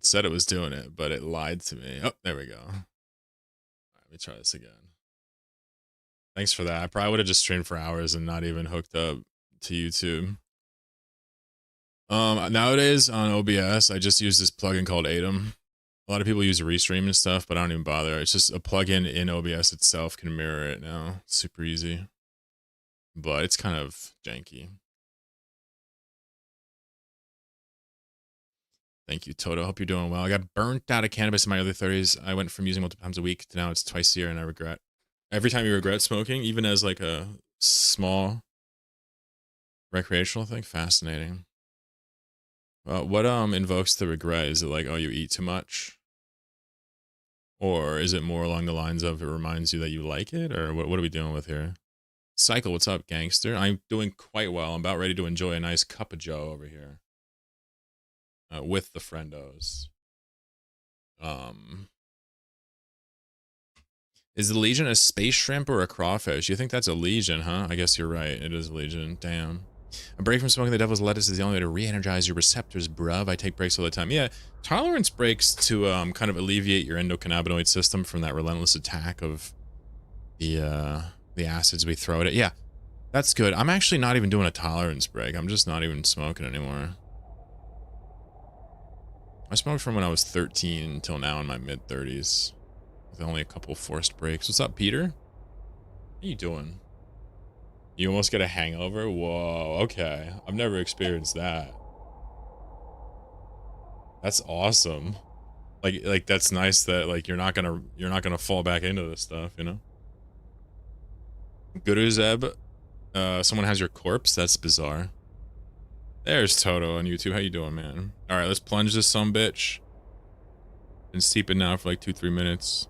It said it was doing it, but it lied to me. Oh, there we go. All right, let me try this again. Thanks for that. I probably would have just streamed for hours and not even hooked up to YouTube. Nowadays on OBS, I just use this plugin called Atom. A lot of people use Restream and stuff, but I don't even bother. It's just a plugin in OBS itself can mirror it now. It's super easy. But it's kind of janky. Thank you, Toto. Hope you're doing well. I got burnt out of cannabis in my early 30s. I went from using multiple times a week to now it's twice a year, and I regret. Every time you regret smoking, even as like a small recreational thing, fascinating. What invokes the regret? Is it like, oh, you eat too much? Or is it more along the lines of it reminds you that you like it? Or what are we dealing with here? Cycle, what's up, gangster? I'm doing quite well. I'm about ready to enjoy a nice cup of joe over here. With the friendos. Is the Legion a space shrimp or a crawfish? You think that's a Legion, huh? I guess you're right. It is a Legion. Damn. A break from smoking the devil's lettuce is the only way to re-energize your receptors, bruv. I take breaks all the time. Yeah, tolerance breaks to kind of alleviate your endocannabinoid system from that relentless attack of the acids we throw at it. Yeah, that's good. I'm actually not even doing a tolerance break. I'm just not even smoking anymore. I smoked from when I was 13 until now in my mid-30s. With only a couple forced breaks. What's up, Peter? How you doing? You almost get a hangover? Whoa, okay. I've never experienced that. That's awesome. Like that's nice that like you're not gonna fall back into this stuff, you know? Guru Zeb, someone has your corpse? That's bizarre. There's Toto on YouTube. How you doing, man? Alright, let's plunge this sumbitch. Been steeping now for like 2-3 minutes.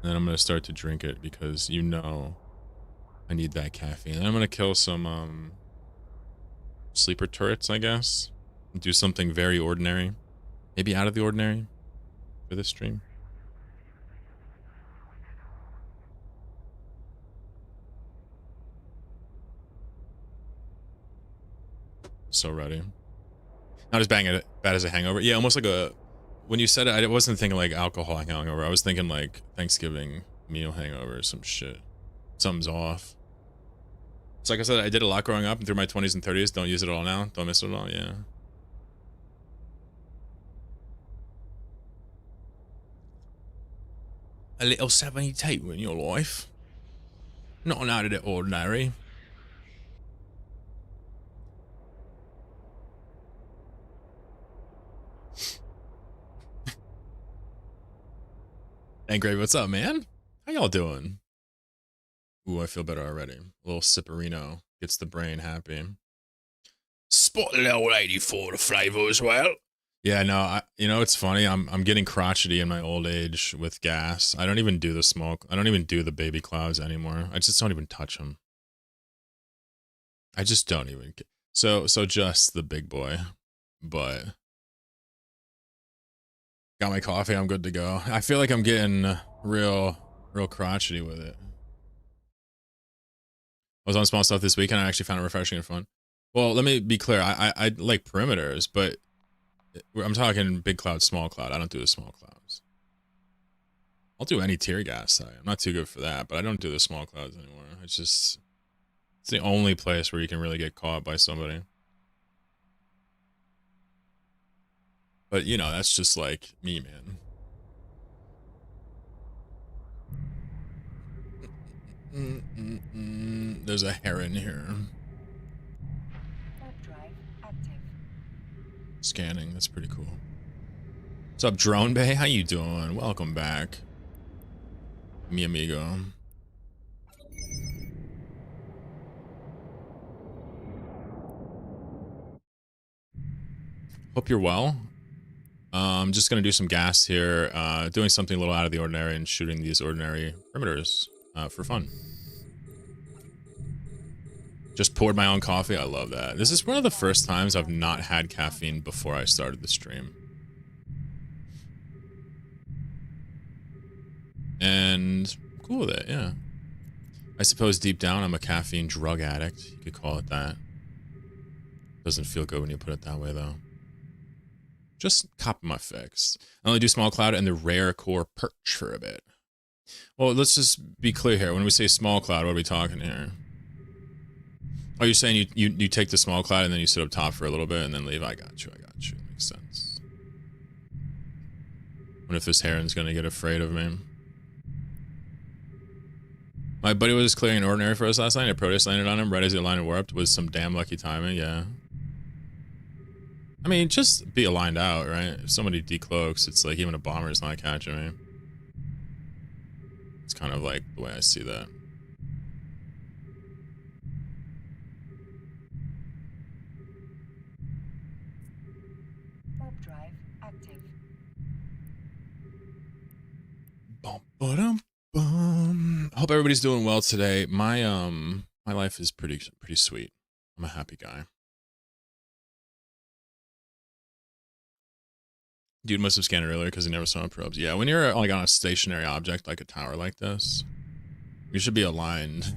And then I'm gonna start to drink it because you know I need that caffeine. And I'm gonna kill some sleeper turrets, I guess. Do something very ordinary. Maybe out of the ordinary for this stream. So ready. Not as bad as a hangover. Yeah, almost like a... When you said it, I wasn't thinking like alcohol hangover. I was thinking like Thanksgiving meal hangover or some shit. Something's off. So like I said, I did a lot growing up and through my 20s and 30s. Don't use it all now. Don't miss it at all. Yeah. A little 72 in your life. Not out of the ordinary. Hey, Gravy, what's up, man? How y'all doing? Ooh, I feel better already. A little sipperino gets the brain happy. Spot a little lady for the flavor as well. Yeah, no, you know, it's funny. I'm getting crotchety in my old age with gas. I don't even do the smoke. I don't even do the baby clouds anymore. I just don't even touch them. I just don't even. So just the big boy, but got my coffee. I'm good to go. I feel like I'm getting real crotchety with it. I was on small stuff this weekend. I actually found it refreshing and fun. Well, let me be clear. I like perimeters, but I'm talking big cloud, small cloud. I don't do the small clouds. I'll do any tear gas. I'm not too good for that, but I don't do the small clouds anymore. It's the only place where you can really get caught by somebody. But, you know, that's just like me, man. There's a heron here. Scanning, that's pretty cool. What's up, Drone Bay? How you doing? Welcome back. Mi amigo. Hope you're well. I'm just gonna do some gas here, doing something a little out of the ordinary and shooting these ordinary perimeters for fun. Just poured my own coffee. I love that. This is one of the first times I've not had caffeine before I started the stream. And I'm cool with it, yeah. I suppose deep down I'm a caffeine drug addict. You could call it that. Doesn't feel good when you put it that way, though. Just cop my fix. I only do small cloud and the rare core perch for a bit. Well, let's just be clear here. When we say small cloud, what are we talking here? Oh, you're saying you take the small cloud and then you sit up top for a little bit and then leave? I got you. Makes sense. What if this heron's gonna get afraid of me? My buddy was clearing an ordinary for us last night. A Proteus landed on him right as the line warped. Was some damn lucky timing, yeah. I mean, just be aligned out, right? If somebody decloaks, it's like even a bomber's not catching me. It's kind of like the way I see that. Warp drive active. Bum, ba-dum, bum. Hope everybody's doing well today. My life is pretty sweet. I'm a happy guy. Dude must have scanned it earlier because he never saw probes. Yeah, when you're like on a stationary object like a tower like this, you should be aligned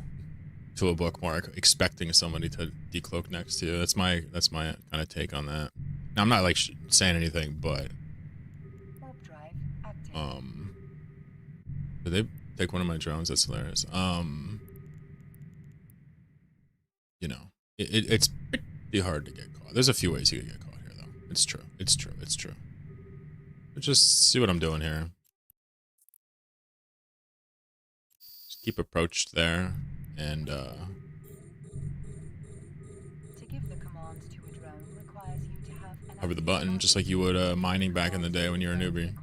to a bookmark, expecting somebody to decloak next to you. That's my kind of take on that. Now, I'm not like saying anything, but Warp drive active. did they take one of my drones? That's hilarious. You know, it's pretty hard to get caught. There's a few ways you could get caught here, though. It's true. But just see what I'm doing here. Just keep approached there, and To give the commands to a drone requires you to have an hover the button, just like you would mining back in the day when you were a newbie.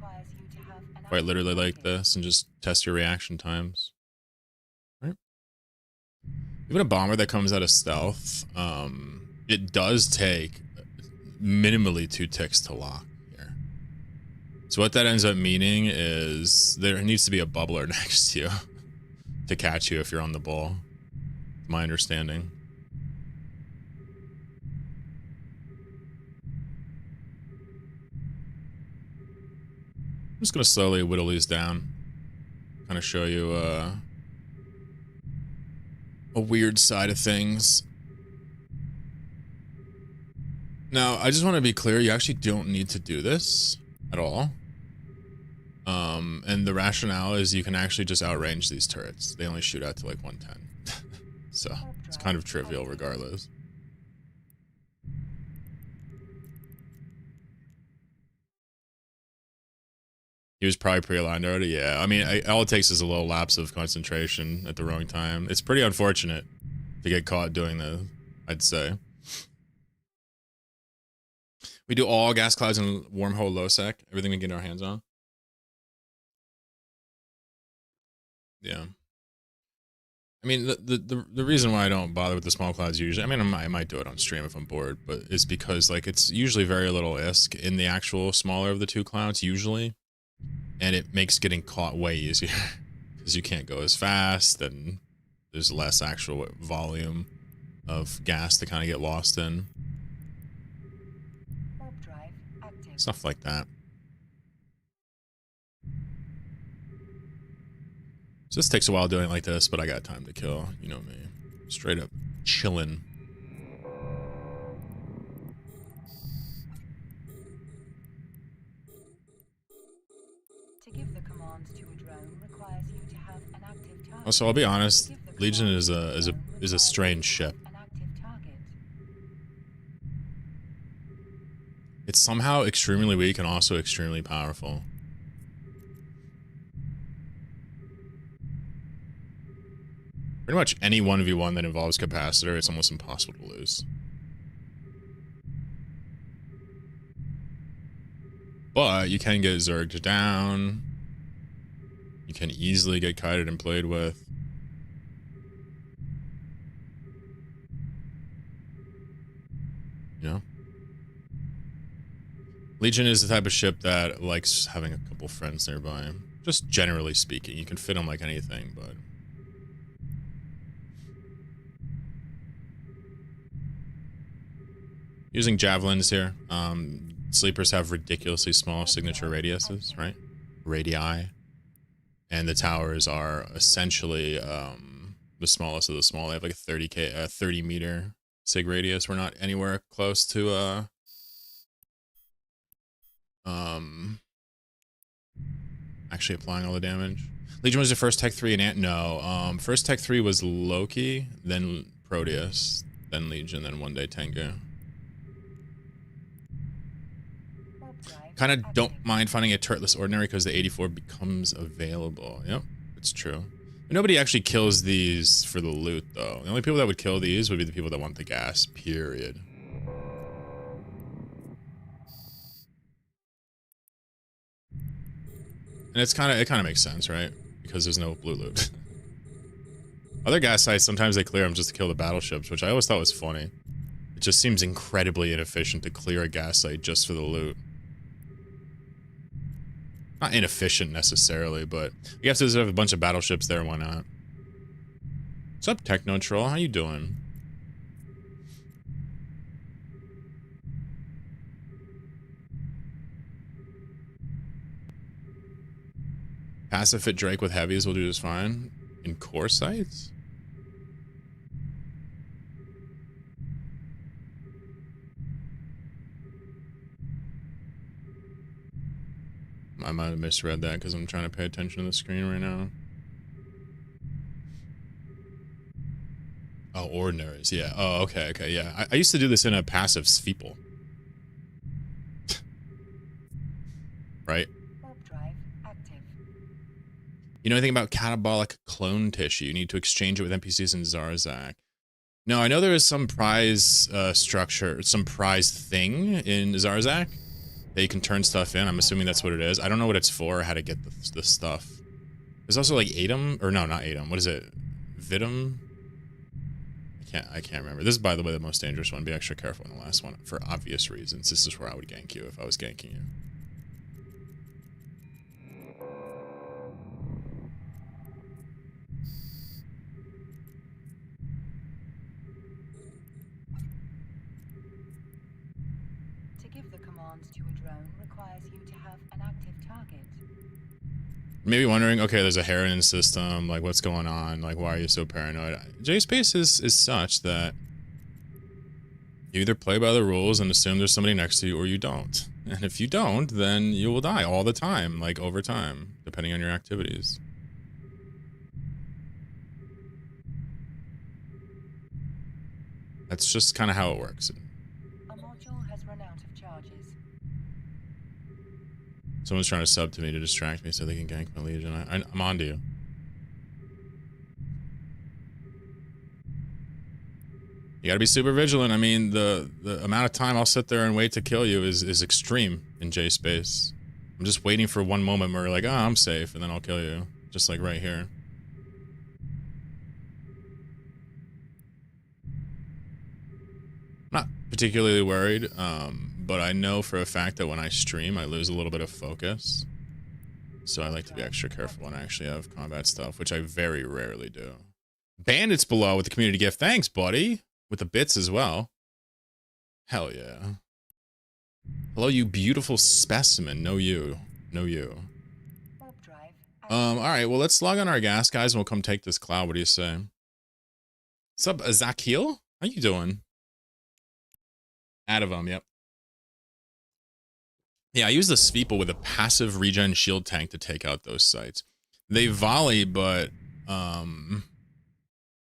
Quite literally like this, and just test your reaction times. Right? Even a bomber that comes out of stealth, it does take minimally 2 ticks to lock here. So what that ends up meaning is there needs to be a bubbler next to you to catch you if you're on the ball. My understanding. I'm just gonna slowly whittle these down. Kind of show you a weird side of things. Now, I just want to be clear, you actually don't need to do this at all. And the rationale is you can actually just outrange these turrets. They only shoot out to like 110. So it's kind of trivial regardless. He was probably pre-aligned already. Yeah, I mean, all it takes is a little lapse of concentration at the wrong time. It's pretty unfortunate to get caught doing this, I'd say. We do all gas clouds and wormhole low sec, everything we get our hands on. Yeah. I mean, the reason why I don't bother with the small clouds usually, I mean, I might do it on stream if I'm bored, but it's because like it's usually very little ISK in the actual smaller of the 2 clouds usually, and it makes getting caught way easier because you can't go as fast and there's less actual volume of gas to kind of get lost in. Stuff like that. So this takes a while doing like this, but I got time to kill. You know me. Straight up chillin'. To give the commands to a drone requires you to have an active target. Also, I'll be honest, Legion is a strange ship. It's somehow extremely weak and also extremely powerful. Pretty much any 1v1 that involves capacitor, it's almost impossible to lose. But you can get zerged down. You can easily get kited and played with. You know? Legion is the type of ship that likes having a couple friends nearby. Just generally speaking, you can fit them like anything, but... Using javelins here. Sleepers have ridiculously small signature radiuses, right? Radii. And the towers are essentially the smallest of the small. They have like a 30 meter sig radius. We're not anywhere close to Actually applying all the damage. Legion was the first Tech 3 and Ant. No. First Tech 3 was Loki, then Proteus, then Legion, then One Day Tengu. Kind of don't mind finding a turretless ordinary because the 84 becomes available. Yep, it's true. Nobody actually kills these for the loot, though. The only people that would kill these would be the people that want the gas, period. And it kind of makes sense, right? Because there's no blue loot. Other gas sites, sometimes they clear them just to kill the battleships, which I always thought was funny. It just seems incredibly inefficient to clear a gas site just for the loot. Not inefficient necessarily, but you have to have a bunch of battleships there, why not? What's up, Techno Troll? How you doing? Passive fit Drake with heavies will do just fine. In core sites? I might have misread that because I'm trying to pay attention to the screen right now. Oh, ordinaries, yeah. Oh, okay, yeah. I used to do this in a passive Sweeple. Right? You know anything about catabolic clone tissue? You need to exchange it with NPCs in Zarzak. No, I know there is some prize structure, some prize thing in Zarzak that you can turn stuff in. I'm assuming that's what it is. I don't know what it's for or how to get the stuff. There's also like Atom, or no, not Atom. What is it? Vitum? I can't remember. This is, by the way, the most dangerous one. Be extra careful in the last one for obvious reasons. This is where I would gank you if I was ganking you. To give the commands to a drone requires you to have an active target. Maybe wondering, okay, there's a Heron system, like what's going on? Like, why are you so paranoid? JSpace is such that you either play by the rules and assume there's somebody next to you, or you don't. And if you don't, then you will die all the time, like over time, depending on your activities. That's just kind of how it works. A module has run out of charges. Someone's trying to sub to me to distract me so they can gank my Legion. I'm on to you. You gotta be super vigilant. I mean, the amount of time I'll sit there and wait to kill you is extreme in JSpace. I'm just waiting for one moment where you're like, oh, I'm safe, and then I'll kill you. Just like right here. Not particularly worried, but I know for a fact that when I stream, I lose a little bit of focus. So I like to be extra careful when I actually have combat stuff, which I very rarely do. Bandits below with the community gift. Thanks, buddy. With the bits as well. Hell yeah. Hello, you beautiful specimen. No you. No you. Alright, well, let's log on our gas, guys, and we'll come take this cloud. What do you say? What's up, Zakil? How you doing? Adavam, yep. Yeah, I use the Sweeple with a passive regen shield tank to take out those sites. They volley, but,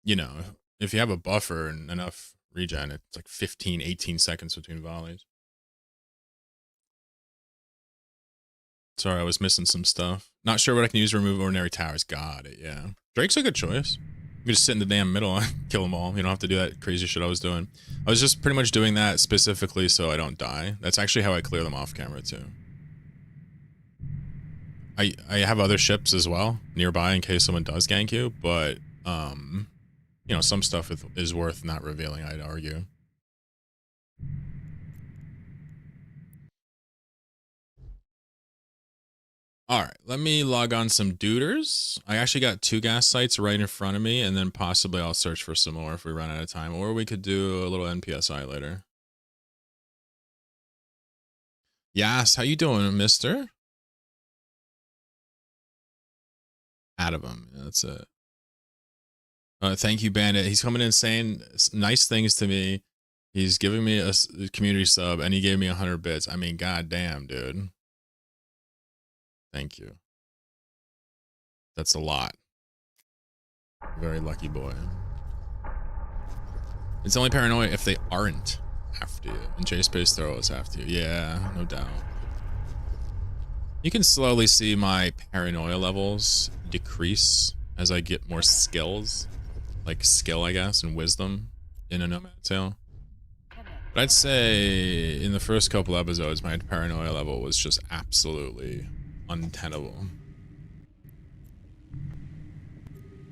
you know, if you have a buffer and enough regen, it's like 15, 18 seconds between volleys. Sorry, I was missing some stuff. Not sure what I can use to remove ordinary towers. Got it, yeah. Drake's a good choice. You can just sit in the damn middle and kill them all. You don't have to do that crazy shit I was doing. I was just pretty much doing that specifically so I don't die. That's actually how I clear them off camera, too. I have other ships as well nearby in case someone does gank you, but, you know, some stuff is worth not revealing, I'd argue. Alright, let me log on some duders. I actually got 2 gas sites right in front of me, and then possibly I'll search for some more if we run out of time, or we could do a little NPSI later. Yes, how you doing, mister? Out of him, yeah, that's it. Thank you, Bandit. He's coming in saying nice things to me. He's giving me a community sub, and he gave me 100 bits. I mean, goddamn, dude. Thank you. That's a lot. Very lucky boy. It's only paranoia if they aren't after you. And J-Space they're always after you. Yeah, no doubt. You can slowly see my paranoia levels decrease as I get more skills. Like skill, I guess, and wisdom in a Nomad Tale. But I'd say in the first couple episodes, my paranoia level was just absolutely untenable.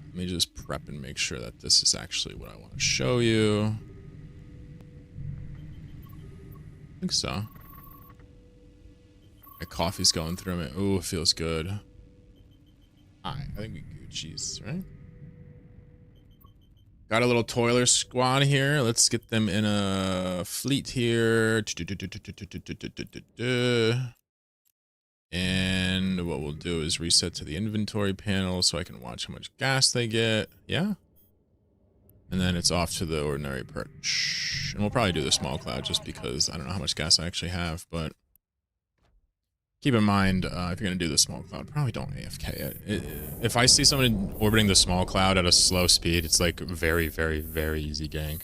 Let me just prep and make sure that this is actually what I want to show you. I think so. My coffee's going through me. Ooh, it feels good. Alright, I think we Gucci's, right? Got a little toiler squad here. Let's get them in a fleet here. And what we'll do is reset to the inventory panel so I can watch how much gas they get. Yeah. And then it's off to the ordinary perch. And we'll probably do the small cloud just because I don't know how much gas I actually have, but keep in mind, if you're going to do the small cloud, probably don't AFK it. If I see someone orbiting the small cloud at a slow speed, it's like very, very, very easy gank.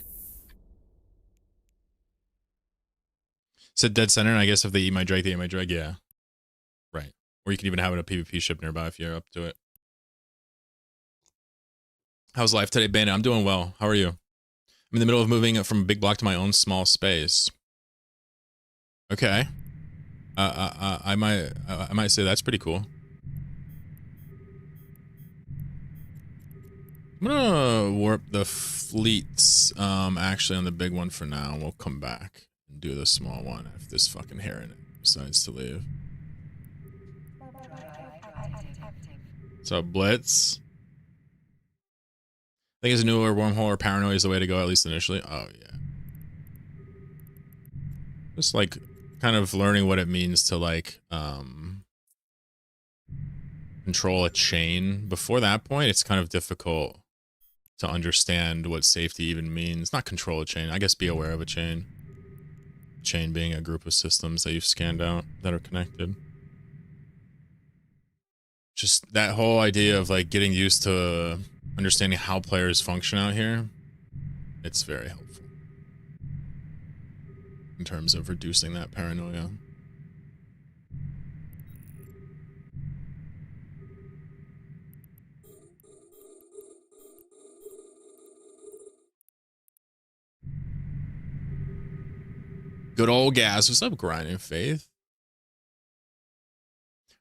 Said dead center, and I guess if they eat my drag, they eat my drag, yeah. Right. Or you can even have it a PvP ship nearby if you're up to it. How's life today, Bandit? I'm doing well. How are you? I'm in the middle of moving from a big block to my own small space. Okay. I might say that's pretty cool. I'm gonna warp the fleets actually on the big one for now. We'll come back and do the small one if this fucking heron decides to leave. So Blitz. I think it's a newer wormhole or paranoia is the way to go, at least initially. Oh yeah. Just like kind of learning what it means to like control a chain. Before that point, it's kind of difficult to understand what safety even means. Not control a chain, I guess be aware of a chain. Chain being a group of systems that you've scanned out that are connected. Just that whole idea of like getting used to understanding how players function out here, it's very helpful in terms of reducing that paranoia. Good old gas. What's up, Grinding Faith?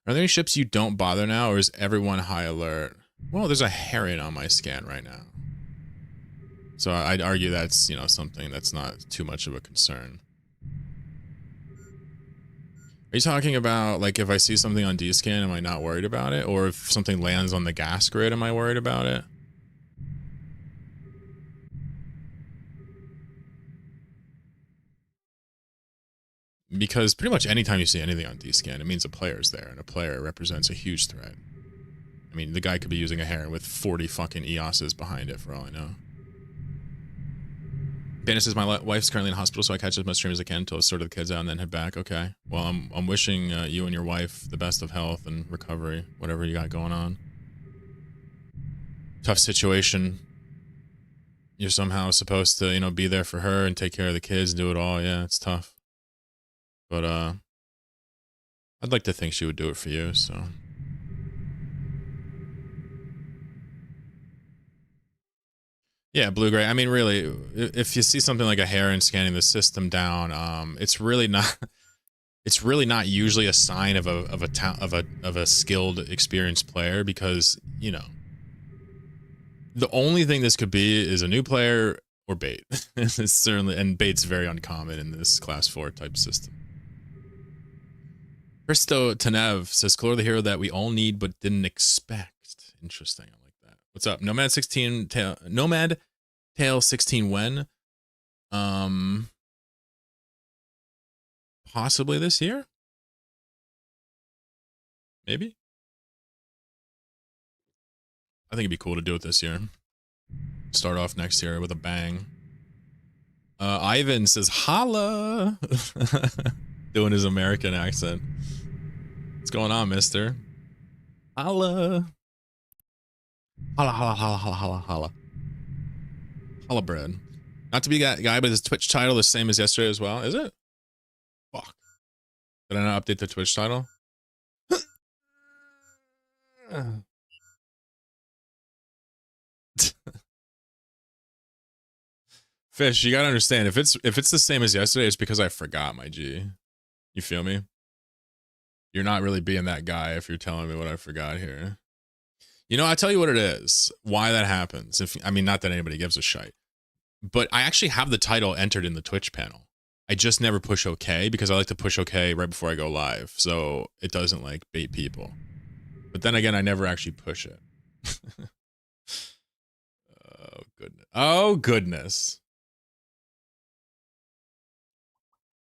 Are there any ships you don't bother now, or is everyone high alert? Well, there's a heron on my scan right now. So I'd argue that's, you know, something that's not too much of a concern. Are you talking about, like, if I see something on D-scan, am I not worried about it? Or if something lands on the gas grid, am I worried about it? Because pretty much anytime you see anything on D-scan, it means a player's there, and a player represents a huge threat. I mean, the guy could be using a heron with 40 fucking EOSs behind it, for all I know. Dana says, my wife's currently in hospital, so I catch as much stream as I can until I sort of the kids out and then head back. Okay. Well, I'm wishing you and your wife the best of health and recovery, whatever you got going on. Tough situation. You're somehow supposed to, you know, be there for her and take care of the kids, do it all. Yeah, it's tough. But, I'd like to think she would do it for you, so. Yeah, blue-gray. I mean, really, if you see something like a heron scanning the system down, it's really not. It's really not usually a sign of a skilled, experienced player because, you know, the only thing this could be is a new player or bait. It's certainly, and bait's very uncommon in this class 4 type system. Christo Tanev says, "Color the hero that we all need but didn't expect." Interesting. I like that. What's up, Nomad 16 Tail? Nomad Tail 16 when? Possibly this year? Maybe? I think it'd be cool to do it this year. Start off next year with a bang. Ivan says, holla! Doing his American accent. going on, mister? Holla. Holla, holla, holla, holla, holla, holla. Holla bread. Not to be that guy, but his Twitch title the same as yesterday as well, is it? Fuck. Did I not update the Twitch title? Fish, you gotta understand, if it's the same as yesterday, it's because I forgot, my G. You feel me? You're not really being that guy if you're telling me what I forgot here. You know, I'll tell you what it is, why that happens. I mean, not that anybody gives a shite. But I actually have the title entered in the Twitch panel. I just never push OK because I like to push OK right before I go live. So it doesn't like bait people. But then again, I never actually push it. Oh, goodness. Oh, goodness.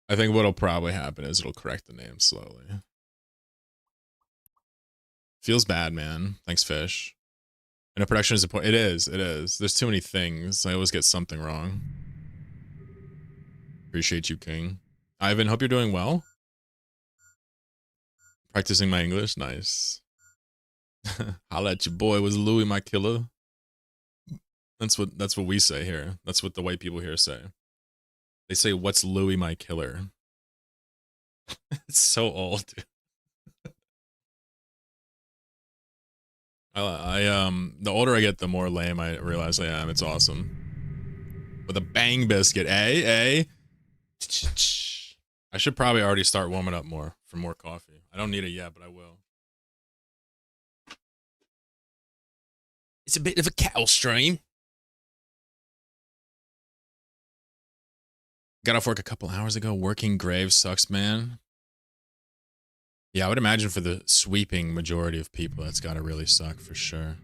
I think what'll probably happen is it'll correct the name slowly. Feels bad, man. Thanks, Fish. And a production is important. It is. It is. There's too many things. I always get something wrong. Appreciate you, King. Ivan, hope you're doing well. Practicing my English. Nice. Holla at your boy. Was Louis my killer? That's what we say here. That's what the white people here say. They say, "What's Louis my killer?" It's so old, dude. The older I get, the more lame I realize I am. It's awesome. With a bang biscuit, eh? I should probably already start warming up more for more coffee. I don't need it yet, but I will. It's a bit of a cattle stream. Got off work a couple hours ago. Working grave sucks, man. Yeah, I would imagine for the sweeping majority of people, that's got to really suck for sure.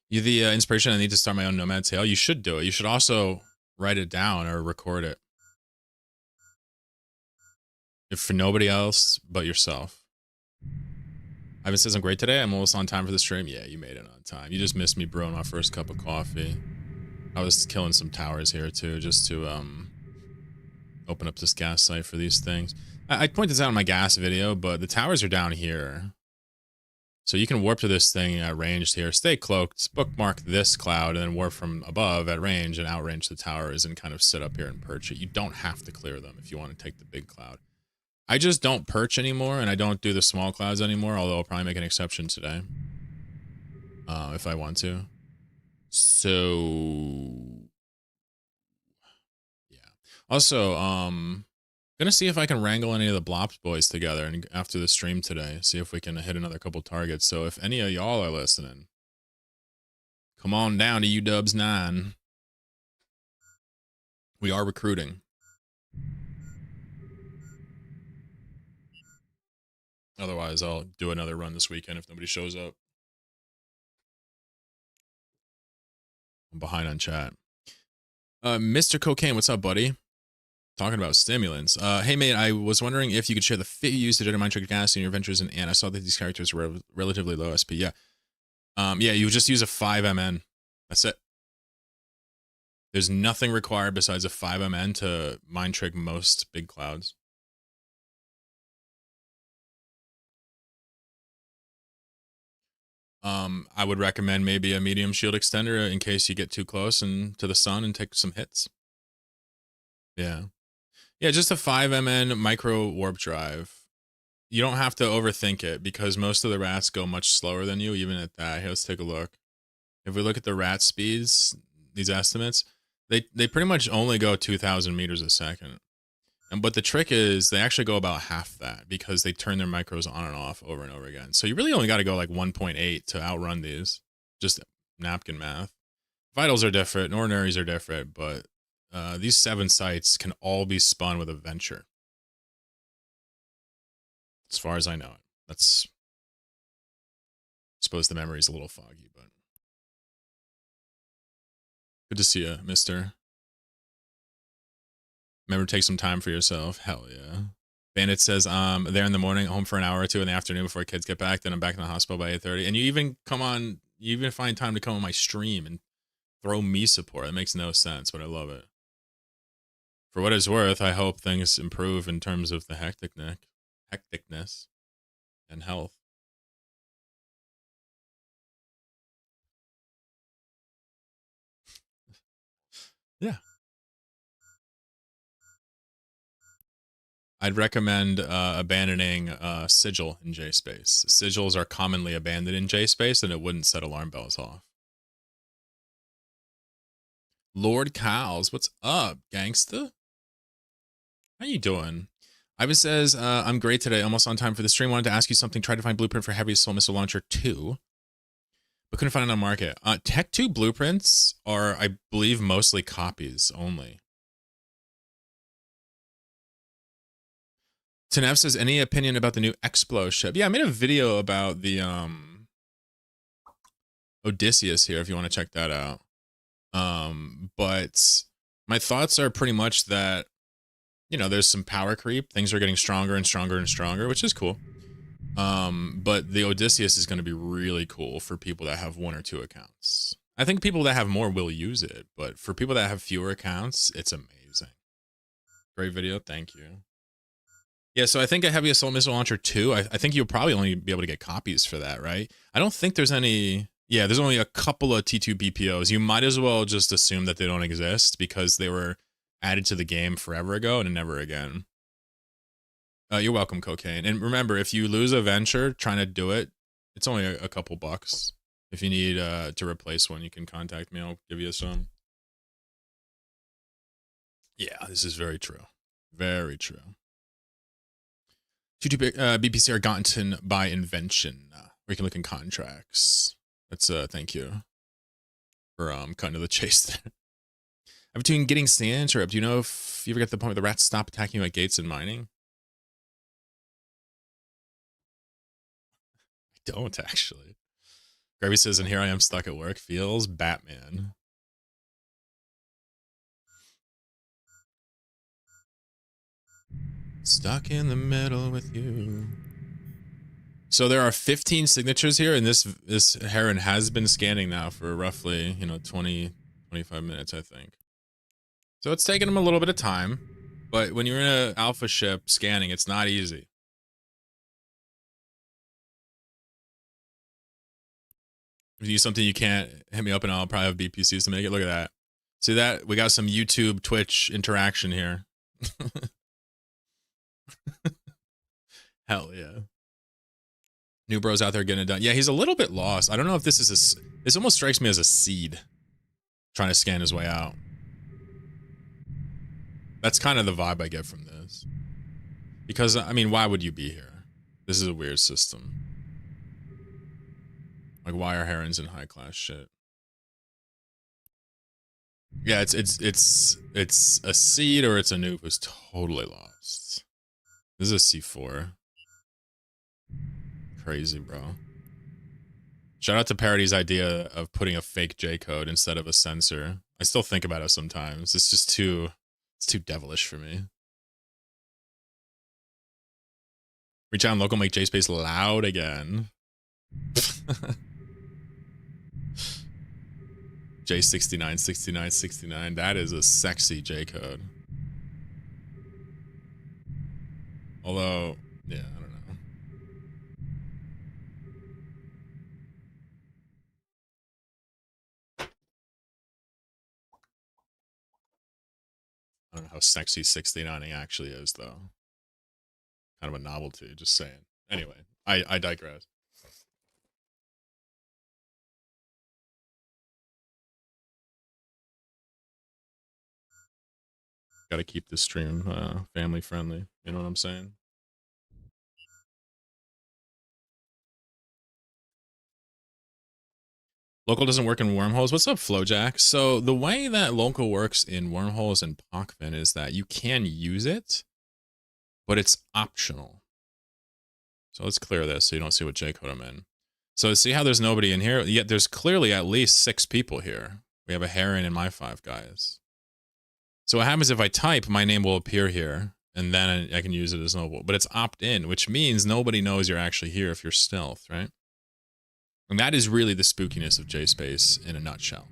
You the inspiration I need to start my own Nomad Tale? You should do it. You should also write it down or record it. If for nobody else but yourself. Ivan says I'm great today. I'm almost on time for the stream. Yeah, you made it on time. You just missed me brewing my first cup of coffee. I was killing some towers here too, just to open up this gas site for these things. I point this out in my gas video, but the towers are down here. So you can warp to this thing at range here, stay cloaked, bookmark this cloud, and then warp from above at range and outrange the towers and kind of sit up here and perch it. You don't have to clear them if you want to take the big cloud. I just don't perch anymore, and I don't do the small clouds anymore, although I'll probably make an exception today. If I want to. So... yeah. Also, gonna see if I can wrangle any of the Blops boys together and after the stream today, see if we can hit another couple targets. So if any of y'all are listening, come on down to UW 9. We are recruiting. Otherwise, I'll do another run this weekend if nobody shows up. I'm behind on chat. Mr. Cocaine, what's up, buddy? Talking about stimulants. Hey, mate, I was wondering if you could share the fit you used to generate Mind Trick gas in your adventures in Ant. I saw that these characters were relatively low SP. Yeah. Yeah, you just use a 5MN. That's it. There's nothing required besides a 5MN to Mind Trick most big clouds. I would recommend maybe a medium shield extender in case you get too close and to the sun and take some hits. Yeah. Yeah, just a 5MN micro warp drive. You don't have to overthink it because most of the rats go much slower than you, even at that. Here, let's take a look. If we look at the rat speeds, these estimates, they pretty much only go 2,000 meters a second. But the trick is they actually go about half that because they turn their micros on and off over and over again. So you really only got to go like 1.8 to outrun these. Just napkin math. Vitals are different, ordinaries are different, but these 7 sites can all be spun with a venture. As far as I know it. That's... I suppose the memory's a little foggy, but... good to see you, mister. Remember to take some time for yourself. Hell yeah. Bandit says, there in the morning, home for an hour or two in the afternoon before kids get back, then I'm back in the hospital by 8:30. And you even you even find time to come on my stream and throw me support. It makes no sense, but I love it. For what it's worth, I hope things improve in terms of the hecticness and health. Yeah. I'd recommend abandoning Sigil in JSpace. Sigils are commonly abandoned in JSpace, and it wouldn't set alarm bells off. Lord Cows, what's up, gangsta? How you doing? Ivan says, I'm great today, almost on time for the stream. Wanted to ask you something. Tried to find blueprint for Heavy Assault Missile Launcher 2, but couldn't find it on the market. Tech 2 blueprints are, I believe, mostly copies only. Tanev says, any opinion about the new Explo ship? Yeah, I made a video about the Odysseus here if you want to check that out. But my thoughts are pretty much that, you know, there's some power creep. Things are getting stronger and stronger and stronger, which is cool. But the Odysseus is going to be really cool for people that have 1 or 2 accounts. I think people that have more will use it, but for people that have fewer accounts, it's amazing. Great video, thank you. Yeah, so I think a Heavy Assault Missile Launcher 2, I think you'll probably only be able to get copies for that, right? I don't think there's any... Yeah, there's only a couple of T2 BPOs. You might as well just assume that they don't exist because they were added to the game forever ago and never again. You're welcome, Cocaine. And remember, if you lose a venture trying to do it, it's only a couple bucks. If you need to replace one, you can contact me. I'll give you some. Yeah, this is very true. Very true. T2 BPC are gotten by invention. Where you can look in contracts. That's thank you for cutting to the chase there. I'm between getting sand interrupt. Do you know if you ever get to the point where the rats stop attacking you at gates and mining? I don't actually. Gravy says, and here I am stuck at work. Feels Batman. Stuck in the middle with you. So there are 15 signatures here, and this heron has been scanning now for roughly, 20, 25 minutes, I think. So it's taken him a little bit of time, but when you're in an alpha ship scanning, it's not easy. If you use something you can't, hit me up and I'll probably have BPCs to make it. Look at that. See that? We got some YouTube, Twitch interaction here. Hell yeah. New bro's out there getting it done. Yeah, he's a little bit lost. I don't know if this is this almost strikes me as a seed trying to scan his way out. That's kind of the vibe I get from this. Because, I mean, why would you be here? This is a weird system. Like, why are herons in high class shit? Yeah, it's a seed or it's a noob who's totally lost. This is a C4. Crazy, bro. Shout out to Parody's idea of putting a fake J code instead of a sensor. I still think about it sometimes. It's just it's too devilish for me. Reach out and local, make JSpace loud again. J69, 69, 69. That is a sexy J code. Although, yeah, I don't know. I don't know how sexy 69ing actually is, though. Kind of a novelty, just saying. Anyway, I digress. Got to keep this stream family friendly. You know what I'm saying? Local doesn't work in wormholes. What's up, Flowjack? So the way that local works in wormholes and Pockfin is that you can use it, but it's optional. So let's clear this so you don't see what J-code I'm in. So see how there's nobody in here? Yet there's clearly at least 6 people here. We have a heron and my 5 guys. So what happens if I type, my name will appear here, and then I can use it as noble. But it's opt-in, which means nobody knows you're actually here if you're stealth, right? And that is really the spookiness of JSpace in a nutshell.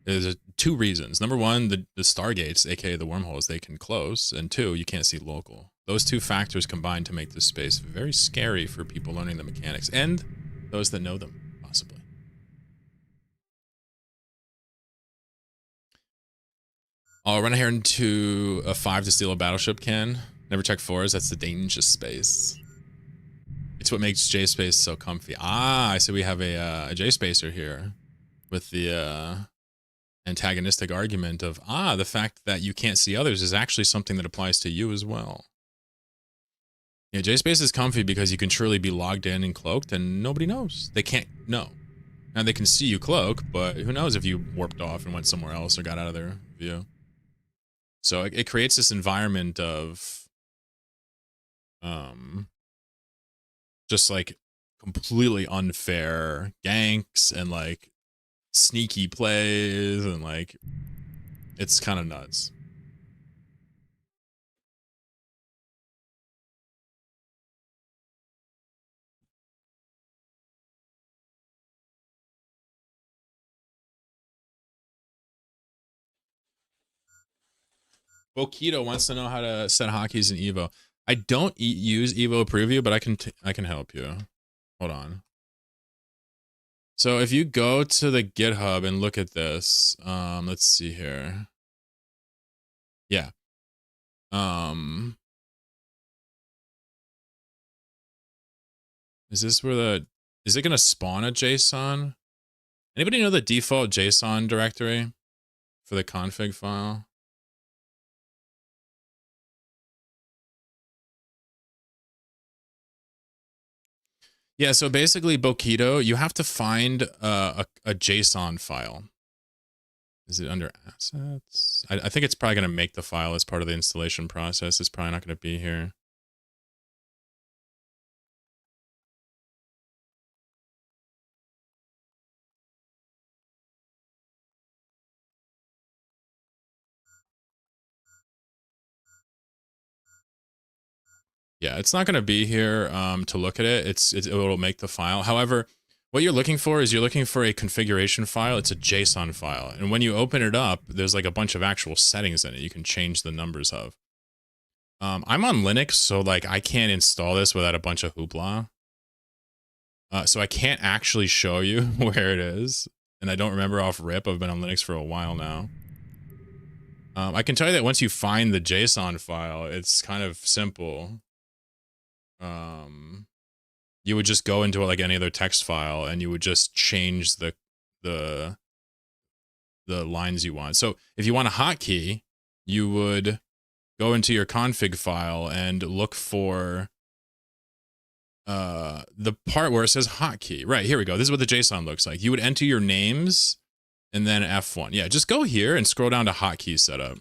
There's two reasons. Number one, the stargates, aka the wormholes, they can close, and two, you can't see local. Those two factors combine to make this space very scary for people learning the mechanics, and those that know them, possibly. I'll run here into a 5 to steal a battleship can. Never check 4s, that's the danger space. It's what makes J-Space so comfy. Ah, I see we have a J-Spacer here with the antagonistic argument of, the fact that you can't see others is actually something that applies to you as well. Yeah, J-Space is comfy because you can truly be logged in and cloaked and nobody knows. They can't know. Now they can see you cloak, but who knows if you warped off and went somewhere else or got out of their view. So it creates this environment of just like completely unfair ganks and like sneaky plays and like it's kind of nuts. Bokito wants to know how to set hotkeys in Evo. I don't use Evo Preview, but I can help you. Hold on. So if you go to the GitHub and look at this, let's see here. Yeah. Is this where is it gonna spawn a JSON? Anybody know the default JSON directory for the config file? Yeah, so basically Bokito, you have to find a JSON file. Is it under assets? I think it's probably going to make the file as part of the installation process. It's probably not going to be here. Yeah, it's not going to be here to look at it. It'll make the file. However, what you're looking for is you're looking for a configuration file. It's a JSON file. And when you open it up, there's like a bunch of actual settings in it you can change the numbers of. I'm on Linux, so like I can't install this without a bunch of hoopla. So I can't actually show you where it is. And I don't remember off rip. I've been on Linux for a while now. I can tell you that once you find the JSON file, it's kind of simple. You would just go into like any other text file and you would just change the lines you want. So if you want a hotkey, you would go into your config file and look for the part where it says hotkey. Right, here we go. This is what the JSON looks like. You would enter your names and then F1. Yeah, just go here and scroll down to hotkey setup.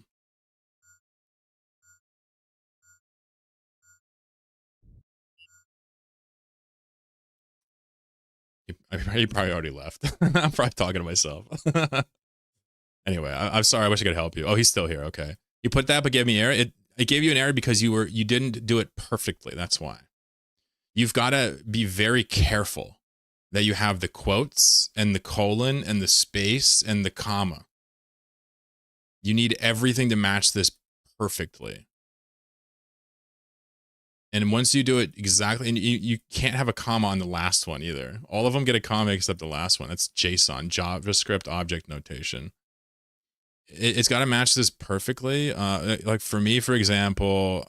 He probably already left. I'm probably talking to myself. Anyway, I'm sorry. I wish I could help you. Oh, he's still here. Okay. You put that but gave me error. It gave you an error because you didn't do it perfectly. That's why. You've got to be very careful that you have the quotes and the colon and the space and the comma. You need everything to match this perfectly. And once you do it exactly, and you can't have a comma on the last one either. All of them get a comma except the last one. That's JSON, JavaScript Object Notation. It's got to match this perfectly. Like for me, for example,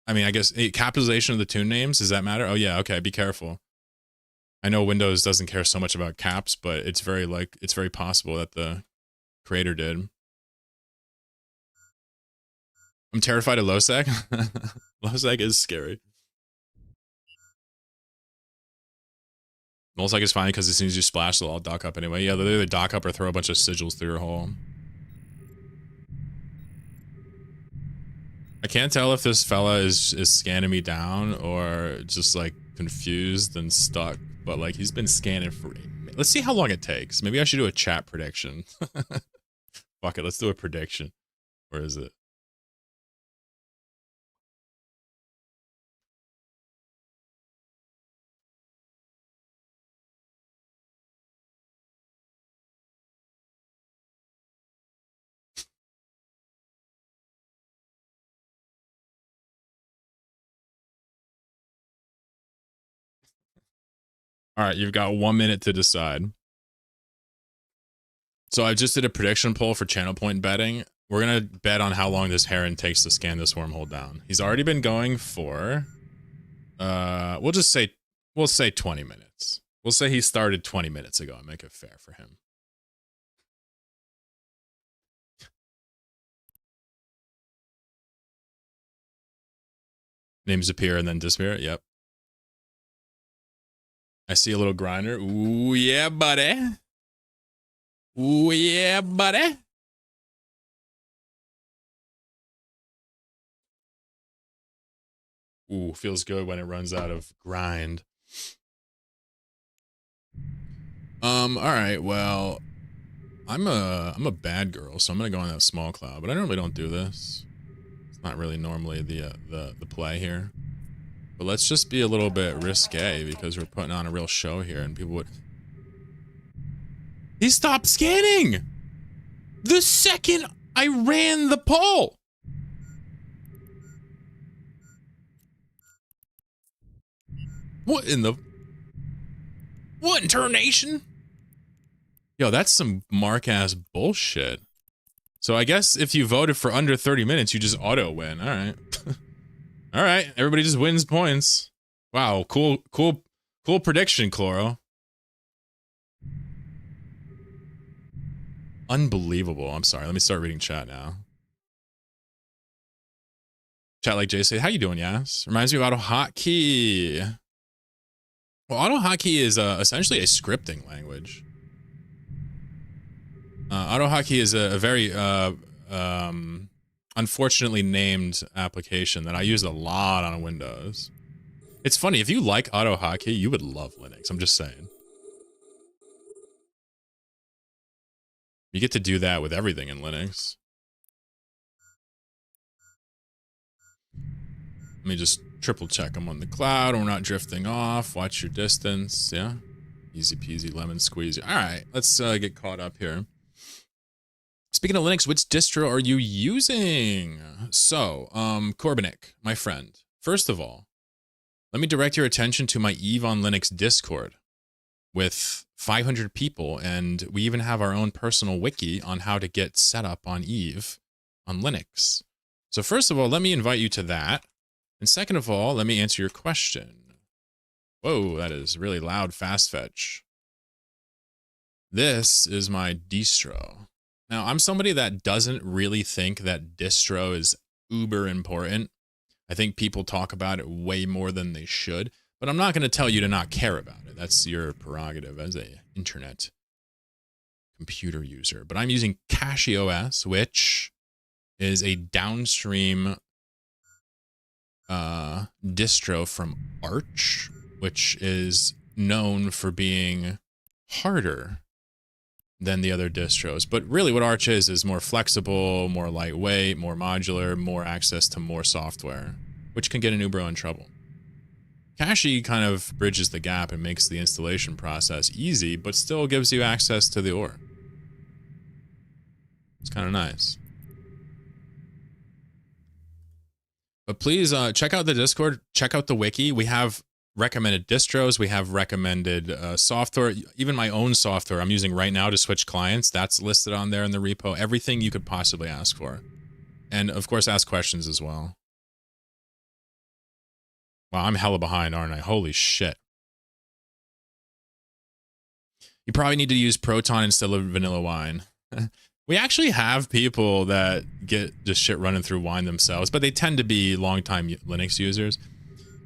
I mean, I guess capitalization of the tune names, does that matter? Oh yeah, okay, be careful. I know Windows doesn't care so much about caps, but it's very possible that the creator did. I'm terrified of Losec. Losec is scary. Losec is fine because as soon as you splash, they'll all dock up anyway. Yeah, they'll either dock up or throw a bunch of sigils through your hole. I can't tell if this fella is scanning me down or just like confused and stuck, but like he's been scanning for. Let's see how long it takes. Maybe I should do a chat prediction. Fuck it, let's do a prediction. Where is it? All right, you've got 1 minute to decide. So I just did a prediction poll for channel point betting. We're gonna bet on how long this heron takes to scan this wormhole down. He's already been going for we'll say 20 minutes. We'll say he started 20 minutes ago and make it fair for him. Names appear and then disappear. Yep. I see a little grinder. Ooh, yeah, buddy. Ooh, yeah, buddy. Ooh, feels good when it runs out of grind. All right, well, I'm a bad girl, so I'm gonna go on that small cloud, but I normally don't do this. It's not really normally the play here. But let's just be a little bit risque because we're putting on a real show here and people would... He stopped scanning! The second I ran the poll! What in the... What in Turnation? Yo, that's some mark-ass bullshit. So I guess if you voted for under 30 minutes, you just auto-win. Alright. Alright, everybody just wins points. Wow, cool prediction, Chloro. Unbelievable. I'm sorry, let me start reading chat now. Chat like Jay say, how you doing, Yas? Reminds me of AutoHotkey. Well, AutoHotkey is essentially a scripting language. AutoHotkey is a very unfortunately named application that I use a lot on Windows. It's funny, if you like AutoHotkey, you would love Linux. I'm just saying. You get to do that with everything in Linux. Let me just triple check I'm on the cloud. We're not drifting off. Watch your distance. Yeah. Easy peasy lemon squeezy. All right, let's get caught up here. Speaking of Linux, which distro are you using? So, Corbinik, my friend. First of all, let me direct your attention to my Eve on Linux Discord with 500 people, and we even have our own personal wiki on how to get set up on Eve on Linux. So first of all, let me invite you to that. And second of all, let me answer your question. Whoa, that is really loud fast fetch. This is my distro. Now, I'm somebody that doesn't really think that distro is uber important. I think people talk about it way more than they should, but I'm not going to tell you to not care about it. That's your prerogative as a internet computer user. But I'm using CachyOS, which is a downstream distro from Arch, which is known for being harder than the other distros. But really what Arch is more flexible, more lightweight, more modular, more access to more software, which can get an Ubro in trouble. Cachy kind of bridges the gap and makes the installation process easy, but still gives you access to the OR. It's kind of nice. But please check out the Discord, check out the wiki. We have recommended distros, we have recommended software, even my own software I'm using right now to switch clients, that's listed on there in the repo, everything you could possibly ask for. And of course, ask questions as well. Wow, I'm hella behind, aren't I? Holy shit. You probably need to use Proton instead of Vanilla Wine. We actually have people that get just shit running through Wine themselves, but they tend to be longtime Linux users.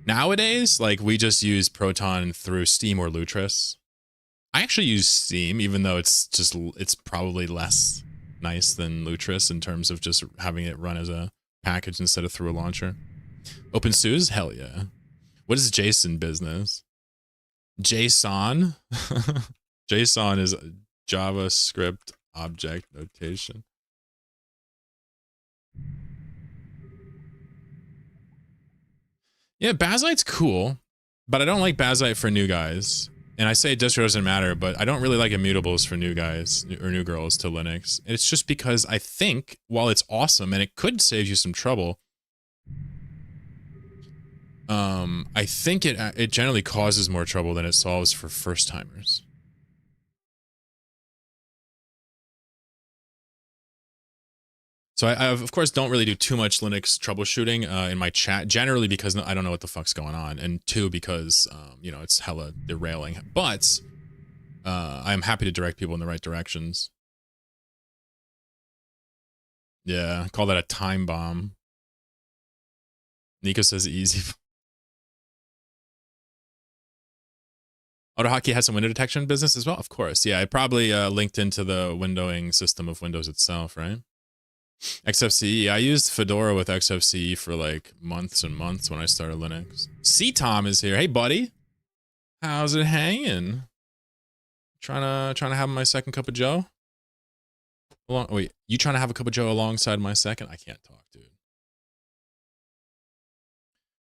Nowadays, like, we just use Proton through Steam or Lutris. I actually use Steam, even though it's probably less nice than Lutris in terms of just having it run as a package instead of through a launcher. OpenSUSE? Hell yeah. What is JSON business? JSON? JSON is JavaScript object notation. Yeah, Bazelite's cool, but I don't like Bazelite for new guys. And I say distro doesn't matter, but I don't really like immutables for new guys or new girls to Linux. It's just because I think, while it's awesome and it could save you some trouble, I think it generally causes more trouble than it solves for first timers. So I of course don't really do too much Linux troubleshooting in my chat, generally because I don't know what the fuck's going on, and two, because you know, it's hella derailing. But I'm happy to direct people in the right directions. Yeah, call that a time bomb. Nico says easy. AutoHotkey has some window detection business as well, of course. Yeah, it probably linked into the windowing system of Windows itself, right? XFCE. I used Fedora with XFCE for like months and months when I started Linux. C-Tom is here. Hey, buddy. How's it hanging? Trying to have my second cup of Joe? Wait, you trying to have a cup of Joe alongside my second? I can't talk, dude.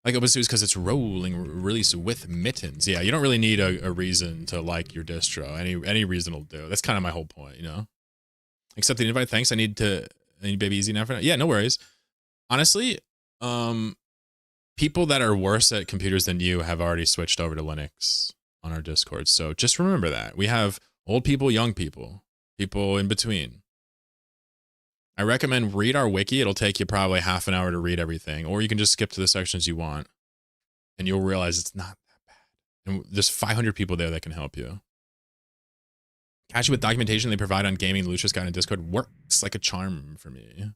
Like it was because it's rolling release with mittens. Yeah, you don't really need a reason to like your distro. Any reason will do. That's kind of my whole point, you know? Accept the invite. Thanks. I need Baby Easy now for now. Yeah, no worries. Honestly, people that are worse at computers than you have already switched over to Linux on our Discord. So just remember that. We have old people, young people, people in between. I recommend read our wiki. It'll take you probably half an hour to read everything, or you can just skip to the sections you want and you'll realize it's not that bad. And there's 500 people there that can help you. Catch you with documentation they provide on Gaming Lucius Guide and Discord works like a charm for me.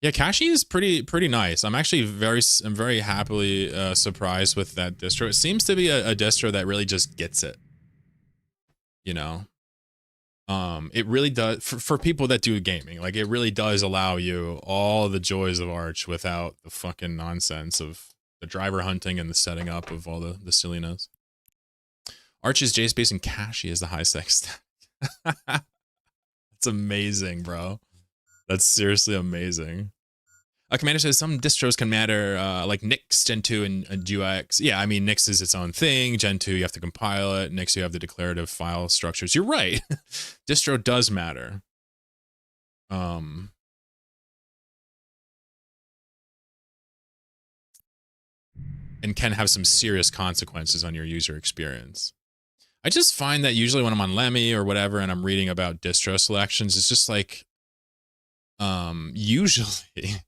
Yeah, Kashi is pretty nice. I'm actually very happily surprised with that distro. It seems to be a distro that really just gets it. You know, it really does for people that do gaming. Like it really does allow you all the joys of Arch without the fucking nonsense of the driver hunting and the setting up of all the silliness. Arch is JSpace and Kashi is the high sex. That's amazing, bro. That's seriously amazing. Commander says some distros can matter, like Nix, Gentoo, and Duix. Yeah, I mean, Nix is its own thing. Gentoo, you have to compile it. Nix, you have the declarative file structures. You're right. Distro does matter. And can have some serious consequences on your user experience. I just find that usually when I'm on Lemmy or whatever and I'm reading about distro selections, it's just like, usually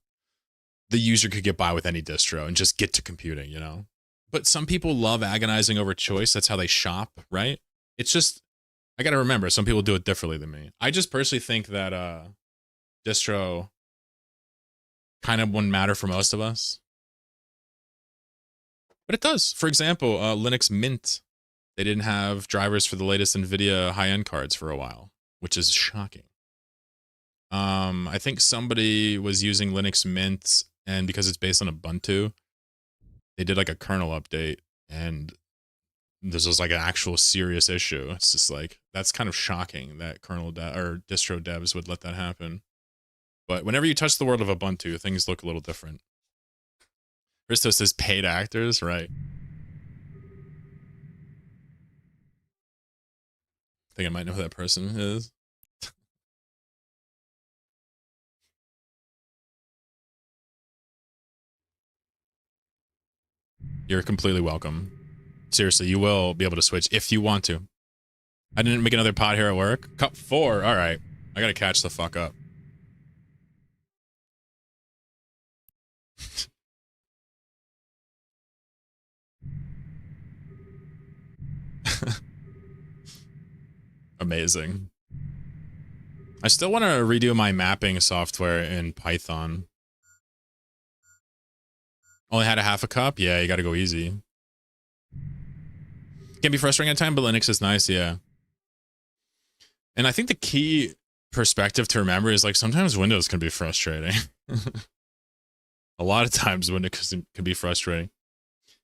the user could get by with any distro and just get to computing, you know? But some people love agonizing over choice. That's how they shop, right? It's just, I got to remember, some people do it differently than me. I just personally think that distro kind of wouldn't matter for most of us. But it does. For example, Linux Mint, they didn't have drivers for the latest NVIDIA high-end cards for a while, which is shocking. I think somebody was using Linux Mint, and because it's based on Ubuntu, they did like a kernel update, and this was like an actual serious issue. It's just like, that's kind of shocking that kernel or distro devs would let that happen. But whenever you touch the world of Ubuntu, things look a little different. Christo says paid actors, right? I think I might know who that person is. You're completely welcome. Seriously, you will be able to switch if you want to. I didn't make another pod here at work. Cup 4. All right. I got to catch the fuck up. Amazing. I still want to redo my mapping software in Python. Only had a half a cup? Yeah, you got to go easy. Can be frustrating at times, but Linux is nice, yeah. And I think the key perspective to remember is like sometimes Windows can be frustrating. A lot of times Windows can be frustrating.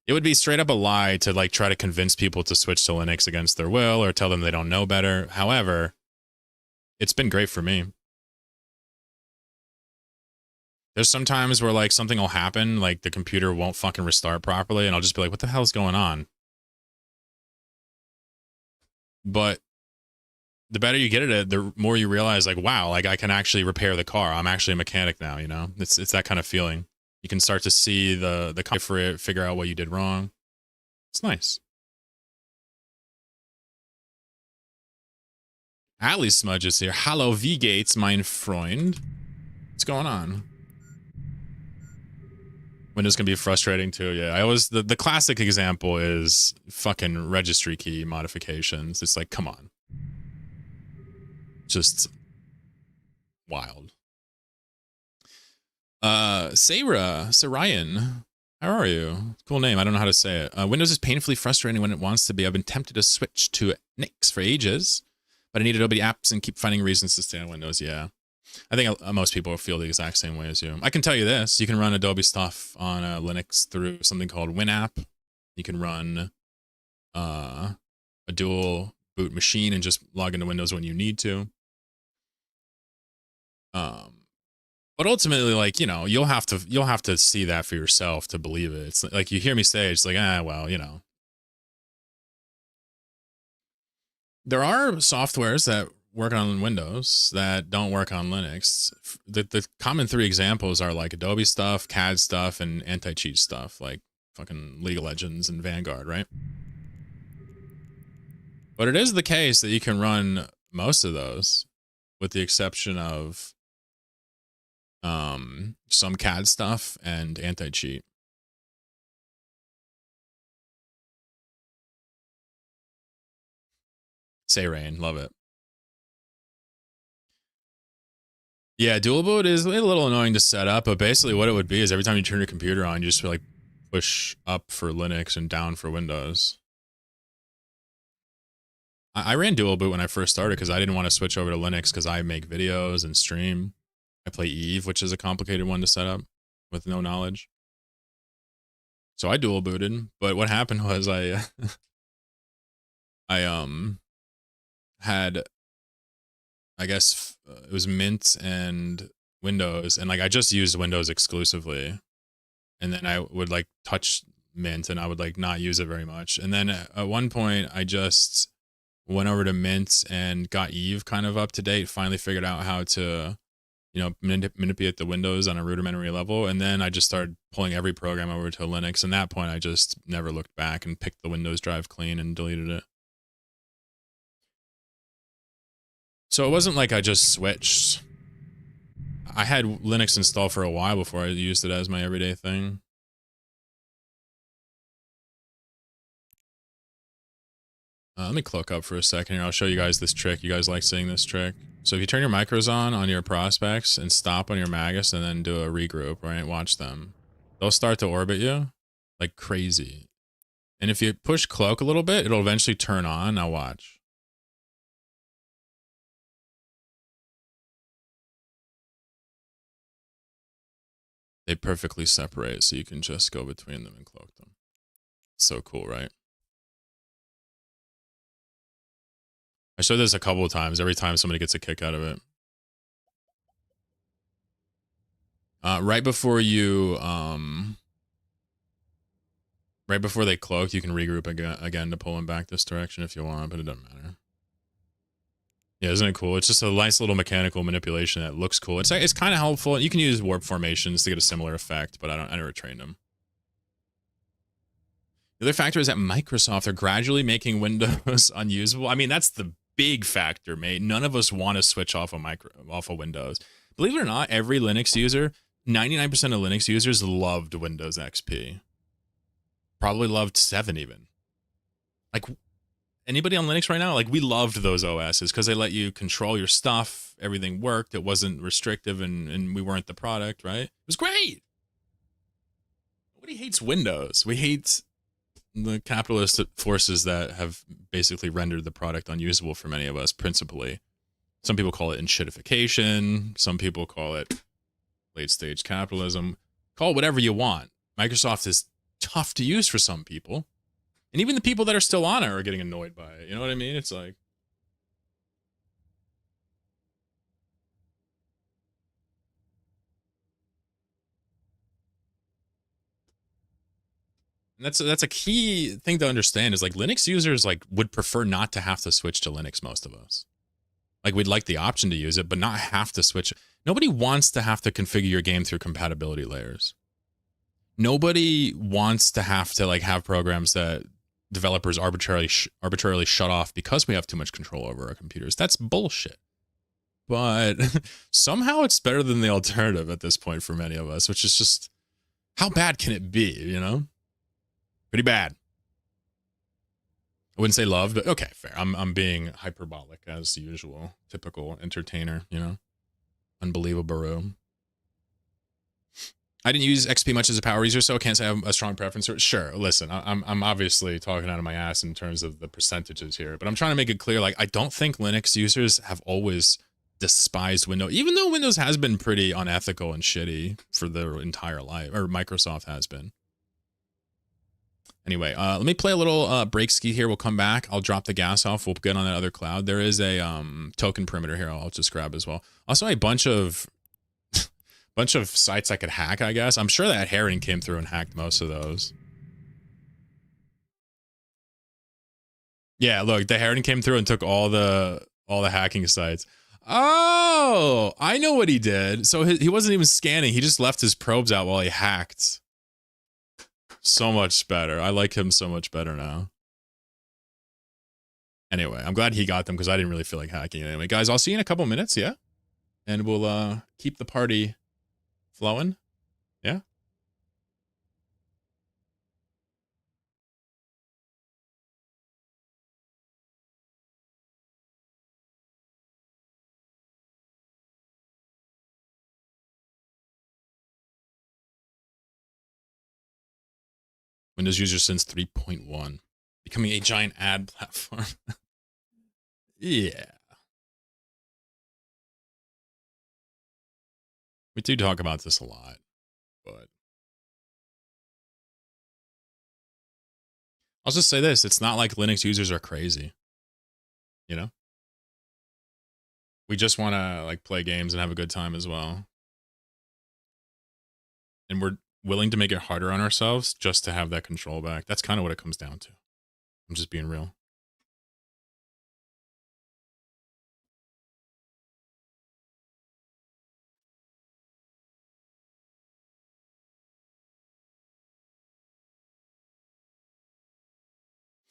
It would be straight up a lie to like try to convince people to switch to Linux against their will or tell them they don't know better. However, it's been great for me. There's some times where like something will happen, like the computer won't fucking restart properly, and I'll just be like, what the hell is going on? But the better you get at it, the more you realize like, wow, like I can actually repair the car. I'm actually a mechanic now, you know? It's that kind of feeling. You can start to see the for it, figure out what you did wrong. It's nice. Ali Smudge is here. Hallo, wie geht's, mein Freund? What's going on? Windows can be frustrating too. Yeah, I always the classic example is fucking registry key modifications. It's like, come on, just wild. Sarayan, how are you? Cool name. I don't know how to say it. Windows is painfully frustrating when it wants to be. I've been tempted to switch to Nix for ages, but I need Adobe apps and keep finding reasons to stay on Windows. Yeah. I think most people feel the exact same way as you. I can tell you this. You can run Adobe stuff on Linux through something called WinApp. You can run a dual boot machine and just log into Windows when you need to. But ultimately, like, you know, you'll have to see that for yourself to believe it. It's like you hear me say, it's like, well, you know. There are softwares that work on Windows that don't work on Linux. The common three examples are like Adobe stuff, CAD stuff, and anti-cheat stuff, like fucking League of Legends and Vanguard, right? But it is the case that you can run most of those, with the exception of some CAD stuff and anti-cheat. Say Rain, love it. Yeah, dual boot is a little annoying to set up, but basically what it would be is every time you turn your computer on, you just like push up for Linux and down for Windows. I ran dual boot when I first started because I didn't want to switch over to Linux because I make videos and stream. I play Eve, which is a complicated one to set up with no knowledge. So I dual booted, but what happened was I had, I guess it was Mint and Windows, and like I just used Windows exclusively, and then I would like touch Mint and I would like not use it very much, and then at one point I just went over to Mint and got Eve kind of up to date, finally figured out how to, you know, manipulate the Windows on a rudimentary level, and then I just started pulling every program over to Linux, and at that point I just never looked back and picked the Windows drive clean and deleted it. So it wasn't like I just switched. I had Linux installed for a while before I used it as my everyday thing. Let me cloak up for a second here. I'll show you guys this trick. You guys like seeing this trick? So if you turn your micros on your prospects and stop on your Magus and then do a regroup, right? Watch them. They'll start to orbit you like crazy. And if you push cloak a little bit, it'll eventually turn on. Now watch. They perfectly separate, so you can just go between them and cloak them. So cool, right? I showed this a couple of times. Every time somebody gets a kick out of it. Right before you, right before they cloaked, you can regroup again to pull them back this direction if you want, but it doesn't matter. Yeah, isn't it cool? It's just a nice little mechanical manipulation that looks cool. It's kind of helpful. You can use warp formations to get a similar effect, but I never trained them. The other factor is that Microsoft are gradually making Windows unusable. I mean, that's the big factor, mate. None of us want to switch off of Windows. Believe it or not, every Linux user, 99% of Linux users loved Windows XP. Probably loved 7 even. Like, anybody on Linux right now? Like, we loved those OSs because they let you control your stuff. Everything worked. It wasn't restrictive, and we weren't the product, right? It was great. Nobody hates Windows. We hate the capitalist forces that have basically rendered the product unusable for many of us, principally. Some people call it enshittification. Some people call it late-stage capitalism. Call it whatever you want. Microsoft is tough to use for some people. And even the people that are still on it are getting annoyed by it. You know what I mean? It's like... And that's a key thing to understand is like Linux users like would prefer not to have to switch to Linux, most of us. Like we'd like the option to use it, but not have to switch. Nobody wants to have to configure your game through compatibility layers. Nobody wants to have to like have programs that developers arbitrarily shut off because we have too much control over our computers. That's bullshit. But somehow it's better than the alternative at this point for many of us, which is just, how bad can it be, you know? Pretty bad. I wouldn't say love, but okay, fair. I'm being hyperbolic as usual. Typical entertainer, you know? Unbelievable room. I didn't use XP much as a power user, so I can't say I have a strong preference. Sure, listen, I'm obviously talking out of my ass in terms of the percentages here, but I'm trying to make it clear, like, I don't think Linux users have always despised Windows, even though Windows has been pretty unethical and shitty for their entire life, or Microsoft has been. Anyway, let me play a little break ski here. We'll come back. I'll drop the gas off. We'll get on that other cloud. There is a token perimeter here I'll just grab as well. Also, a bunch of sites I could hack, I guess. I'm sure that Heron came through and hacked most of those. Yeah, look, the Heron came through and took all the hacking sites. Oh, I know what he did. So he wasn't even scanning. He just left his probes out while he hacked. So much better. I like him so much better now. Anyway, I'm glad he got them because I didn't really feel like hacking. Anyway, guys, I'll see you in a couple minutes, yeah? And we'll keep the party flowing. Yeah? Windows user since 3.1. Becoming a giant ad platform. Yeah. We do talk about this a lot, but I'll just say this. It's not like Linux users are crazy. You know? We just want to like play games and have a good time as well. And we're willing to make it harder on ourselves just to have that control back. That's kind of what it comes down to. I'm just being real.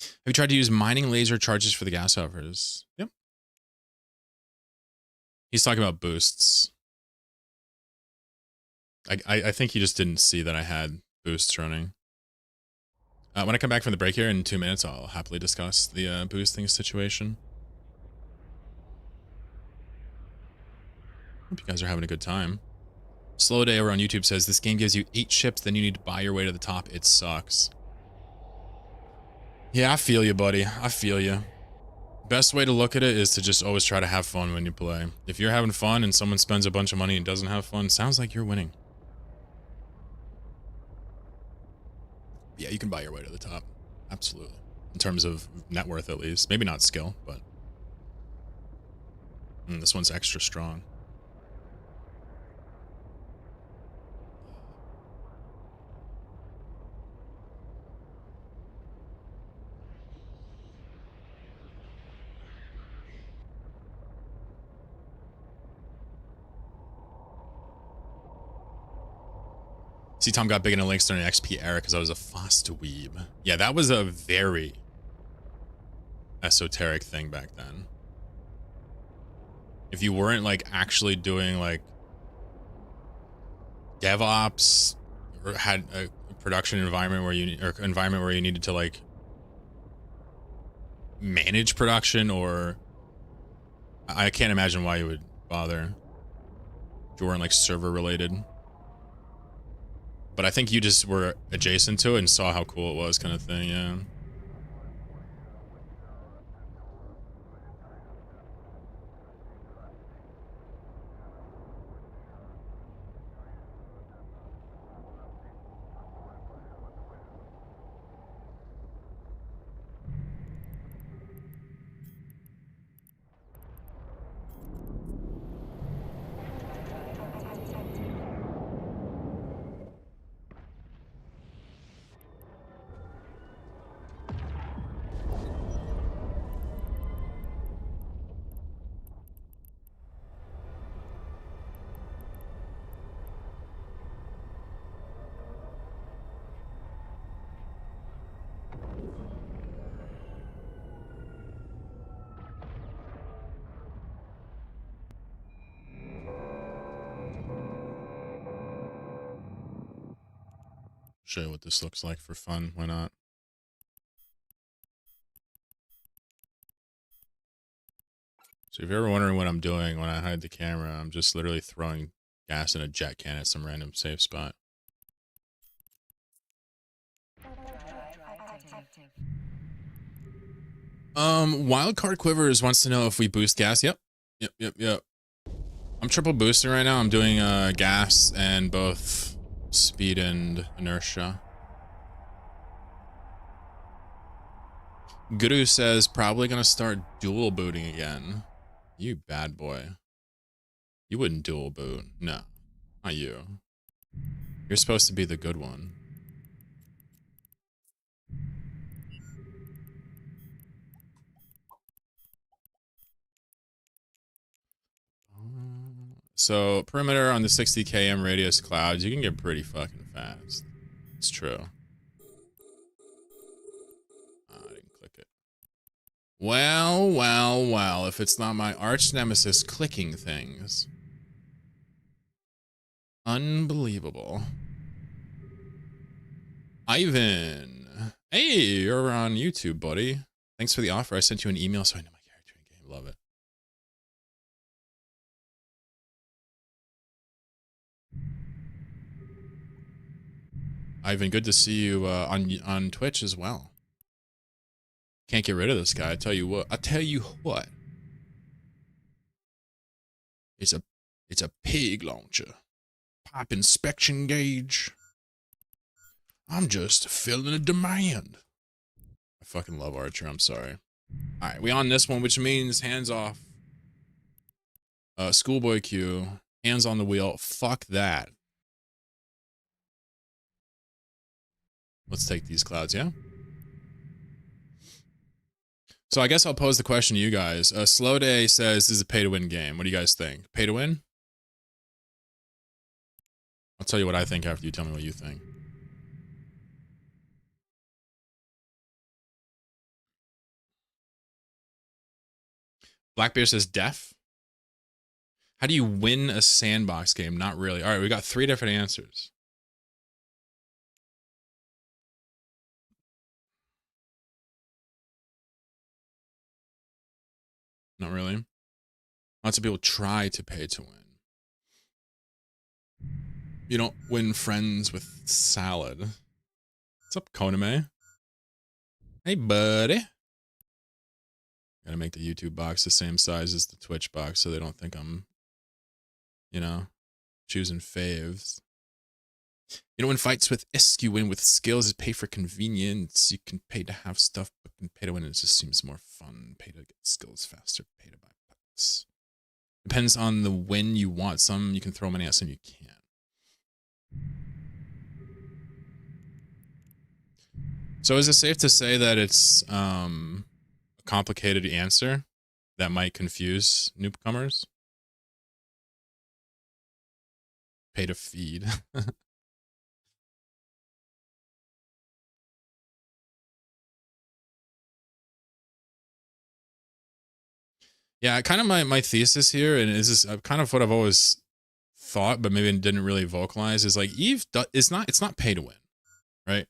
Have you tried to use mining laser charges for the gas offers? Yep. He's talking about boosts. I think he just didn't see that I had boosts running. When I come back from the break here in 2 minutes, I'll happily discuss the boosting situation. Hope you guys are having a good time. Slow Day over on YouTube says, this game gives you 8 ships, then you need to buy your way to the top. It sucks. Yeah, I feel you, buddy. I feel you. Best way to look at it is to just always try to have fun when you play. If you're having fun and someone spends a bunch of money and doesn't have fun, sounds like you're winning. Yeah, you can buy your way to the top. Absolutely. In terms of net worth, at least. Maybe not skill, but... this one's extra strong. See, Tom got big into links during the XP era because I was a fast weeb. Yeah, that was a very esoteric thing back then. If you weren't like actually doing like DevOps or had a production environment where you needed to like manage production, or I can't imagine why you would bother if you weren't like server related. But I think you just were adjacent to it and saw how cool it was, kind of thing, yeah. Show you what this looks like for fun. Why not? So if you're ever wondering what I'm doing when I hide the camera, I'm just literally throwing gas in a jet can at some random safe spot. Wildcard Quivers wants to know if we boost gas. Yep. I'm triple boosting right now. I'm doing gas and both speed and inertia. Guru says probably gonna start dual booting again. You bad boy. You wouldn't dual boot. No, not you. You're supposed to be the good one. So perimeter on the 60 km radius clouds, you can get pretty fucking fast. It's true. I didn't click it. Well, if it's not my arch nemesis clicking things. Unbelievable. Ivan. Hey, you're on YouTube, buddy. Thanks for the offer. I sent you an email so I know my character in game. Love it. Ivan, good to see you on Twitch as well. Can't get rid of this guy. I tell you what. It's a pig launcher. Pipe inspection gauge. I'm just filling a demand. I fucking love Archer. I'm sorry. All right, we on this one, which means hands off. Schoolboy Q. Hands on the wheel. Fuck that. Let's take these clouds, yeah? So I guess I'll pose the question to you guys. Slow Day says this is a pay-to-win game. What do you guys think? Pay-to-win? I'll tell you what I think after you tell me what you think. Blackbeard says deaf. How do you win a sandbox game? Not really. All right, we got 3 different answers. Not really. Lots of people try to pay to win. You don't win friends with salad. What's up, Koname? Hey, buddy. Gotta make the YouTube box the same size as the Twitch box so they don't think I'm, you know, choosing faves. You don't win fights with ISK, you win with skills. Is pay for convenience. You can pay to have stuff, but can pay to win. It just seems more fun. Pay to get skills faster. Pay to buy pets. Depends on the win you want. Some you can throw money at, some you can't. So is it safe to say that it's a complicated answer that might confuse newcomers? Pay to feed. Yeah, kind of my thesis here, and this is kind of what I've always thought, but maybe didn't really vocalize, is like Eve it's not pay to win, right?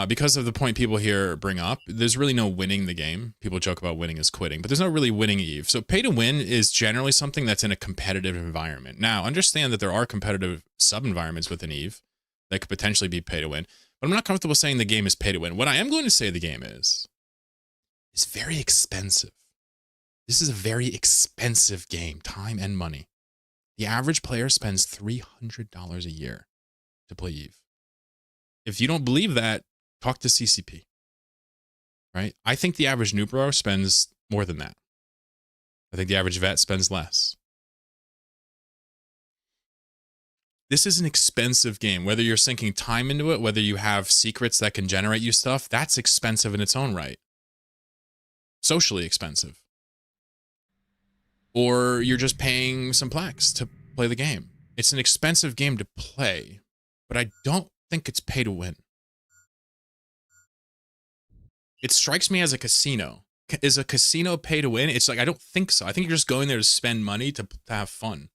Because of the point people here bring up, there's really no winning the game. People joke about winning is quitting, but there's no really winning Eve. So pay to win is generally something that's in a competitive environment. Now, understand that there are competitive sub-environments within Eve that could potentially be pay to win, but I'm not comfortable saying the game is pay to win. What I am going to say the game is very expensive. This is a very expensive game, time and money. The average player spends $300 a year to play Eve. If you don't believe that, talk to CCP, right? I think the average noob bro spends more than that. I think the average vet spends less. This is an expensive game. Whether you're sinking time into it, whether you have secrets that can generate you stuff, that's expensive in its own right. Socially expensive. Or you're just paying some plaques to play the game. It's an expensive game to play, but I don't think it's pay to win. It strikes me as a casino. Is a casino pay to win? It's like, I don't think so. I think you're just going there to spend money to have fun.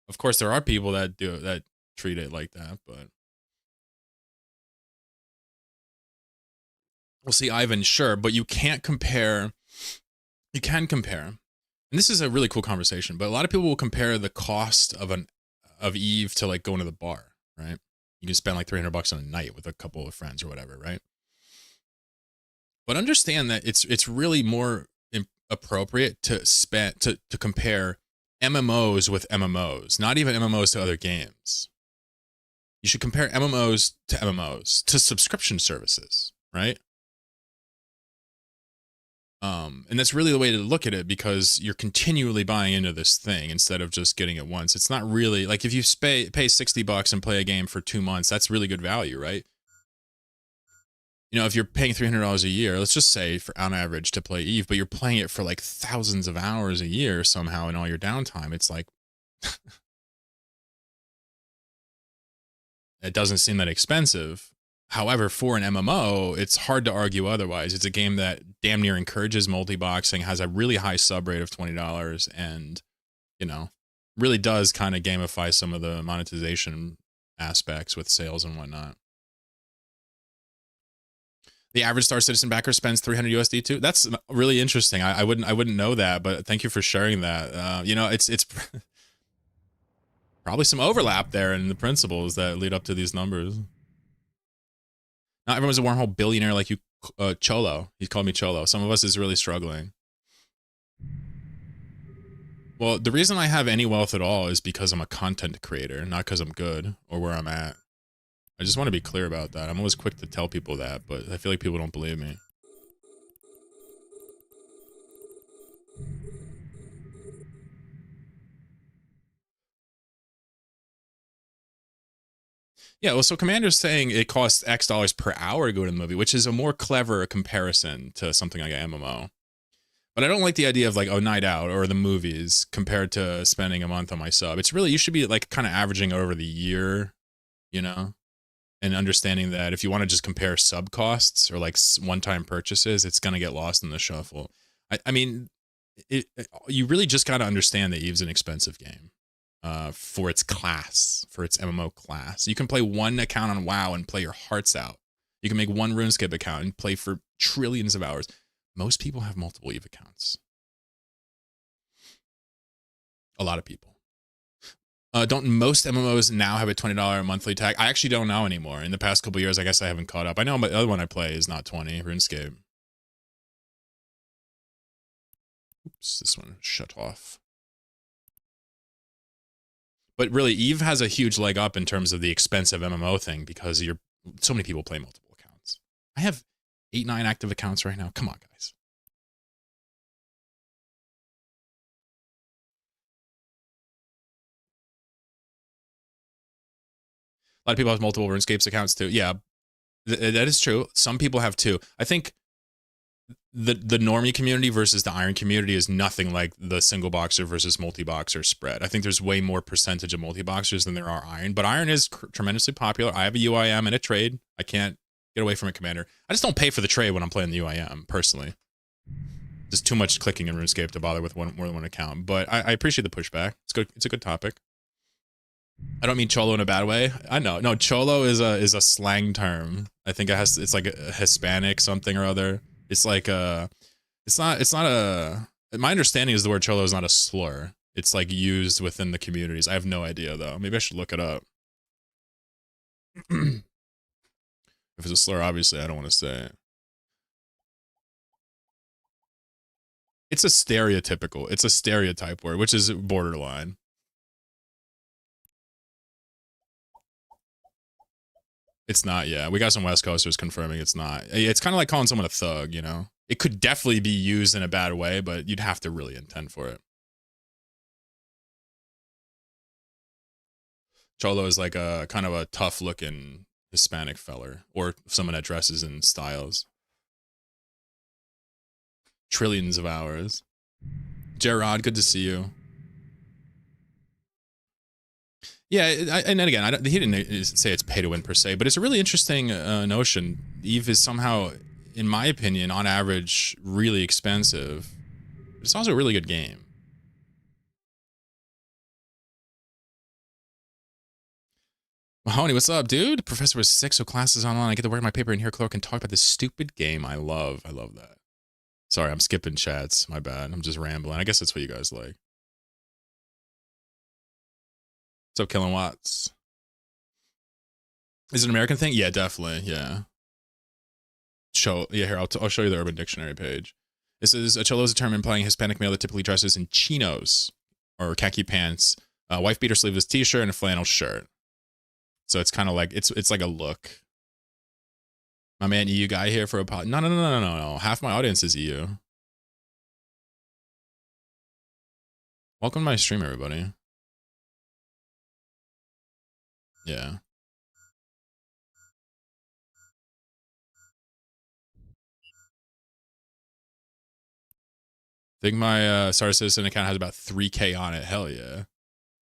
Of course, there are people that treat it like that, but Well, see, Ivan, sure, but you can't compare. You can compare, and this is a really cool conversation. But a lot of people will compare the cost of Eve to like going to the bar, right? You can spend like $300 on a night with a couple of friends or whatever, right? But understand that it's really more appropriate to compare MMOs with MMOs, not even MMOs to other games. You should compare MMOs to subscription services, right? And that's really the way to look at it, because you're continually buying into this thing instead of just getting it once. It's not really like if you pay $60 and play a game for 2 months, that's really good value, right? You know, if you're paying $300 a year, let's just say for on average to play Eve, but you're playing it for like thousands of hours a year somehow in all your downtime, it's like it doesn't seem that expensive. However, for an MMO, it's hard to argue otherwise. It's a game that damn near encourages multi-boxing, has a really high sub rate of $20, and, you know, really does kind of gamify some of the monetization aspects with sales and whatnot. The average Star Citizen backer spends 300 USD too. That's really interesting. I wouldn't know that, but thank you for sharing that. You know, it's probably some overlap there in the principles that lead up to these numbers. Not everyone's a wormhole billionaire like you, Cholo. He called me Cholo. Some of us is really struggling. Well, the reason I have any wealth at all is because I'm a content creator, not because I'm good or where I'm at. I just want to be clear about that. I'm always quick to tell people that, but I feel like people don't believe me. Yeah, well, so Commander's saying it costs X dollars per hour to go to the movie, which is a more clever comparison to something like an MMO. But I don't like the idea of like, oh, night out or the movies compared to spending a month on my sub. It's really, you should be like kind of averaging over the year, you know, and understanding that if you want to just compare sub costs or like one-time purchases, it's going to get lost in the shuffle. I mean, you really just got to understand that Eve's an expensive game. For its class, for its MMO class. You can play one account on WoW and play your hearts out. You can make one RuneScape account and play for trillions of hours. Most people have multiple Eve accounts. A lot of people. Don't most MMOs now have a $20 monthly tag? I actually don't know anymore. In the past couple years, I guess I haven't caught up. I know the other one I play is not 20, RuneScape. Oops, this one shut off. But really, Eve has a huge leg up in terms of the expensive MMO thing because so many people play multiple accounts. I have 8, 9 active accounts right now. Come on, guys. A lot of people have multiple RuneScapes accounts too. Yeah, that is true. Some people have two. I think the normie community versus the iron community is nothing like the single boxer versus multi-boxer spread. I think there's way more percentage of multi-boxers than there are iron, but iron is tremendously popular. I have a UIM and a trade. I can't get away from it, Commander. I just don't pay for the trade when I'm playing the UIM, personally. Just too much clicking in RuneScape to bother with more than one account, but I appreciate the pushback. It's good. It's a good topic. I don't mean cholo in a bad way. I know. No, cholo is a slang term. I think it's like a Hispanic something or other. It's like it's not a, my understanding is the word cholo is not a slur. It's like used within the communities. I have no idea though. Maybe I should look it up. If it's a slur, obviously I don't want to say it. It's a stereotype word, which is borderline. It's not, yeah. We got some West Coasters confirming it's not. It's kind of like calling someone a thug, you know? It could definitely be used in a bad way, but you'd have to really intend for it. Cholo is like a kind of a tough looking Hispanic feller, or someone that dresses in styles. Trillions of hours. Gerard, good to see you. Yeah, and then again, he didn't say it's pay to win per se, but it's a really interesting notion. Eve is somehow, in my opinion, on average, really expensive. It's also a really good game. Mahoney, what's up, dude? Professor was sick, so class is online. I get to work my paper and hear Clark and talk about this stupid game I love. I love that. Sorry, I'm skipping chats. My bad. I'm just rambling. I guess that's what you guys like. What's up, Kilowatts? Is it an American thing? Yeah, definitely. Yeah. Here, I'll show you the Urban Dictionary page. It says a cholo is a term implying a Hispanic male that typically dresses in chinos or khaki pants, a wife beater sleeveless t-shirt, and a flannel shirt. So it's kind of like it's like a look. My man EU guy here for a pod. No. Half my audience is EU. Welcome to my stream, everybody. Yeah. I think my Star Citizen account has about 3K on it. Hell yeah.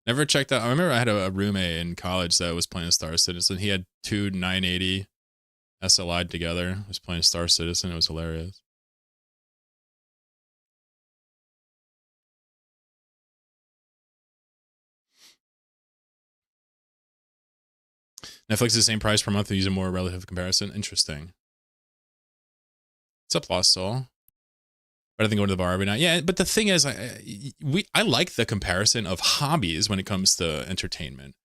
Never checked out. I remember I had a roommate in college that was playing Star Citizen. He had two 980 SLI'd together. Was playing Star Citizen. It was hilarious. Netflix is the same price per month. Use a more relative comparison. Interesting. What's up, Lost Soul? Better than going to the bar every night. Yeah, but the thing is, I like the comparison of hobbies when it comes to entertainment.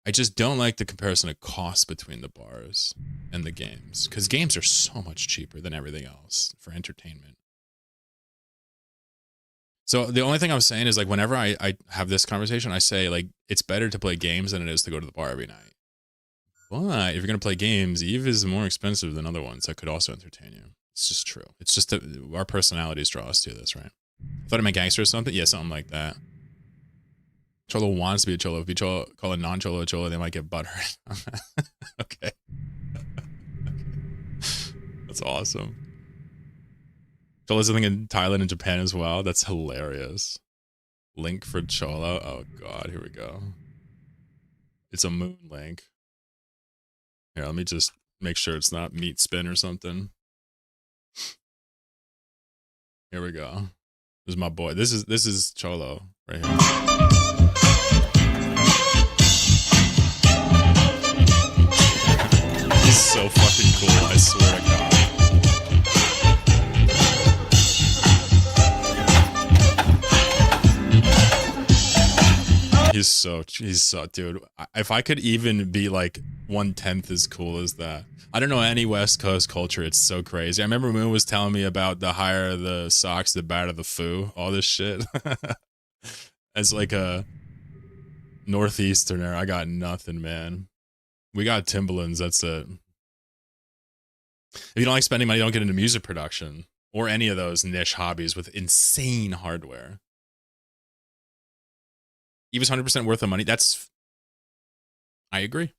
I just don't like the comparison of costs between the bars and the games, because games are so much cheaper than everything else for entertainment. So the only thing I'm saying is, like, whenever I have this conversation, I say, like, it's better to play games than it is to go to the bar every night. But if you're going to play games, Eve is more expensive than other ones that could also entertain you. It's just true. It's just that our personalities draw us to this, right? Thought I'm a gangster or something? Yeah, something like that. Cholo wants to be a cholo. If you call a non-cholo a cholo, they might get butthurt. Okay. That's awesome. Cholo's living in Thailand and Japan as well. That's hilarious. Link for cholo. Oh, God. Here we go. It's a moon link. Here, let me just make sure it's not meat spin or something. Here we go. This is my boy. This is Cholo right here. He's so fucking cool, I swear to God. He's so, dude. If I could even be like 1/10 as cool as that. I don't know any West Coast culture. It's so crazy. I remember Moon was telling me about the higher the socks, the badder the foo. All this shit. As like a Northeasterner, I got nothing, man. We got Timberlands. That's it. If you don't like spending money, don't get into music production or any of those niche hobbies with insane hardware. Eve's 100% worth the money. I agree.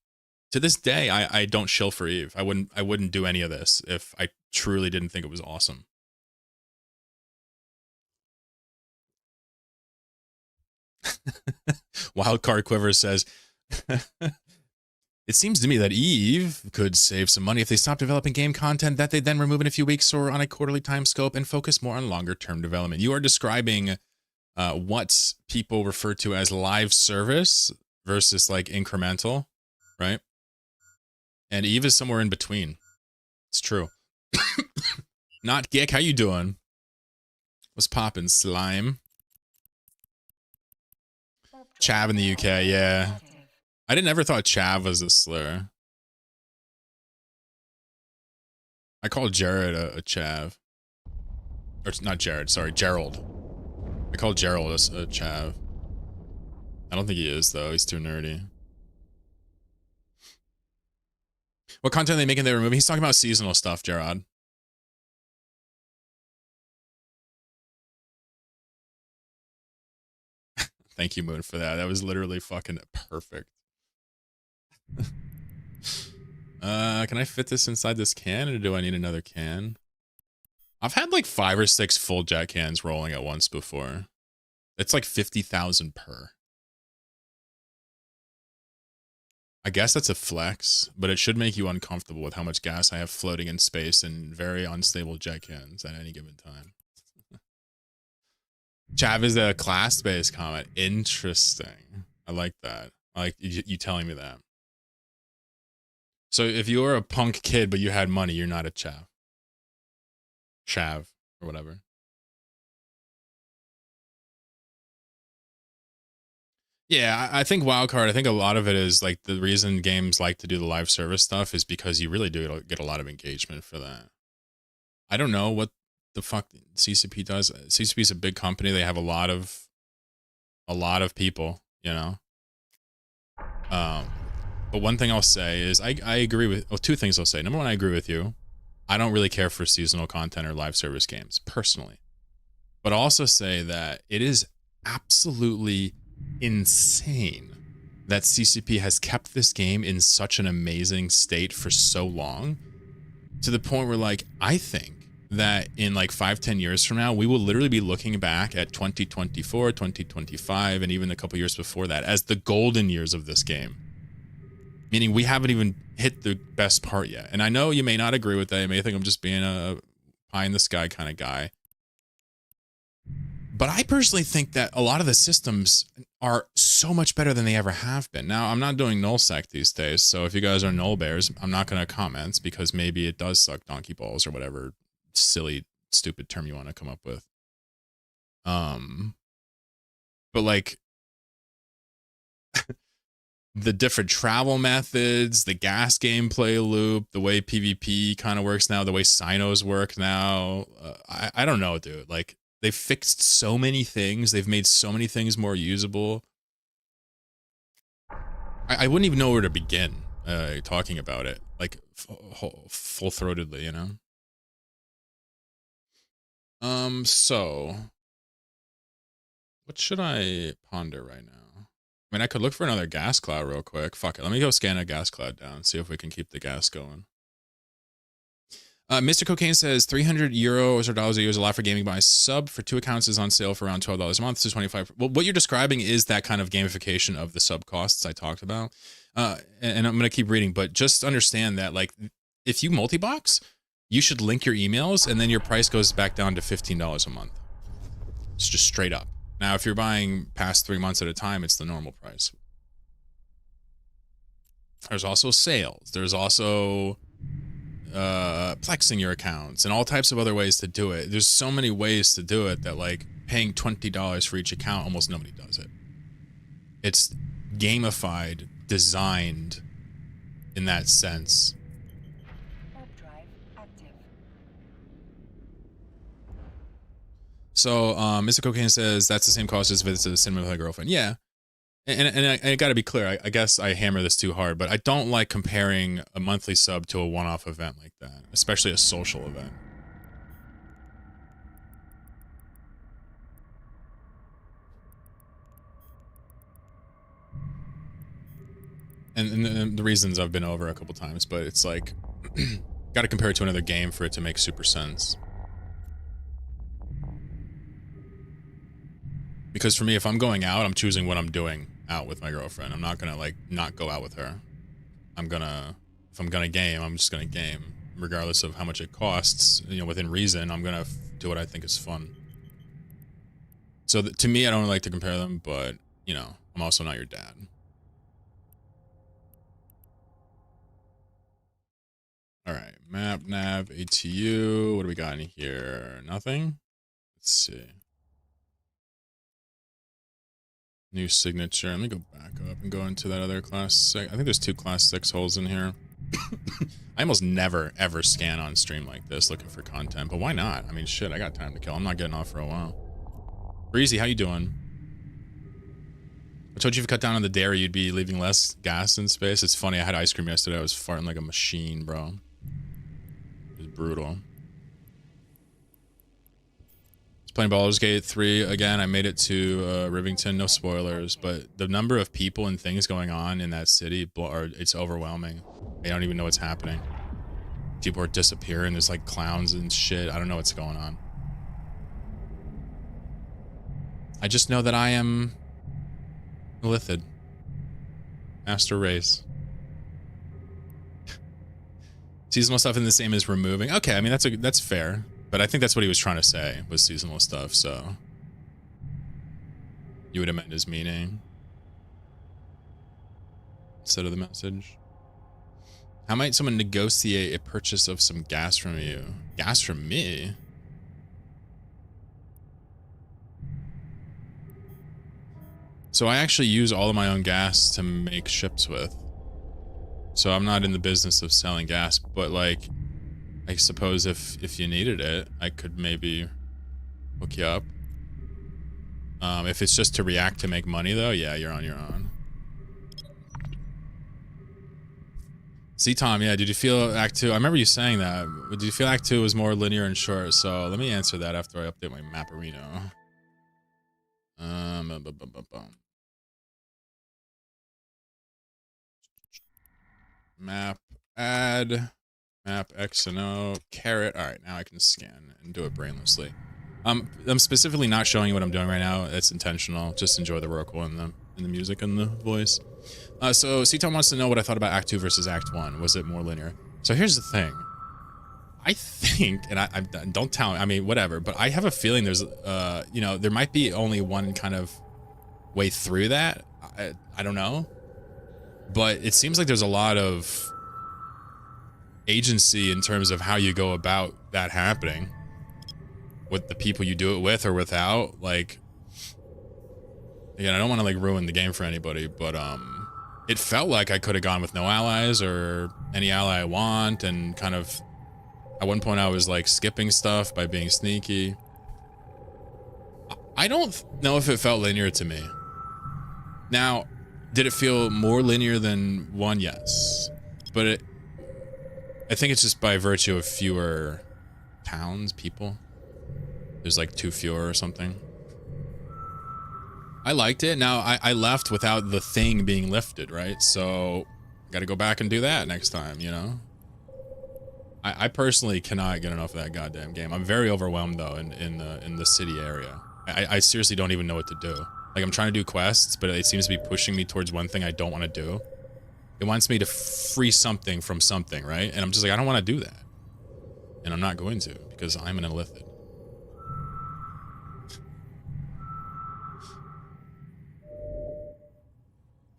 To this day, I don't shill for Eve. I wouldn't do any of this if I truly didn't think it was awesome. Wildcard Quiver says, it seems to me that Eve could save some money if they stop developing game content that they then remove in a few weeks or on a quarterly time scope and focus more on longer term development. You are describing what people refer to as live service versus like incremental, right? And Eve is somewhere in between. It's true. Not Gick, how you doing? What's poppin', slime? Chav in the UK, yeah. I didn't ever thought Chav was a slur. I call Jared a Chav. Or not Jared, sorry, Gerald. I call Gerald a Chav. I don't think he is, though. He's too nerdy. What content are they making they removing? He's talking about seasonal stuff, Gerard. Thank you, Moon, for that. That was literally fucking perfect. Can I fit this inside this can, or do I need another can? I've had like 5 or 6 full jet cans rolling at once before. It's like 50,000 per. I guess that's a flex, but it should make you uncomfortable with how much gas I have floating in space in very unstable jet cans at any given time. Chav is a class-based comment. Interesting. I like that. I like you telling me that. So if you were a punk kid but you had money, you're not a chav or whatever. Yeah, I think wildcard. I think a lot of it is like the reason games like to do the live service stuff is because you really do get a lot of engagement for that. I don't know what the fuck CCP does. CCP is a big company. They have a lot of people, you know. But one thing I'll say is I agree with. Well, two things I'll say. Number one, I agree with you. I don't really care for seasonal content or live service games personally, but I'll also say that it is absolutely insane that CCP has kept this game in such an amazing state for so long, to the point where, like, I think that in like 5-10 years from now, we will literally be looking back at 2024, 2025, and even a couple years before that as the golden years of this game. Meaning we haven't even hit the best part yet. And I know you may not agree with that. You may think I'm just being a pie in the sky kind of guy. But I personally think that a lot of the systems are so much better than they ever have been. Now, I'm not doing nullsec these days, so if you guys are null bears, I'm not going to comment because maybe it does suck donkey balls or whatever silly, stupid term you want to come up with. But like the different travel methods, the gas gameplay loop, the way PvP kind of works now, the way Sinos work now, I don't know, dude. Like, they've fixed so many things. They've made so many things more usable. I wouldn't even know where to begin talking about it, like full-throatedly, you know? So what should I ponder right now? I mean, I could look for another gas cloud real quick. Fuck it. Let me go scan a gas cloud down, see if we can keep the gas going. Mr. Cocaine says 300 euros or dollars a year is a lot for gaming. Buy sub for 2 accounts is on sale for around $12 a month. This is 25. Well, what you're describing is that kind of gamification of the sub costs I talked about. And I'm going to keep reading, but just understand that, like, if you multi-box, you should link your emails and then your price goes back down to $15 a month. It's just straight up. Now, if you're buying past 3 months at a time, it's the normal price. There's also sales. There's also plexing your accounts and all types of other ways to do it. There's so many ways to do it that, like, paying $20 for each account, almost nobody does it. It's gamified, designed in that sense. So, Mr. Cocaine says that's the same cost as visits to the cinema with my girlfriend. Yeah. And I gotta be clear, I guess I hammer this too hard, but I don't like comparing a monthly sub to a one-off event like that, especially a social event. And the reasons I've been over a couple times, but it's like, gotta compare it to another game for it to make super sense. Because for me, if I'm going out, I'm choosing what I'm doing out with my girlfriend. I'm not gonna, like, not go out with her. If I'm gonna game, I'm just gonna game. Regardless of how much it costs, you know, within reason, I'm gonna do what I think is fun. So to me, I don't like to compare them, but, you know, I'm also not your dad. All right, map, nav, ATU. What do we got in here? Nothing? Let's see. New signature. Let me go back up and go into that other class 6. I think there's 2 class 6 holes in here. I almost never, ever scan on stream like this looking for content, but why not? I mean, shit, I got time to kill. I'm not getting off for a while. Breezy, how you doing? I told you if you cut down on the dairy, you'd be leaving less gas in space. It's funny, I had ice cream yesterday. I was farting like a machine, bro. It was brutal. Playing Baldur's Gate 3 again. I made it to Rivington. No spoilers, but the number of people and things going on in that city, it's overwhelming. I don't even know what's happening. People are disappearing. There's like clowns and shit. I don't know what's going on. I just know that I am Lithid. Master Race. Seasonal stuff in the same as removing. Okay, I mean, that's fair. But I think that's what he was trying to say, was seasonal stuff, so you would amend his meaning instead of the message. How might someone negotiate a purchase of some gas from you? Gas from me? So I actually use all of my own gas to make ships with. So I'm not in the business of selling gas, but like, I suppose if you needed it, I could maybe hook you up. If it's just to react to make money though, yeah, you're on your own. See, Tom, yeah, did you feel Act 2? I remember you saying that. Did you feel Act 2 was more linear and short? So let me answer that after I update my Mapperino. Map, add, map X and O, caret. All right, now I can scan and do it brainlessly. I'm specifically not showing you what I'm doing right now. It's intentional. Just enjoy the Roku and the music and the voice. So C-Tom wants to know what I thought about Act 2 versus Act 1. Was it more linear? So here's the thing. I think, and I don't tell me, I mean, whatever, but I have a feeling there's, you know, there might be only one kind of way through that. I don't know. But it seems like there's a lot of agency in terms of how you go about that happening. With the people you do it with or without. Like, again, I don't want to like ruin the game for anybody, but it felt like I could have gone with no allies or any ally I want, and kind of at one point I was like skipping stuff by being sneaky. I don't know if it felt linear to me. Now, did it feel more linear than 1? Yes. But I think it's just by virtue of fewer towns, people. There's like 2 fewer or something. I liked it. Now, I left without the thing being lifted, right? So, gotta go back and do that next time, you know? I personally cannot get enough of that goddamn game. I'm very overwhelmed, though, in the city area. I seriously don't even know what to do. Like, I'm trying to do quests, but it seems to be pushing me towards one thing I don't want to do. It wants me to free something from something, right? And I'm just like, I don't want to do that. And I'm not going to, because I'm an illithid.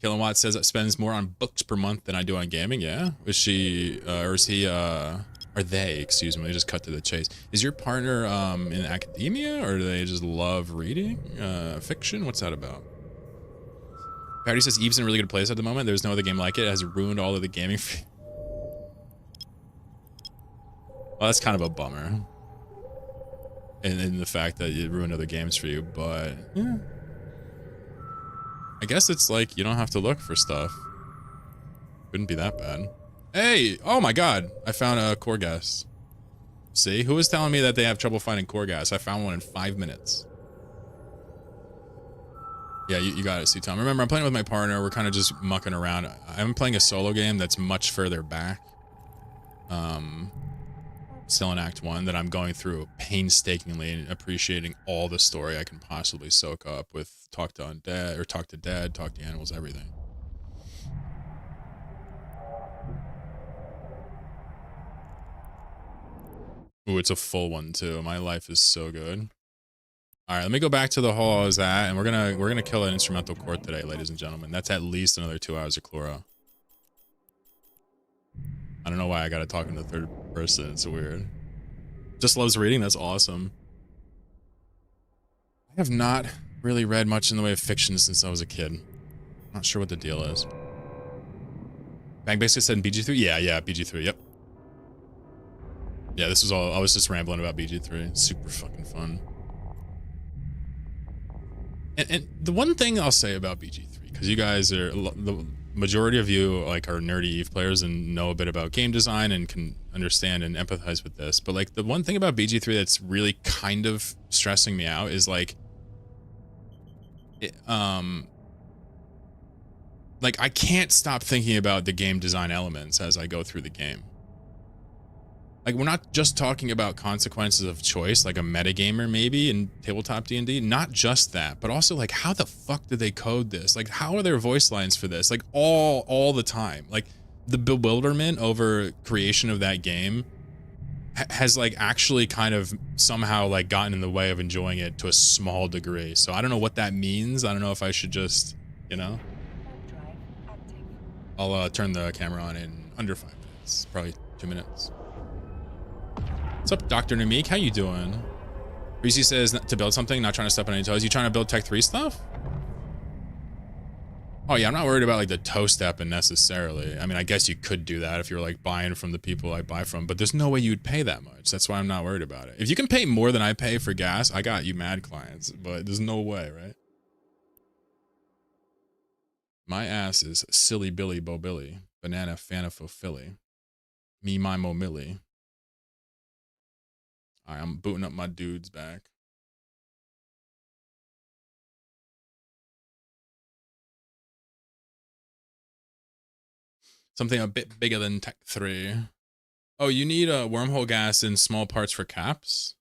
Kilowatt says it spends more on books per month than I do on gaming. Yeah, is she or is he? Are they? Excuse me. They just cut to the chase. Is your partner in academia, or do they just love reading fiction? What's that about? Patty says Eve's in a really good place at the moment. There's no other game like it. It has ruined all of the gaming. Well, that's kind of a bummer. And the fact that it ruined other games for you, but yeah. I guess it's like you don't have to look for stuff. Couldn't be that bad. Hey! Oh my god! I found a core gas. See? Who was telling me that they have trouble finding core gas? I found one in 5 minutes. Yeah, you got it, C-Tom. Remember, I'm playing with my partner. We're kind of just mucking around. I'm playing a solo game that's much further back. Still in Act 1 that I'm going through painstakingly and appreciating all the story I can possibly soak up with talk to undead, or talk to dead, talk to animals, everything. Ooh, it's a full one too. My life is so good. All right, let me go back to the hall I was at, and we're gonna kill an instrumental court today, ladies and gentlemen. That's at least another 2 hours of Chloro. I don't know why I gotta talk in the third person. It's weird. Just loves reading. That's awesome. I have not really read much in the way of fiction since I was a kid. Not sure what the deal is. Bang basically said BG3? Yeah, BG3, yep. Yeah, this was all, I was just rambling about BG3. Super fucking fun. And the one thing I'll say about BG3, because you guys are, the majority of you like are nerdy Eve players and know a bit about game design and can understand and empathize with this, but like the one thing about BG3 that's really kind of stressing me out is like, like I can't stop thinking about the game design elements as I go through the game. Like, we're not just talking about consequences of choice, like a metagamer maybe in tabletop D&D. Not just that, but also like, how the fuck did they code this? Like, how are there voice lines for this? Like, all the time. Like, the bewilderment over creation of that game has like actually kind of somehow like gotten in the way of enjoying it to a small degree. So I don't know what that means. I don't know if I should just, you know. I'll turn the camera on in under 5 minutes. minutes. Probably 2 minutes. What's up, Dr. Nameek? How you doing? Reese says to build something, not trying to step on any toes. You trying to build Tech 3 stuff? Oh yeah, I'm not worried about like the toe stepping necessarily. I mean, I guess you could do that if you're like buying from the people I buy from, but there's no way you'd pay that much. That's why I'm not worried about it. If you can pay more than I pay for gas, I got you mad clients, but there's no way, right? My ass is silly Billy Bo Billy, banana fanafo Philly, me my mo Millie. All right, I'm booting up my dudes back. Something a bit bigger than Tech 3. Oh, you need a wormhole gas in small parts for caps?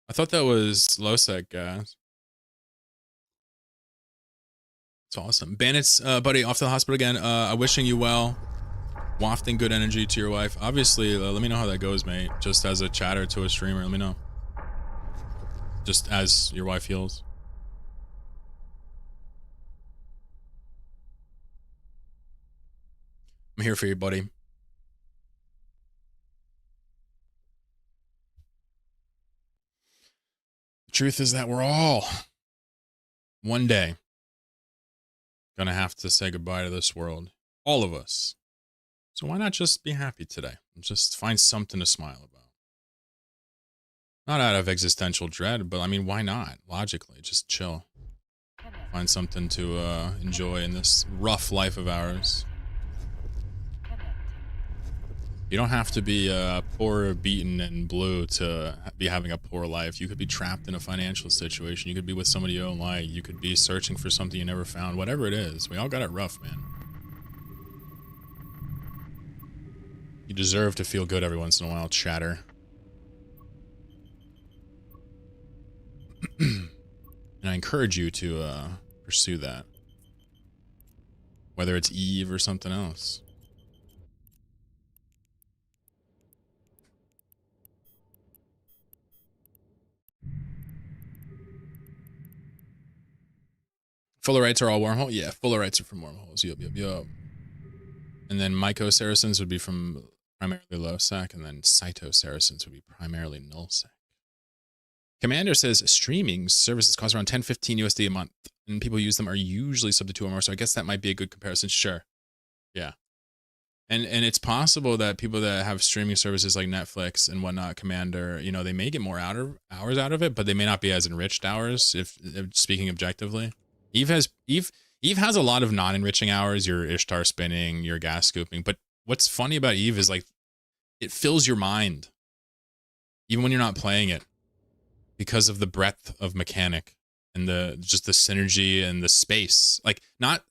I thought that was low sec gas. It's awesome. Bandits, buddy, off to the hospital again. I'm wishing you well. Wafting good energy to your wife. Obviously, let me know how that goes, mate. Just as a chatter to a streamer, let me know. Just as your wife heals. I'm here for you, buddy. The truth is that we're all one day gonna have to say goodbye to this world. All of us. So why not just be happy today and just find something to smile about? Not out of existential dread, but I mean, why not? Logically, just chill. Find something to enjoy in this rough life of ours. You don't have to be poor, beaten, and blue to be having a poor life. You could be trapped in a financial situation. You could be with somebody you don't like. You could be searching for something you never found. Whatever it is, we all got it rough, man. You deserve to feel good every once in a while, chatter. And I encourage you to pursue that. Whether it's Eve or something else. Fullerites are all wormhole? Yeah, Fullerites are from wormholes. Yup. And then Myco Saracens would be from primarily low sec, and then Cyto Saracens would be primarily null sec. Commander says streaming services cost around 10-15 USD a month, and people use them are usually sub to 2 or more, so I guess that might be a good comparison. Sure. Yeah. And it's possible that people that have streaming services like Netflix and whatnot, Commander, you know, they may get more hours out of it, but they may not be as enriched hours, if speaking objectively. Eve has a lot of non-enriching hours, your Ishtar spinning, your gas scooping, but what's funny about Eve is like it fills your mind even when you're not playing it because of the breadth of mechanic and just the synergy and the space. Like not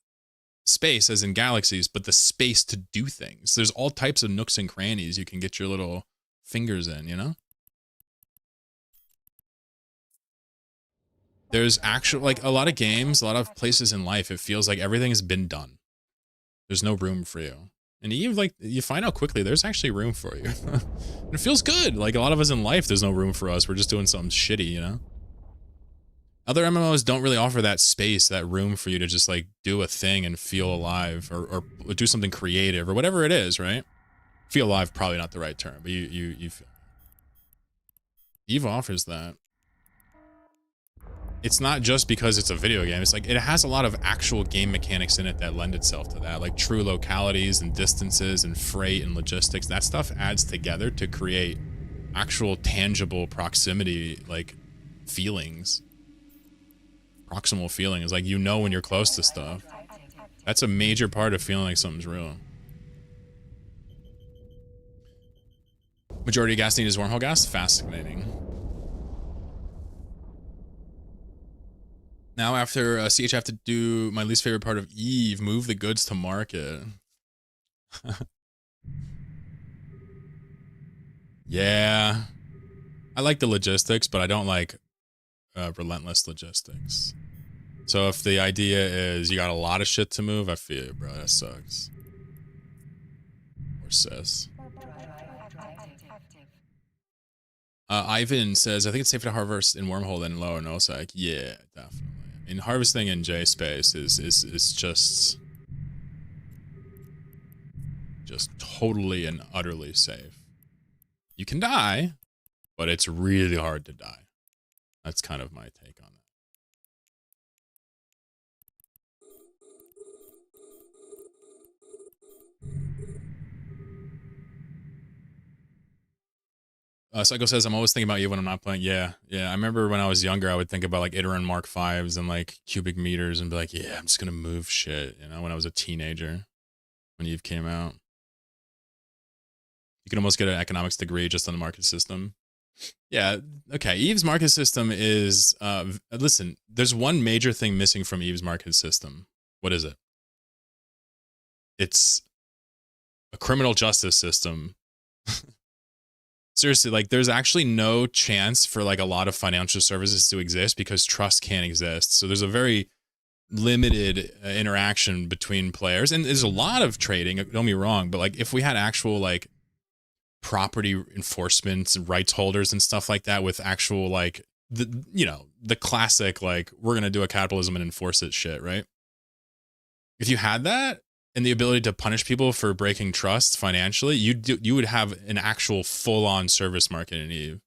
space as in galaxies, but the space to do things. There's all types of nooks and crannies you can get your little fingers in, you know? There's actual, like a lot of games, a lot of places in life, it feels like everything has been done. There's no room for you. And you find out quickly, there's actually room for you. And it feels good. Like a lot of us in life, there's no room for us. We're just doing something shitty, you know? Other MMOs don't really offer that space, that room for you to just like do a thing and feel alive or do something creative or whatever it is, right? Feel alive, probably not the right term, but you feel. Eve offers that. It's not just because it's a video game. It's like it has a lot of actual game mechanics in it that lend itself to that, like true localities and distances and freight and logistics. That stuff adds together to create actual tangible proximity, like feelings. Proximal feeling is like, you know, when you're close to stuff. That's a major part of feeling like something's real. Majority of gas need is wormhole gas. Fascinating. Now after CH, I have to do my least favorite part of Eve, move the goods to market. Yeah. I like the logistics, but I don't like relentless logistics. So if the idea is you got a lot of shit to move, I feel it, bro. That sucks. Or sis. Ivan says, I think it's safer to harvest in wormhole than low or no sec. Yeah, definitely. I mean, harvesting in J space is just just totally and utterly safe. You can die, but it's really hard to die. That's kind of my take on that. Psycho says, I'm always thinking about you when I'm not playing. Yeah. I remember when I was younger, I would think about like Iteron Mark 5s and like cubic meters and be like, yeah, I'm just going to move shit. You know, when I was a teenager, when Eve came out. You can almost get an economics degree just on the market system. Yeah, okay. Eve's market system is, listen, there's one major thing missing from Eve's market system. What is it? It's a criminal justice system. Seriously, like there's actually no chance for like a lot of financial services to exist because trust can't exist. So there's a very limited interaction between players, and there's a lot of trading, don't get me wrong, but like if we had actual like property enforcement rights holders and stuff like that with actual like the classic like we're gonna do a capitalism and enforce it shit, right? If you had that and the ability to punish people for breaking trust financially, you would have an actual full-on service market in Eve.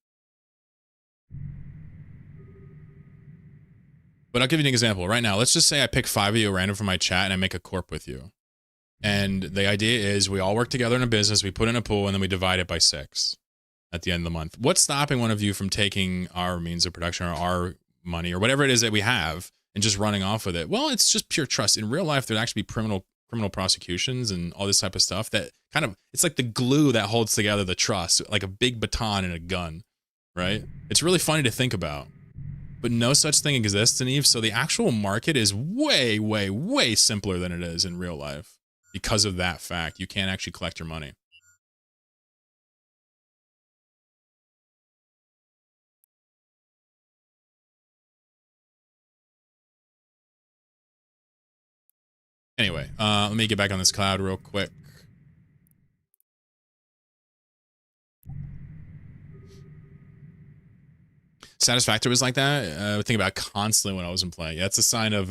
But I'll give you an example right now. Let's just say I pick 5 of you random from my chat and I make a corp with you. And the idea is we all work together in a business, we put in a pool, and then we divide it by 6 at the end of the month. What's stopping one of you from taking our means of production or our money or whatever it is that we have and just running off with it? Well, it's just pure trust. In real life, there'd actually be criminal prosecutions and all this type of stuff that kind of, it's like the glue that holds together the trust, like a big baton and a gun, right? It's really funny to think about. But no such thing exists in Eve, so the actual market is way, way, way simpler than it is in real life. Because of that fact, you can't actually collect your money. Anyway, let me get back on this cloud real quick. Satisfactory was like that. I would think about it constantly when I wasn't playing. Yeah, it's a sign of,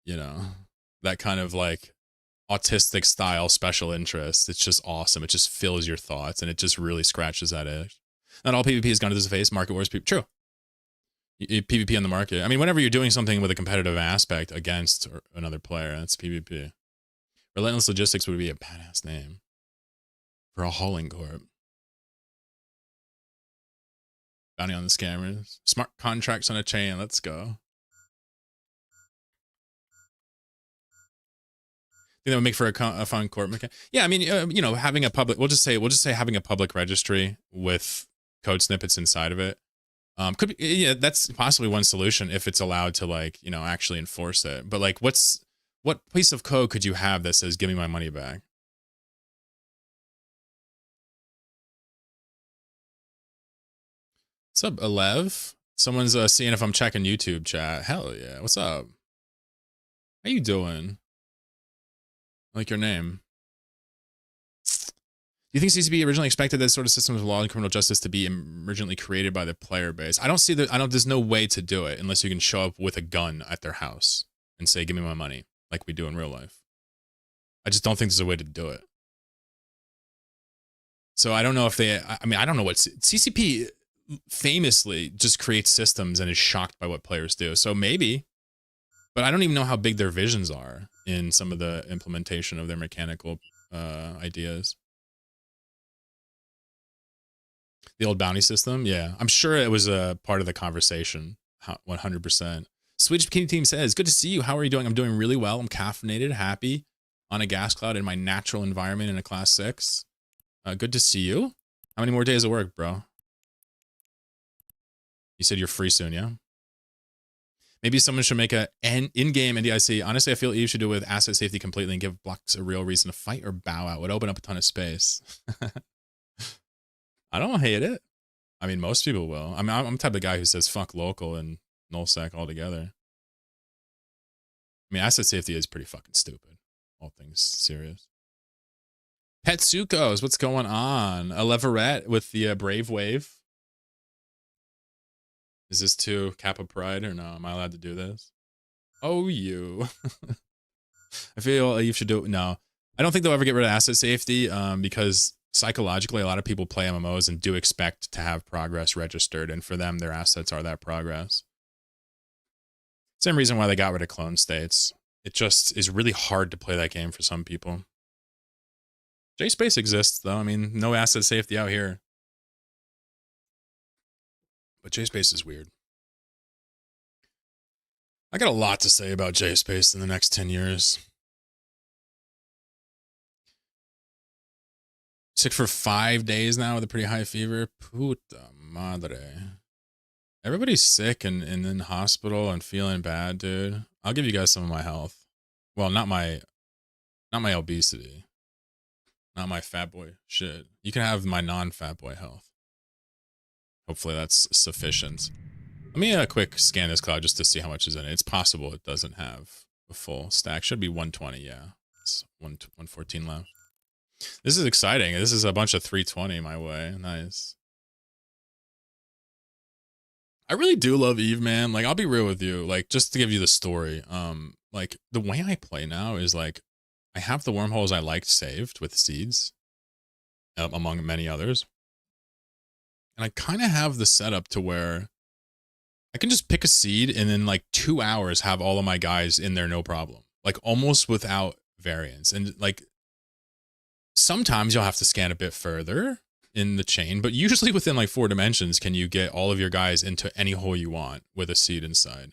you know, that kind of like autistic style special interest. It's just awesome. It just fills your thoughts and it just really scratches that itch. Not all PvP has gone to this face. Market wars, true. PvP on the market. I mean, whenever you're doing something with a competitive aspect against another player, that's PvP. Relentless Logistics would be a badass name for a hauling corp. Bounty on the scammers. Smart contracts on a chain. Let's go. Think that would make for a fun corp mechanic. Yeah, I mean, you know, having a public, we'll just say having a public registry with code snippets inside of it. Could be, yeah, that's possibly one solution if it's allowed to, like, you know, actually enforce it. But like, what piece of code could you have that says "Give me my money back"? What's up, Alev? Someone's seeing if I'm checking YouTube chat. Hell yeah! What's up? How you doing? I like your name. Do you think CCP originally expected this sort of system of law and criminal justice to be originally created by the player base? I don't see that. There's no way to do it unless you can show up with a gun at their house and say, "Give me my money," like we do in real life. I just don't think there's a way to do it. So I don't know if they, I mean, I don't know what CCP famously just creates systems and is shocked by what players do. So maybe, but I don't even know how big their visions are in some of the implementation of their mechanical ideas. The old bounty system, yeah. I'm sure it was a part of the conversation, 100%. Swedish Bikini Team says, good to see you. How are you doing? I'm doing really well. I'm caffeinated, happy, on a gas cloud in my natural environment in a class 6. Good to see you. How many more days of work, bro? You said you're free soon, yeah? Maybe someone should make a in-game NDIC. Honestly, I feel Eve should do it with asset safety completely and give blocks a real reason to fight or bow out. Would open up a ton of space. I don't hate it. I mean, most people will. I mean, I'm the type of guy who says fuck local and nullsec altogether. I mean, asset safety is pretty fucking stupid. All things serious. Petsukos, what's going on? A Leverett with the Brave Wave. Is this too Kappa Pride or no? Am I allowed to do this? Oh, you. I feel you should do it. No. I don't think they'll ever get rid of asset safety because psychologically, a lot of people play MMOs and do expect to have progress registered, and for them, their assets are that progress. Same reason why they got rid of clone states. It just is really hard to play that game for some people. JSpace exists, though. I mean, no asset safety out here. But JSpace is weird. I got a lot to say about JSpace in the next 10 years. Sick for 5 days now with a pretty high fever. Puta madre. Everybody's sick and in hospital and feeling bad, dude. I'll give you guys some of my health. Well, not my obesity. Not my fat boy shit. You can have my non-fat boy health. Hopefully that's sufficient. Let me quick scan this cloud just to see how much is in it. It's possible it doesn't have a full stack. Should be 120, yeah. It's 114 left. This is exciting. This is a bunch of 320 my way. Nice. I really do love Eve, man. Like, I'll be real with you. Like, just to give you the story. Like, the way I play now is like, I have the wormholes I liked saved with seeds, among many others. And I kind of have the setup to where I can just pick a seed and in like 2 hours have all of my guys in there, no problem. Like, almost without variance. And like, sometimes you'll have to scan a bit further in the chain, but usually within like 4 dimensions can you get all of your guys into any hole you want with a seed inside.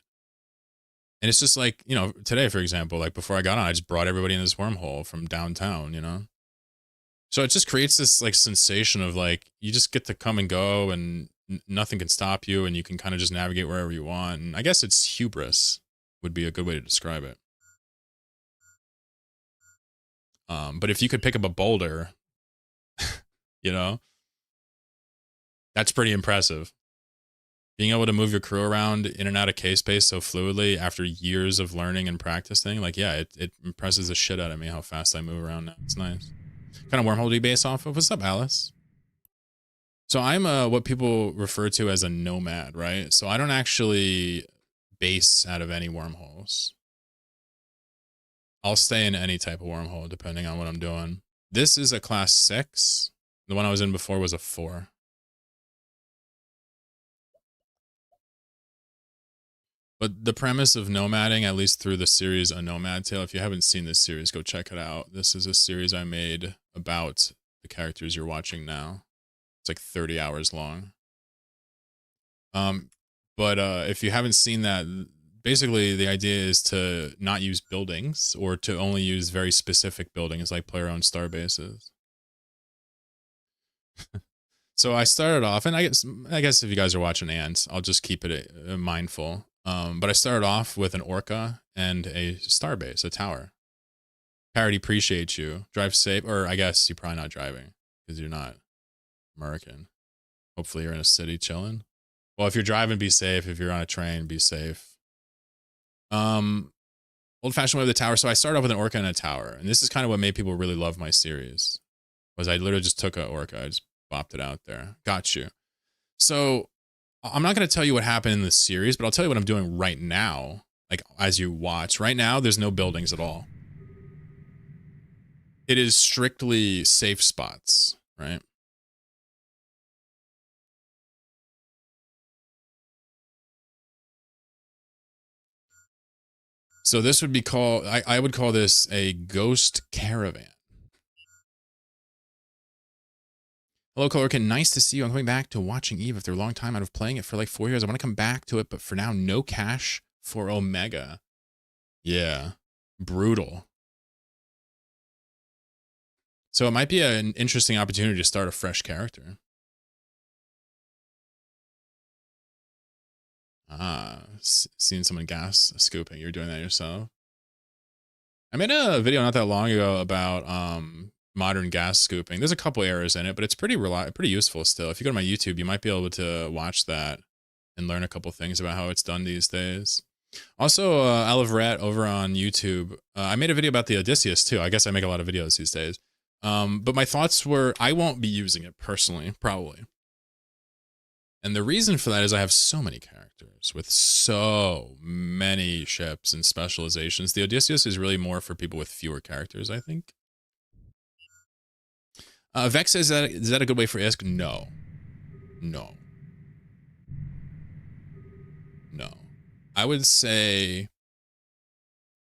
And it's just like, you know, today, for example, like before I got on, I just brought everybody in this wormhole from downtown, you know? So it just creates this like sensation of like, you just get to come and go and nothing can stop you and you can kind of just navigate wherever you want. And I guess it's hubris would be a good way to describe it. But if you could pick up a boulder, you know, that's pretty impressive. Being able to move your crew around in and out of K-Space so fluidly after years of learning and practicing, like, yeah, it impresses the shit out of me how fast I move around now. It's nice. Kind of wormhole do you base off of? What's up, Alice? So I'm what people refer to as a nomad, right? So I don't actually base out of any wormholes. I'll stay in any type of wormhole depending on what I'm doing. This is a class 6. The one I was in before was a 4. But the premise of nomading, at least through the series A Nomad Tale, if you haven't seen this series, go check it out. This is a series I made about the characters you're watching now. It's like 30 hours long. But if you haven't seen that, basically the idea is to not use buildings or to only use very specific buildings like player-owned star bases. So I started off, and I guess if you guys are watching Ants, I'll just keep it mindful. But I started off with an orca and a starbase, a tower. Parody, appreciate you. Drive safe, or I guess you're probably not driving because you're not American. Hopefully you're in a city chilling. Well, if you're driving, be safe. If you're on a train, be safe. Old-fashioned way of the tower. So I started off with an orca and a tower, and this is kind of what made people really love my series. Was I literally just took an orca, I just bopped it out there. Got you. So I'm not going to tell you what happened in the series, but I'll tell you what I'm doing right now. Like, as you watch. Right now, there's no buildings at all. It is strictly safe spots, right? So this would be called, I would call this a ghost caravan. Hello, Colorkin. Nice to see you. I'm coming back to watching Eve after a long time out of playing it for like 4 years. I want to come back to it, but for now, no cash for Omega. Yeah. Brutal. So it might be an interesting opportunity to start a fresh character. Seeing someone gas scooping. You're doing that yourself. I made a video not that long ago about modern gas scooping. There's a couple errors in it, but it's pretty useful still. If you go to my YouTube, you might be able to watch that and learn a couple things about how it's done these days. Also, Alivret over on YouTube. I made a video about the Odysseus too. I guess I make a lot of videos these days. But my thoughts were, I won't be using it personally, probably. And the reason for that is I have so many characters with so many ships and specializations. The Odysseus is really more for people with fewer characters, I think. Vex says that is that a good way for ISK? No. I would say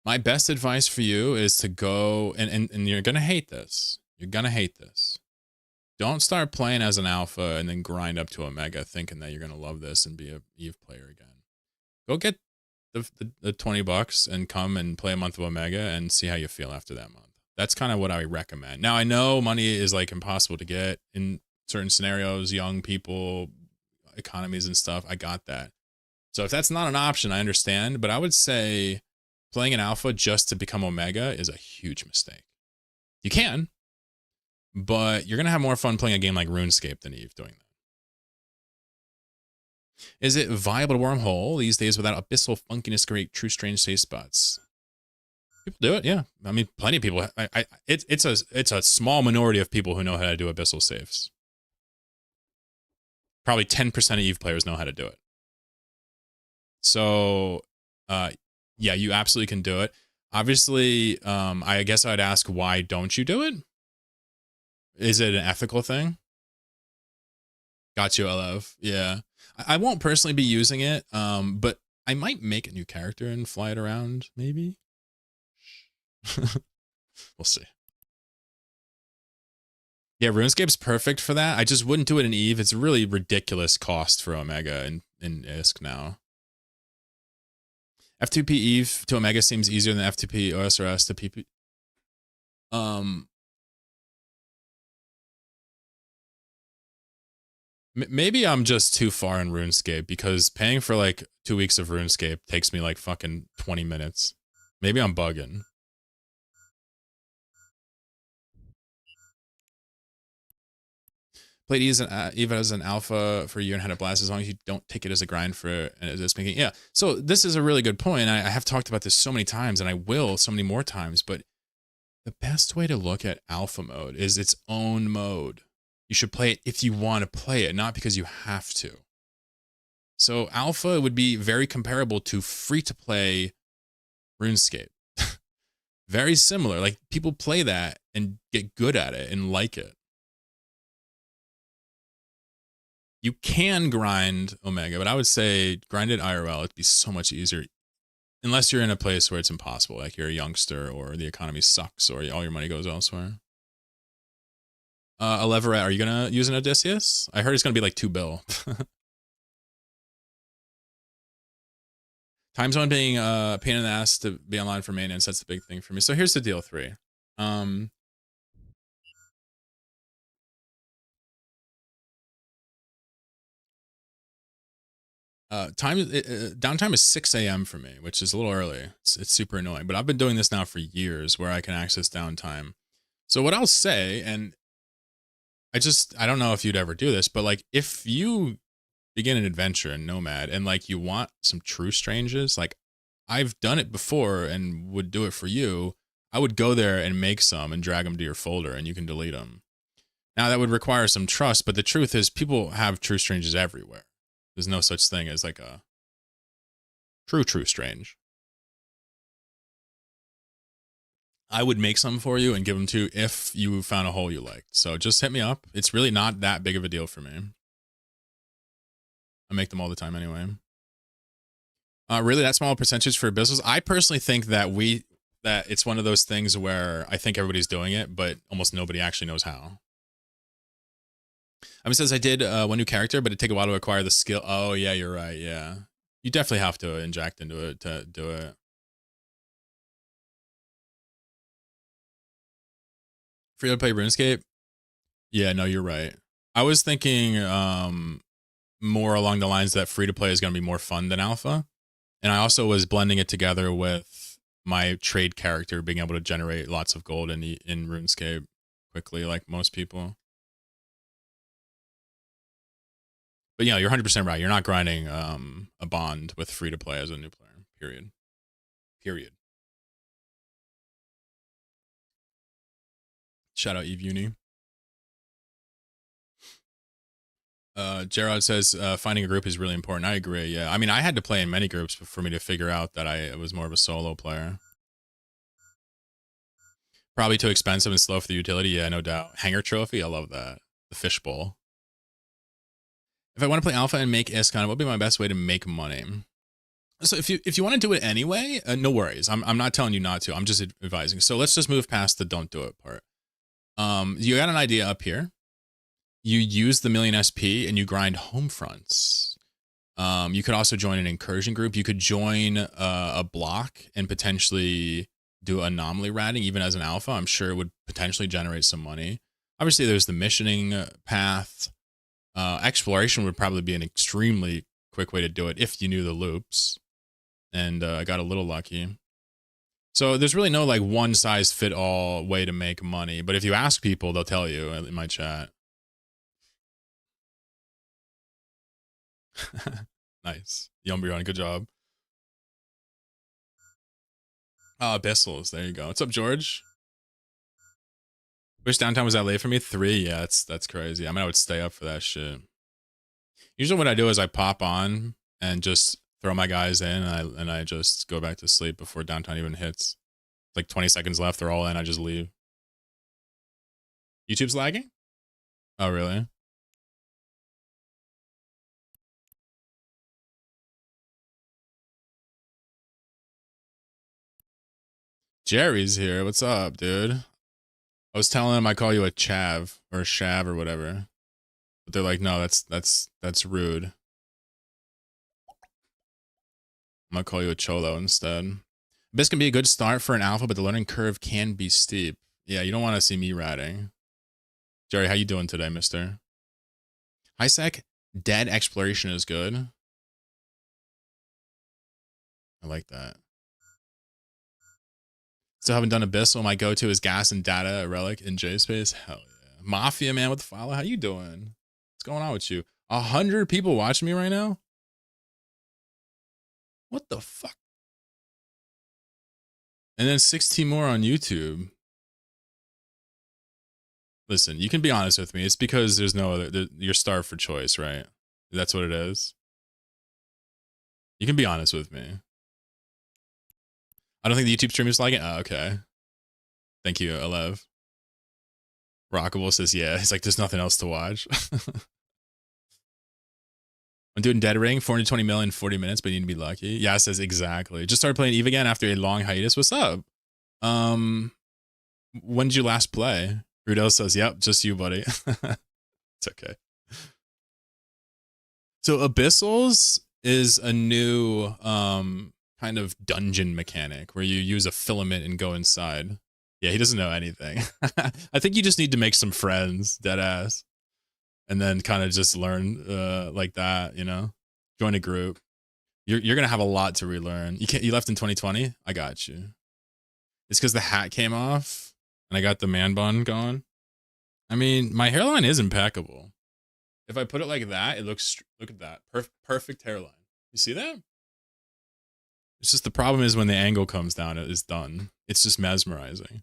my best advice for you is to go and you're gonna hate this. Don't start playing as an alpha and then grind up to Omega thinking that you're gonna love this and be a Eve player again. Go get the $20 and come and play a month of Omega and see how you feel after that month. That's kind of what I recommend. Now I know money is like impossible to get in certain scenarios, young people, economies and stuff. I got that. So if that's not an option, I understand, but I would say playing an alpha just to become Omega is a huge mistake. You can, but you're going to have more fun playing a game like RuneScape than Eve doing that. Is it viable to wormhole these days without abyssal funkiness create true strange safe spots? People do it, yeah. I mean, plenty of people. It's a small minority of people who know how to do abyssal safes. Probably 10% of Eve players know how to do it. So, yeah, you absolutely can do it. Obviously, I guess I'd ask, why don't you do it? Is it an ethical thing? Got you, LF. Yeah. I won't personally be using it, but I might make a new character and fly it around, maybe. We'll see. Yeah, RuneScape's perfect for that. I just wouldn't do it in Eve. It's a really ridiculous cost for Omega in ISK now. F2P Eve to Omega seems easier than F2P OSRS to PP. Maybe I'm just too far in RuneScape because paying for like 2 weeks of RuneScape takes me like fucking 20 minutes. Maybe I'm bugging. Played Eve as an alpha for a year and had a blast as long as you don't take it as a grind for this making. Yeah. So this is a really good point. I have talked about this so many times and I will so many more times, but the best way to look at alpha mode is its own mode. You should play it if you want to play it, not because you have to. So alpha would be very comparable to free to play RuneScape. Very similar. Like people play that and get good at it and like it. You can grind Omega, but I would say grind it IRL. It'd be so much easier. Unless you're in a place where it's impossible, like you're a youngster or the economy sucks or all your money goes elsewhere. Aleveret, are you going to use an Odysseus? I heard it's going to be like $2 bill. Time zone being a pain in the ass to be online for maintenance. That's the big thing for me. So here's the deal 3. Downtime is 6 a.m. for me, which is a little early. It's super annoying, but I've been doing this now for years where I can access downtime. So what I'll say, and I don't know if you'd ever do this, but like if you begin an adventure in Nomad and like you want some true strangers, like I've done it before and would do it for you, I would go there and make some and drag them to your folder and you can delete them. Now that would require some trust, but the truth is people have true strangers everywhere. There's no such thing as like a true strange. I would make some for you and give them to you if you found a hole you liked. So just hit me up. It's really not that big of a deal for me. I make them all the time anyway. Really that small percentage for abyssals? I personally think that it's one of those things where I think everybody's doing it, but almost nobody actually knows how. I mean, it says I did one new character, but it'd take a while to acquire the skill. Oh, yeah, you're right. Yeah. You definitely have to inject into it to do it. Free to play RuneScape? Yeah, no, you're right. I was thinking more along the lines that free to play is going to be more fun than alpha. And I also was blending it together with my trade character being able to generate lots of gold in RuneScape quickly, like most people. But yeah, you're 100% right. You're not grinding a bond with free to play as a new player. Period. Shout out Eve Uni. Gerard says finding a group is really important. I agree. Yeah, I mean, I had to play in many groups for me to figure out that I was more of a solo player. Probably too expensive and slow for the utility. Yeah, no doubt. Hanger trophy. I love that. The fishbowl. If I want to play alpha and make ISCON, what would be my best way to make money? So if you want to do it anyway, no worries. I'm not telling you not to. I'm just advising. So let's just move past the don't do it part. You got an idea up here. You use the million SP and you grind home fronts. You could also join an incursion group. You could join a block and potentially do anomaly ratting even as an alpha. I'm sure it would potentially generate some money. Obviously, there's the missioning path. Exploration would probably be an extremely quick way to do it if you knew the loops. And I got a little lucky. So there's really no like one size fit all way to make money. But if you ask people, they'll tell you in my chat. Nice. Yumbrion, good job. Abyssals, there you go. What's up, George? Wish downtown was that late for me? 3, yeah, that's crazy. I mean, I would stay up for that shit. Usually what I do is I pop on and just throw my guys in and I just go back to sleep before downtown even hits. It's like 20 seconds left, they're all in, I just leave. YouTube's lagging? Oh, really? Jerry's here. What's up, dude? I was telling him I call you a chav or a shav or whatever. But they're like, no, that's rude. I'm gonna call you a cholo instead. This can be a good start for an alpha, but the learning curve can be steep. Yeah, you don't want to see me ratting. Jerry, how you doing today, mister? HiSec, dead exploration is good. I like that. Still haven't done Abyssal. My go-to is gas and data, a relic in JSpace. Hell yeah. Mafia, man, with the follow. How you doing? What's going on with you? 100 people watching me right now? What the fuck? And then 16 more on YouTube. Listen, you can be honest with me. It's because there's no other, you're starved for choice, right? That's what it is. You can be honest with me. I don't think the YouTube stream is like it. Oh, okay. Thank you, Alev. Rockable says, yeah. He's like, there's nothing else to watch. I'm doing Dead Ring, 420 mil in 40 minutes, but you need to be lucky. Yeah, says exactly. Just started playing EVE again after a long hiatus. What's up? When did you last play? Rudel says, yep, just you, buddy. It's okay. So Abyssals is a new kind of dungeon mechanic where you use a filament and go inside. Yeah, he doesn't know anything. I think you just need to make some friends, dead ass. And then kind of just learn like that, you know? Join a group. You're gonna have a lot to relearn. You left in 2020? I got you. It's because the hat came off and I got the man bun going. I mean, my hairline is impeccable. If I put it like that, it looks, look at that. Perfect hairline. You see that? It's just the problem is when the angle comes down, it is done. It's just mesmerizing.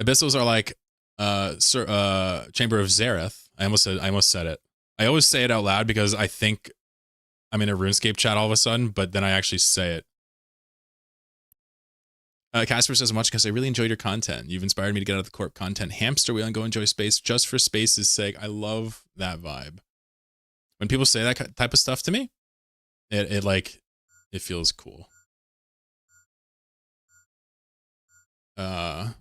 Abyssals are like Chamber of Zareth. I almost said it. I always say it out loud because I think I'm in a RuneScape chat all of a sudden, but then I actually say it. Casper says much because I really enjoyed your content. You've inspired me to get out of the corp content hamster wheel and go enjoy space just for space's sake. I love that vibe. When people say that type of stuff to me, it feels cool. And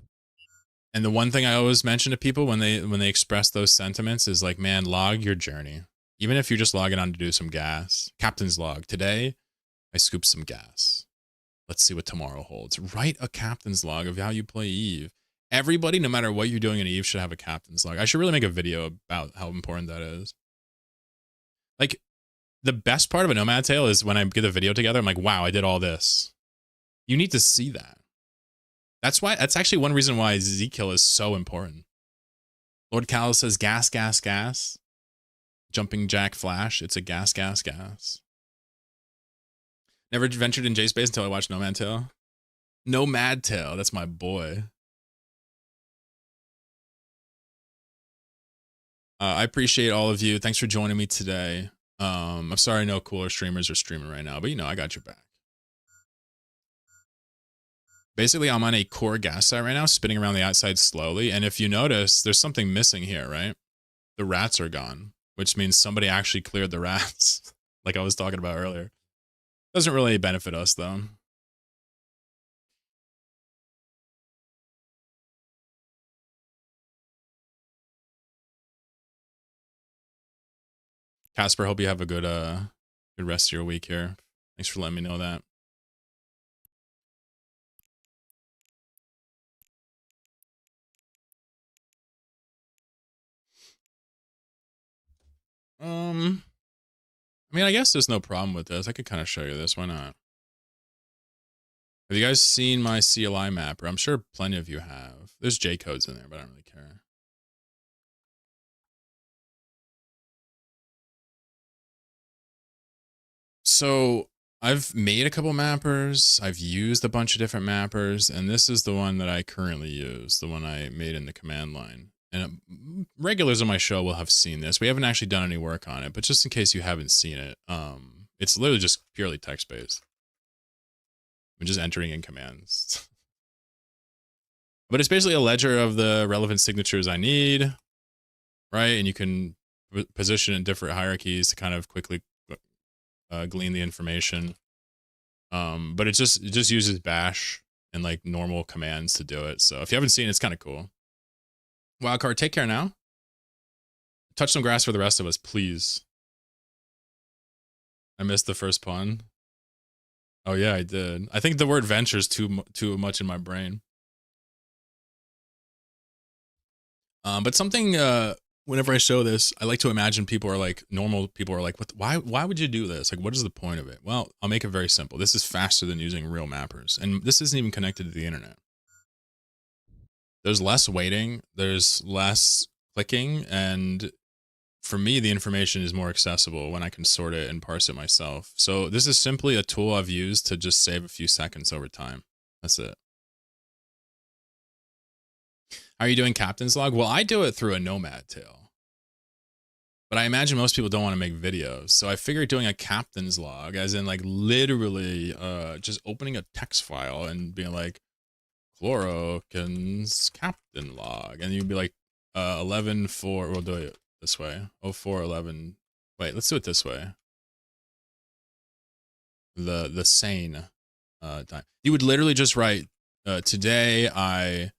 the one thing I always mention to people when they express those sentiments is like, man, log your journey. Even if you're just logging on to do some gas. Captain's log. Today, I scooped some gas. Let's see what tomorrow holds. Write a captain's log of how you play EVE. Everybody, no matter what you're doing in EVE, should have a captain's log. I should really make a video about how important that is. Like, the best part of a Nomad Tale is when I get a video together, I'm like, wow, I did all this. You need to see that. That's actually one reason why Z-Kill is so important. Lord Cal says gas, gas, gas. Jumping Jack Flash. It's a gas, gas, gas. Never ventured in JSpace until I watched Nomad Tale. Nomad Tale, that's my boy. I appreciate all of you. Thanks for joining me today. I'm sorry no cooler streamers are streaming right now, but you know, I got your back. Basically, I'm on a core gas site right now, spinning around the outside slowly. And if you notice, there's something missing here, right? The rats are gone, which means somebody actually cleared the rats, like I was talking about earlier. Doesn't really benefit us, though. Casper, hope you have a good good rest of your week here. Thanks for letting me know that. I mean, I guess there's no problem with this. I could kind of show you this. Why not? Have you guys seen my CLI mapper? I'm sure plenty of you have. There's J codes in there, but I don't really care. So I've made a couple mappers. I've used a bunch of different mappers, and this is the one that I currently use, the one I made in the command line. And regulars on my show will have seen this. We haven't actually done any work on it, but just in case you haven't seen it, it's literally just purely text-based. I'm just entering in commands. But it's basically a ledger of the relevant signatures I need, right? And you can position in different hierarchies to kind of quickly glean the information. But it just uses bash and like normal commands to do it. So if you haven't seen it, it's kind of cool. Wildcard, take care now. Touch some grass for the rest of us, please. I missed the first pun. Oh yeah, I did. I think the word venture's too much in my brain. But something whenever I show this, I like to imagine people are like, normal people are like, why would you do this? Like, what is the point of it? Well, I'll make it very simple. This is faster than using real mappers. And this isn't even connected to the internet. There's less waiting, there's less clicking, and for me, the information is more accessible when I can sort it and parse it myself. So this is simply a tool I've used to just save a few seconds over time. That's it. How are you doing Captain's Log? Well, I do it through a Nomad tail. But I imagine most people don't want to make videos. So I figured doing a Captain's Log, as in like literally just opening a text file and being like, Chlorokin's Captain Log. And you'd be like, 11-4, we'll do it this way. 0411. Wait, let's do it this way. The sane time. You would literally just write, today I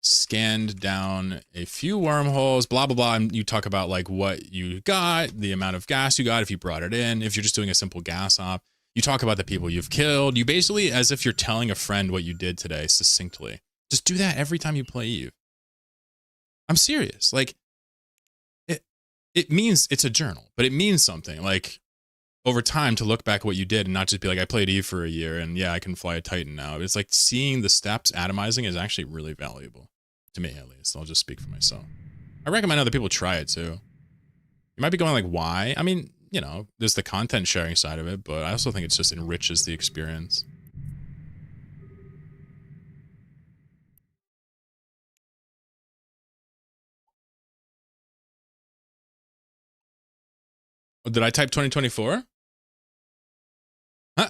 scanned down a few wormholes, blah, blah, blah. And you talk about like what you got, the amount of gas you got, if you brought it in, if you're just doing a simple gas op. You talk about the people you've killed. You basically, as if you're telling a friend what you did today succinctly. Just do that every time you play Eve. I'm serious. Like, it means, it's a journal, but it means something. Like, over time to look back at what you did and not just be like, I played Eve for a year and yeah, I can fly a Titan now. It's like seeing the steps atomizing is actually really valuable. To me, at least. I'll just speak for myself. I recommend other people try it too. You might be going like, why? I mean, you know, there's the content sharing side of it, but I also think it just enriches the experience. Oh, did I type 2024? Huh?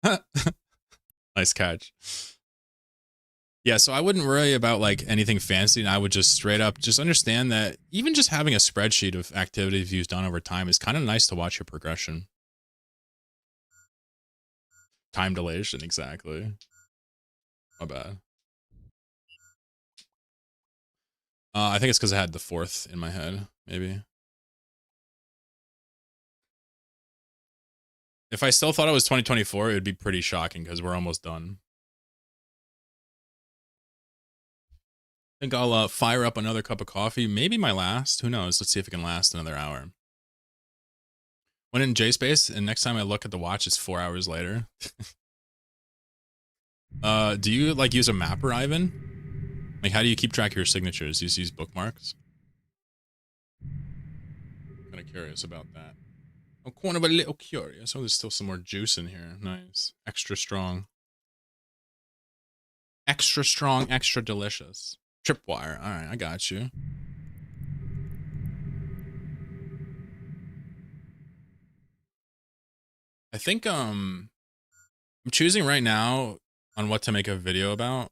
Huh? Nice catch. Yeah, so I wouldn't worry about like anything fancy, and I would just straight up just understand that even just having a spreadsheet of activities you've done over time is kind of nice to watch your progression. Time dilation, exactly. My bad. I think it's because I had the 4th in my head, maybe. If I still thought it was 2024, it would be pretty shocking because we're almost done. I think I'll fire up another cup of coffee, maybe my last. Who knows? Let's see if it can last another hour. When in JSpace, and next time I look at the watch, it's 4 hours later. Do you like use a mapper, Ivan? Like, how do you keep track of your signatures? Do you use bookmarks? Kind of curious about that. I'm kind of a little curious. Oh, there's still some more juice in here. Nice. Extra strong. Extra strong, extra delicious. Tripwire. All right, I got you. I think I'm choosing right now on what to make a video about,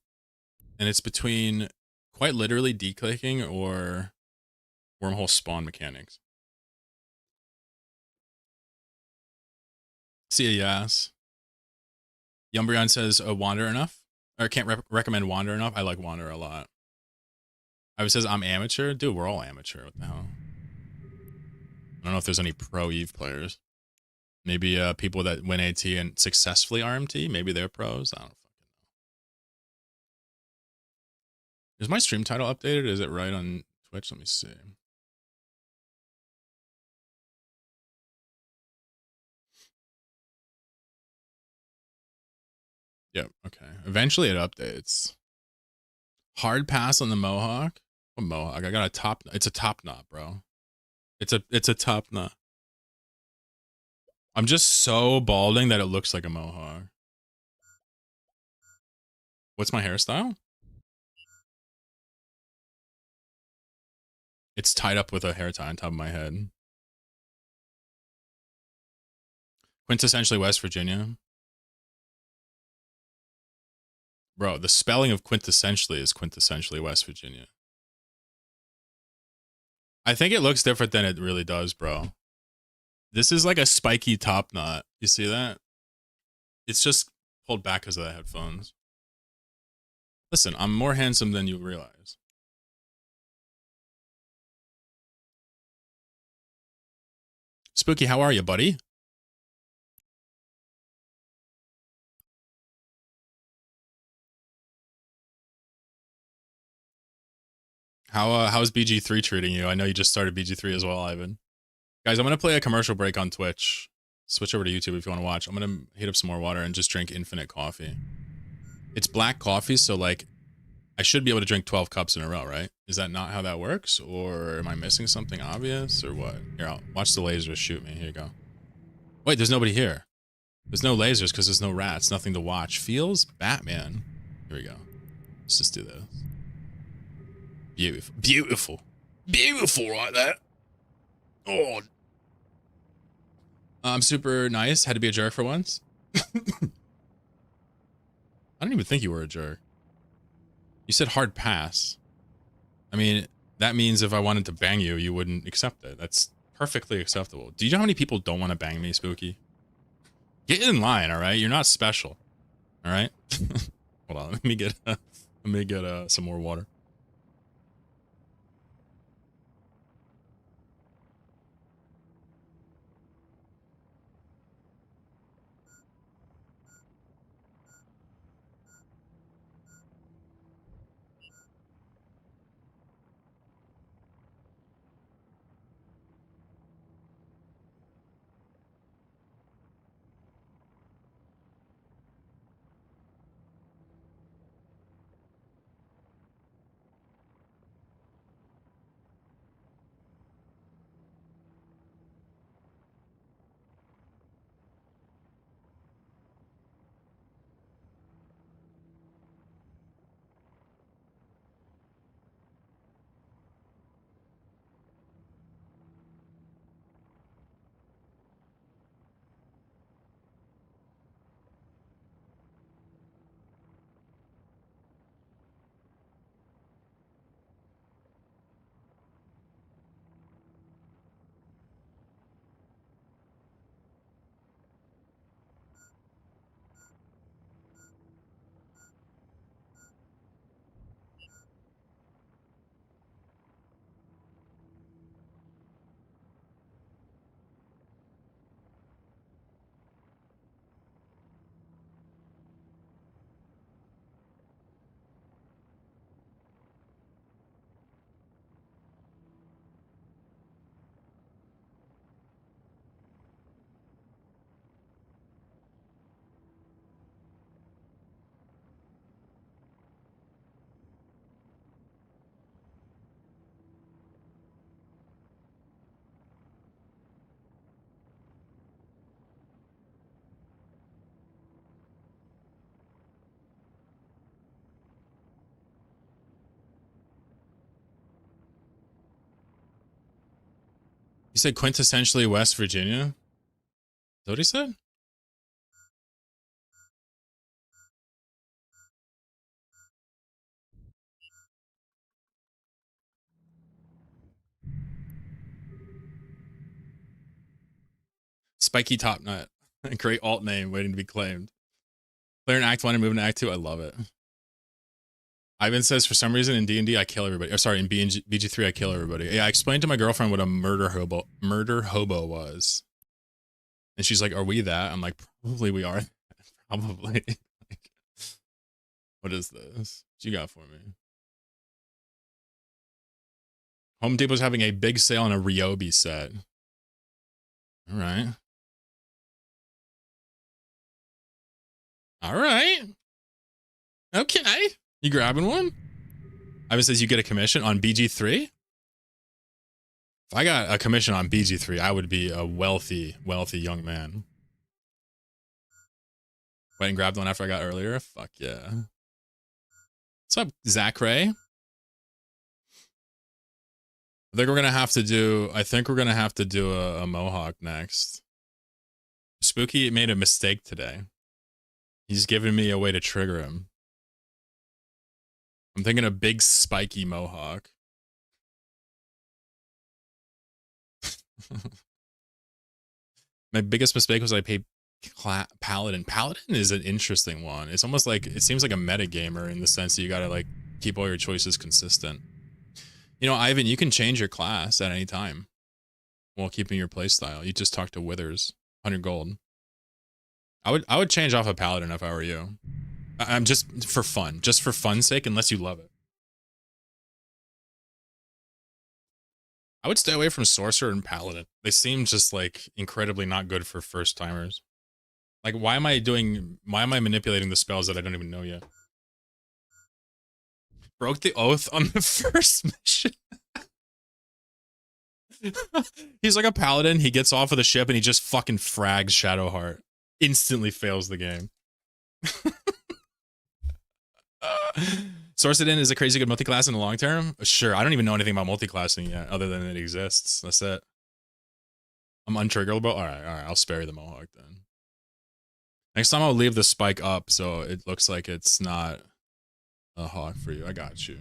and it's between quite literally declicking or wormhole spawn mechanics. See ya, yes. Yumbrion says, Wander enough? Or can't recommend Wander enough? I like Wander a lot. I says, I'm amateur? Dude, we're all amateur. What the hell? I don't know if there's any pro Eve players. Maybe people that win AT and successfully RMT. Maybe they're pros. I don't fucking know. Is my stream title updated? Is it right on Twitch? Let me see. Yep, okay. Eventually it updates. Hard pass on the Mohawk? What Mohawk? I got a top. It's a top knot, bro. It's a top knot. I'm just so balding that it looks like a Mohawk. What's my hairstyle? It's tied up with a hair tie on top of my head. Quintessentially West Virginia. Bro, the spelling of quintessentially is quintessentially West Virginia. I think it looks different than it really does, bro. This is like a spiky top knot. You see that? It's just pulled back because of the headphones. Listen, I'm more handsome than you realize. Spooky, how are you, buddy? How's BG3 treating you? I know you just started BG3 as well, Ivan. Guys, I'm gonna play a commercial break on Twitch. Switch over to YouTube if you want to watch. I'm gonna heat up some more water and just drink infinite coffee. It's black coffee, so like I should be able to drink 12 cups in a row, right? Is that not how that works? Or am I missing something obvious or what? Here, I'll watch the lasers shoot me. Here you go. Wait, there's nobody here. There's no lasers because there's no rats. Nothing to watch. Feels Batman. Here we go. Let's just do this. Beautiful. Beautiful. Beautiful right there. Oh. I'm super nice. Had to be a jerk for once. I don't even think you were a jerk. You said hard pass. I mean, that means if I wanted to bang you, you wouldn't accept it. That's perfectly acceptable. Do you know how many people don't want to bang me, Spooky? Get in line, all right? You're not special. All right? Hold on. Let me get some more water. You said quintessentially West Virginia? Is that what he said? Spiky Top Nut. Great alt name waiting to be claimed. Clear in Act 1 and move into Act 2. I love it. Ivan says, for some reason in D&D, I kill everybody. Or sorry, in BG3, I kill everybody. Yeah, I explained to my girlfriend what a murder hobo was. And she's like, are we that? I'm like, probably we are. Probably. Like, what is this? What you got for me? Home Depot's having a big sale on a Ryobi set. All right. All right. Okay. You grabbing one? Ivan says you get a commission on BG3? If I got a commission on BG3, I would be a wealthy, wealthy young man. Went and grabbed one after I got earlier? Fuck yeah. What's up, Zach Ray? I think we're gonna have to do a Mohawk next. Spooky made a mistake today. He's giving me a way to trigger him. I'm thinking a big spiky Mohawk. My biggest mistake was I paid Paladin. Paladin is an interesting one. It's almost like, it seems like a metagamer in the sense that you gotta like keep all your choices consistent. You know, Ivan, you can change your class at any time while keeping your playstyle. You just talk to Withers. 100 gold. I would change off a Paladin if I were you. I'm just for fun's sake, unless you love it. I would stay away from Sorcerer and Paladin. They seem just like incredibly not good for first timers. Like, why am I manipulating the spells that I don't even know yet? Broke the oath on the first mission. He's like a paladin. He gets off of the ship and he just fucking frags Shadowheart. Instantly fails the game. Source It In is a crazy good multi-class in the long term? Sure, I don't even know anything about multi-classing yet, other than it exists. That's it. I'm untriggerable? Alright, I'll spare you the Mohawk then. Next time I'll leave the spike up so it looks like it's not a hawk for you. I got you.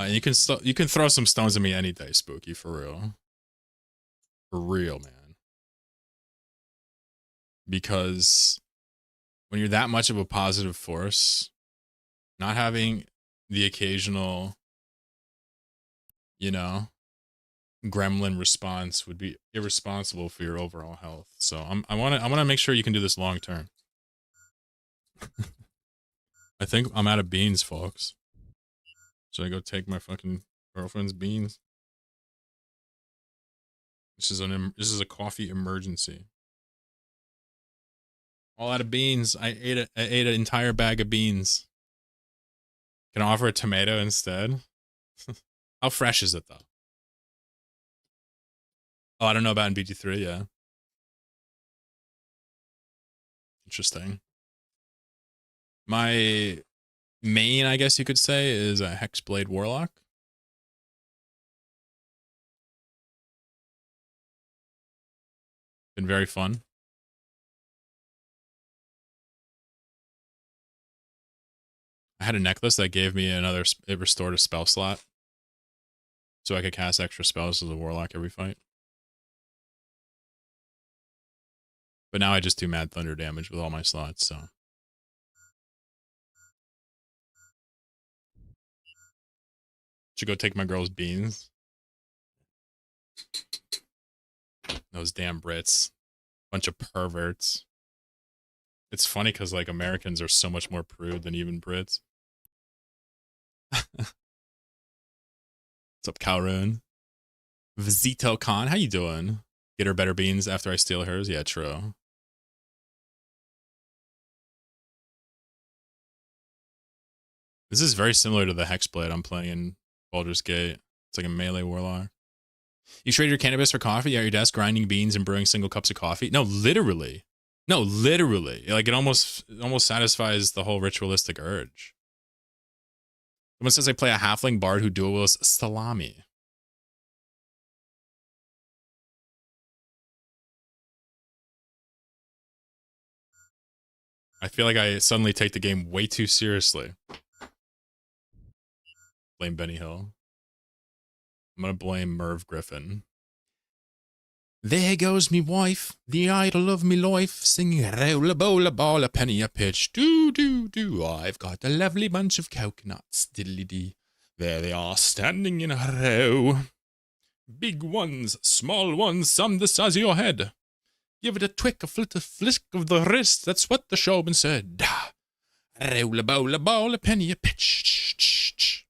You can throw some stones at me any day, Spooky, for real. For real, man. Because when you're that much of a positive force, not having the occasional, you know, gremlin response would be irresponsible for your overall health. So I want to make sure you can do this long term. I think I'm out of beans, folks. Should I go take my fucking girlfriend's beans? This is a coffee emergency. All out of beans. I ate an entire bag of beans. Can I offer a tomato instead? How fresh is it though? Oh, I don't know about in BG3, yeah. Interesting. My main, I guess you could say, is a Hexblade Warlock. Been very fun. I had a necklace that gave me it restored a spell slot. So I could cast extra spells as a Warlock every fight. But now I just do Mad Thunder damage with all my slots, so. Should go take my girl's beans. Those damn Brits. Bunch of perverts. It's funny because, like, Americans are so much more prude than even Brits. What's up, Calroon? Vizito Khan, how you doing? Get her better beans after I steal hers? Yeah, true. This is very similar to the Hexblade I'm playing in Baldur's Gate. It's like a melee warlock. You trade your cannabis for coffee at your desk, grinding beans and brewing single cups of coffee? No, literally. No, literally. Like, it almost satisfies the whole ritualistic urge. Someone says I play a halfling bard who dual wields salami. I feel like I suddenly take the game way too seriously. Blame Benny Hill. I'm gonna blame Merv Griffin. There goes me wife, the idol of me life, singing roll a bowl a ball a penny a pitch. Do, do, do. I've got a lovely bunch of coconuts. Diddly dee. There they are, standing in a row. Big ones, small ones, some the size of your head. Give it a twick, a flit, a flick of the wrist. That's what the showman said. Roll a bowl a ball a penny a pitch.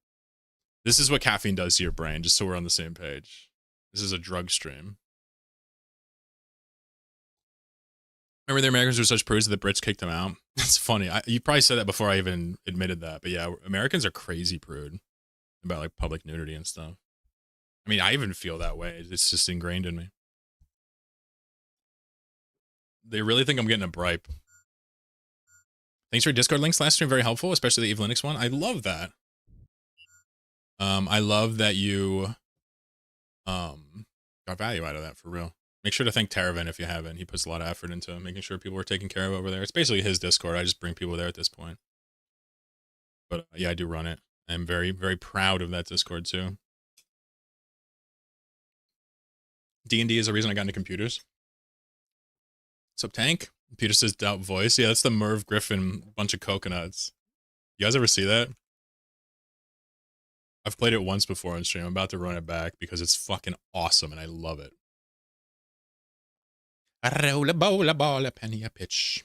This is what caffeine does to your brain, just so we're on the same page. This is a drug stream. Remember the Americans were such prudes that the Brits kicked them out? It's funny. You probably said that before I even admitted that. But yeah, Americans are crazy prude about like public nudity and stuff. I mean, I even feel that way. It's just ingrained in me. They really think I'm getting a bribe. Thanks for your Discord links last stream. Very helpful, especially the Eve Linux one. I love that. I love that you got value out of that for real. Make sure to thank Teravan if you haven't. He puts a lot of effort into making sure people are taken care of over there. It's basically his Discord. I just bring people there at this point. But yeah, I do run it. I'm very, very proud of that Discord too. D&D is the reason I got into computers. What's up, Tank? Peter says doubt voice. Yeah, that's the Merv Griffin bunch of coconuts. You guys ever see that? I've played it once before on stream. I'm about to run it back because it's fucking awesome and I love it. A roll a bowl a ball a penny a pitch.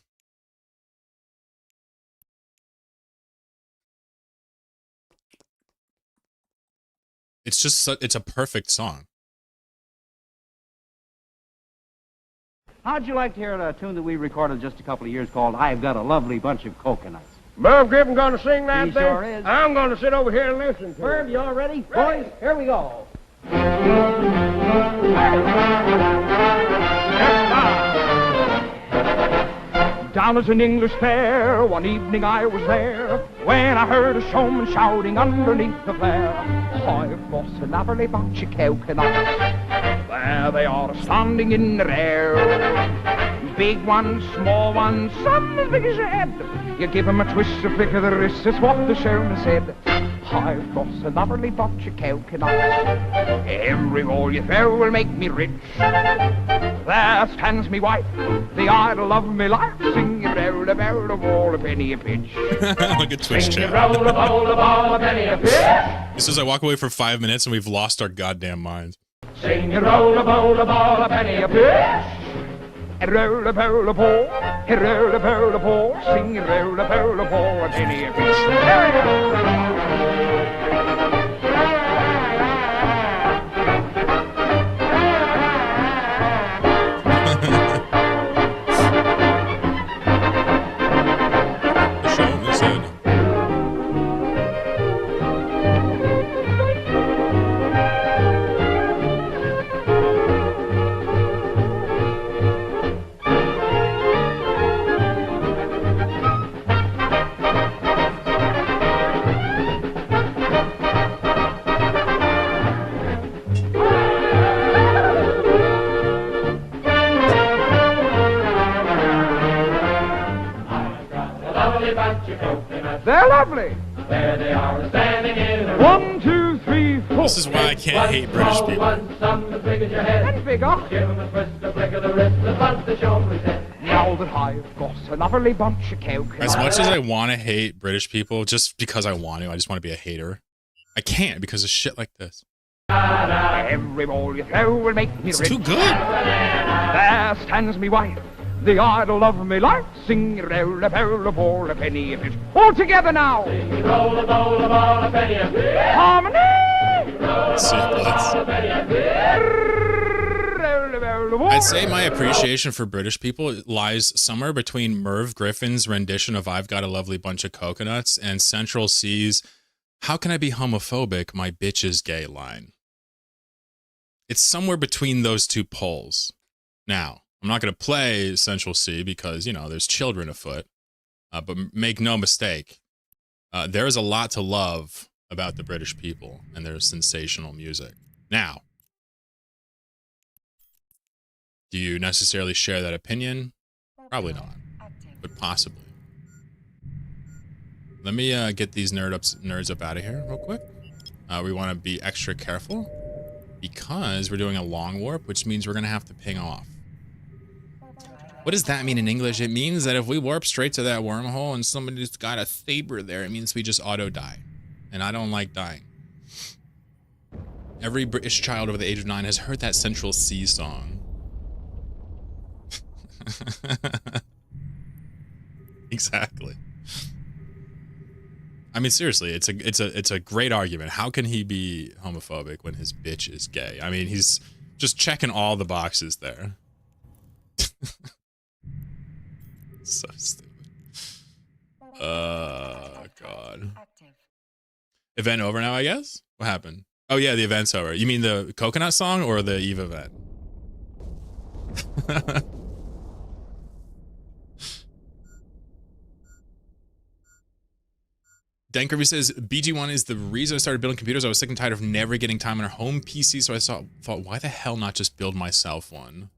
It's just it's a perfect song. How'd you like to hear a tune that we recorded just a couple of years called I've Got a Lovely Bunch of Coconuts? Merv Griffin gonna sing that He thing? sure is. I'm gonna sit over here and listen to Merv, it. you all ready? Boys, here we go. Down at an English fair, one evening I was there, when I heard a showman shouting underneath the flare, I've got a lovely bunch of coconuts. There they are, standing in the air. Big ones, small ones, some as big as your head. You give 'em a twist, a flick of the wrist, that's what the showman said. I've got a lovely bunch of coconuts. Every roll you throw will make me rich. There stands me wife, the idol of me life, singing roll a barrel of all a penny a pitch. Like a Twitch chat. Roll a bowl of all a penny a pitch. This is I walk away for 5 minutes and we've lost our goddamn minds. Sing a roll a bowl of all a penny a pitch. A roll a bowl of all, a roll a bowl of all, sing a roll a bowl of all a penny a pitch. The showman said. They're lovely. There they are, standing in a row. 1, 2, 3, 4. This is why I can't hate British people. One, some as big as your head. And bigger. Give 'em a twist, a flick of the wrist, that's what the showman said. Now that I've got a lovely bunch of coconuts. As much as I want to hate British people, just because I want to, I just want to be a hater. I can't because of shit like this. Every roll you throw will make me It's rich. too good. There stands me wife, the idol of me life, sing roll a barrel of all a penny a pitch. All together now. Roll a bowl of all a penny a pitch. Harmony. See it, blitz. Roll a barrel of all. I'd say my appreciation for British people lies somewhere between Merv Griffin's rendition of I've Got a Lovely Bunch of Coconuts and Central C's How Can I Be Homophobic? My Bitch is Gay line. It's somewhere between those two poles. Now, I'm not going to play Central C because, you know, there's children afoot. But make no mistake, there is a lot to love about the British people and their sensational music. Now, do you necessarily share that opinion? Probably not, but possibly. Let me get these nerds up out of here real quick. We want to be extra careful because we're doing a long warp, which means we're going to have to ping off. What does that mean in English? It means that if we warp straight to that wormhole and somebody's got a saber there, it means we just auto die. And I don't like dying. Every British child over the age of 9 has heard that Central Sea song. Exactly. I mean, seriously, it's a great argument. How can he be homophobic when his bitch is gay? I mean, he's just checking all the boxes there. So stupid. God. Event over now, I guess? What happened? Oh yeah, the event's over. You mean the coconut song or the Eve event? Dankerby says, BG1 is the reason I started building computers. I was sick and tired of never getting time on a home PC, so I thought, why the hell not just build myself one?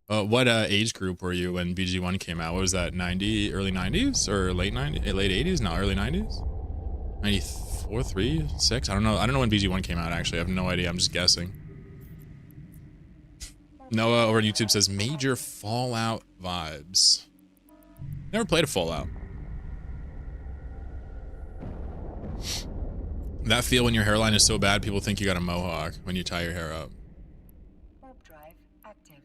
What age group were you when BG1 came out? What was that, 90, early 90s? Or late 90s? Late 80s? No, early 90s? 94, 3, 6? I don't know. I don't know when BG1 came out, actually. I have no idea. I'm just guessing. Noah over on YouTube says, major Fallout vibes. Never played a Fallout. That feel when your hairline is so bad, people think you got a mohawk when you tie your hair up. Warp drive active.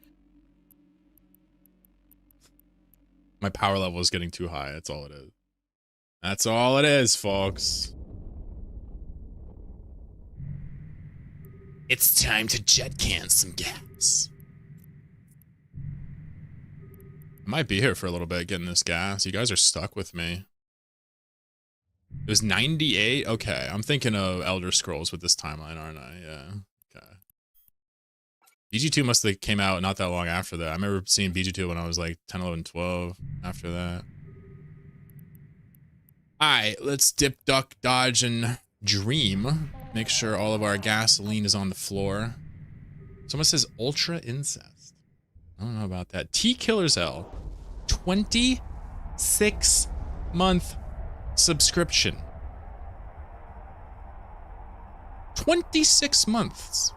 My power level is getting too high. That's all it is. That's all it is, folks. It's time to jet can some gas. I might be here for a little bit getting this gas. You guys are stuck with me. It was 98? Okay, I'm thinking of Elder Scrolls with this timeline, aren't I? Yeah, okay. BG2 must have came out not that long after that. I remember seeing BG2 when I was like 10, 11, 12 after that. Alright, let's dip, duck, dodge, and dream. Make sure all of our gasoline is on the floor. Someone says Ultra Incest. I don't know about that. T-Killers L. 26-month subscription. 26 months.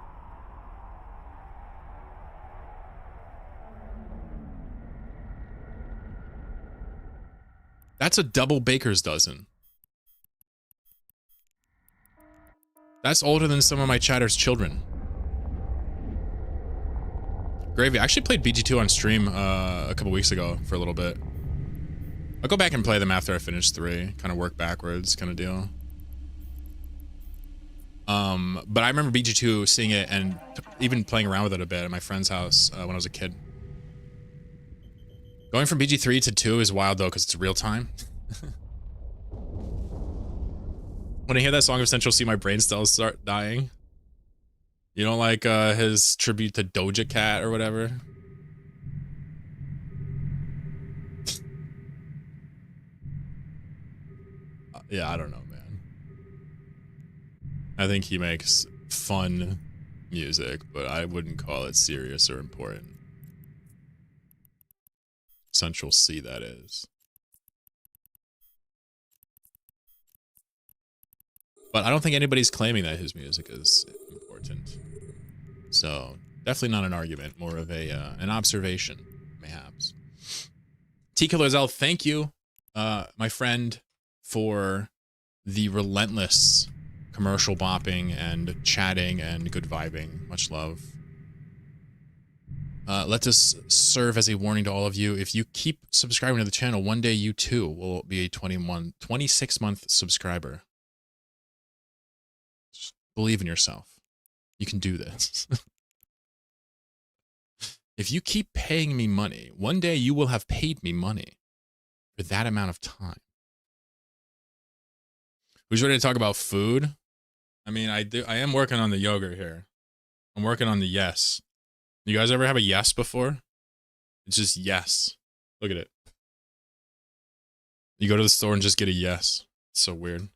That's a double baker's dozen. That's older than some of my chatter's children. Gravy. I actually played BG2 on stream a couple weeks ago for a little bit. I'll go back and play them after I finish 3. Kind of work backwards kind of deal. But I remember BG2 seeing it and even playing around with it a bit at my friend's house when I was a kid. Going from BG3 to 2 is wild though, because it's real time. When I hear that song of Central C, my brain cells start dying. You don't like his tribute to Doja Cat or whatever? Yeah, I don't know, man. I think he makes fun music, but I wouldn't call it serious or important. Central C, that is. But I don't think anybody's claiming that his music is important. So, definitely not an argument, more of a an observation, mayhaps. T-Killers L, thank you, my friend, for the relentless commercial bopping and chatting and good vibing. Much love. Let this serve as a warning to all of you. If you keep subscribing to the channel, one day you too will be a 26-month subscriber. Just believe in yourself. You can do this. If you keep paying me money, one day you will have paid me money for that amount of time. Who's ready to talk about food? I mean, I am working on the yogurt here. I'm working on the yes. You guys ever have a yes before? It's just yes. Look at it. You go to the store and just get a yes. It's so weird.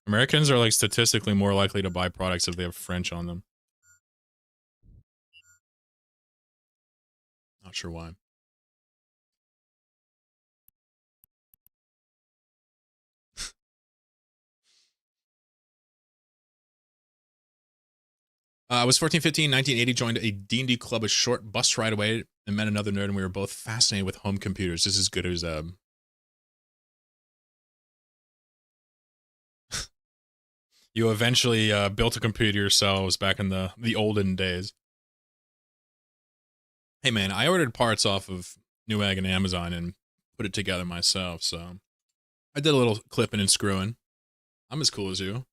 Americans are like statistically more likely to buy products if they have French on them. Not sure why. I was 14, 15, 1980, joined a D&D club a short bus ride away and met another nerd, and we were both fascinated with home computers. This is good as you eventually built a computer yourselves back in the olden days. Hey man, I ordered parts off of Newegg and Amazon and put it together myself, so I did a little clipping and screwing. I'm as cool as you.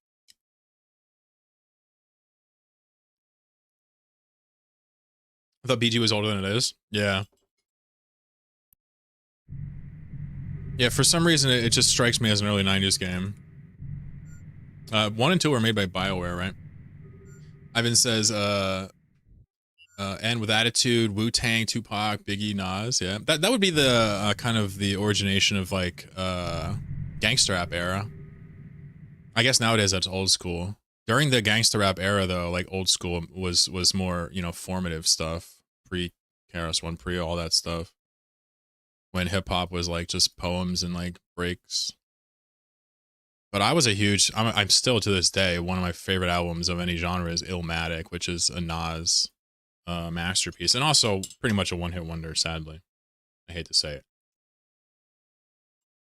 I thought BG was older than it is. Yeah. Yeah, for some reason it just strikes me as an early 90s game. 1 and 2 were made by BioWare, right? Ivan says, and with Attitude, Wu-Tang, Tupac, Biggie, Nas, yeah. That would be the kind of the origination of like gangster rap era. I guess nowadays that's old school. During the gangster rap era though, like old school was more, you know, formative stuff. Pre-KRS-One, pre all that stuff. When hip hop was like just poems and like breaks. But I was a huge, I'm still to this day, one of my favorite albums of any genre is Illmatic, which is a Nas masterpiece, and also pretty much a one-hit wonder, sadly. I hate to say it.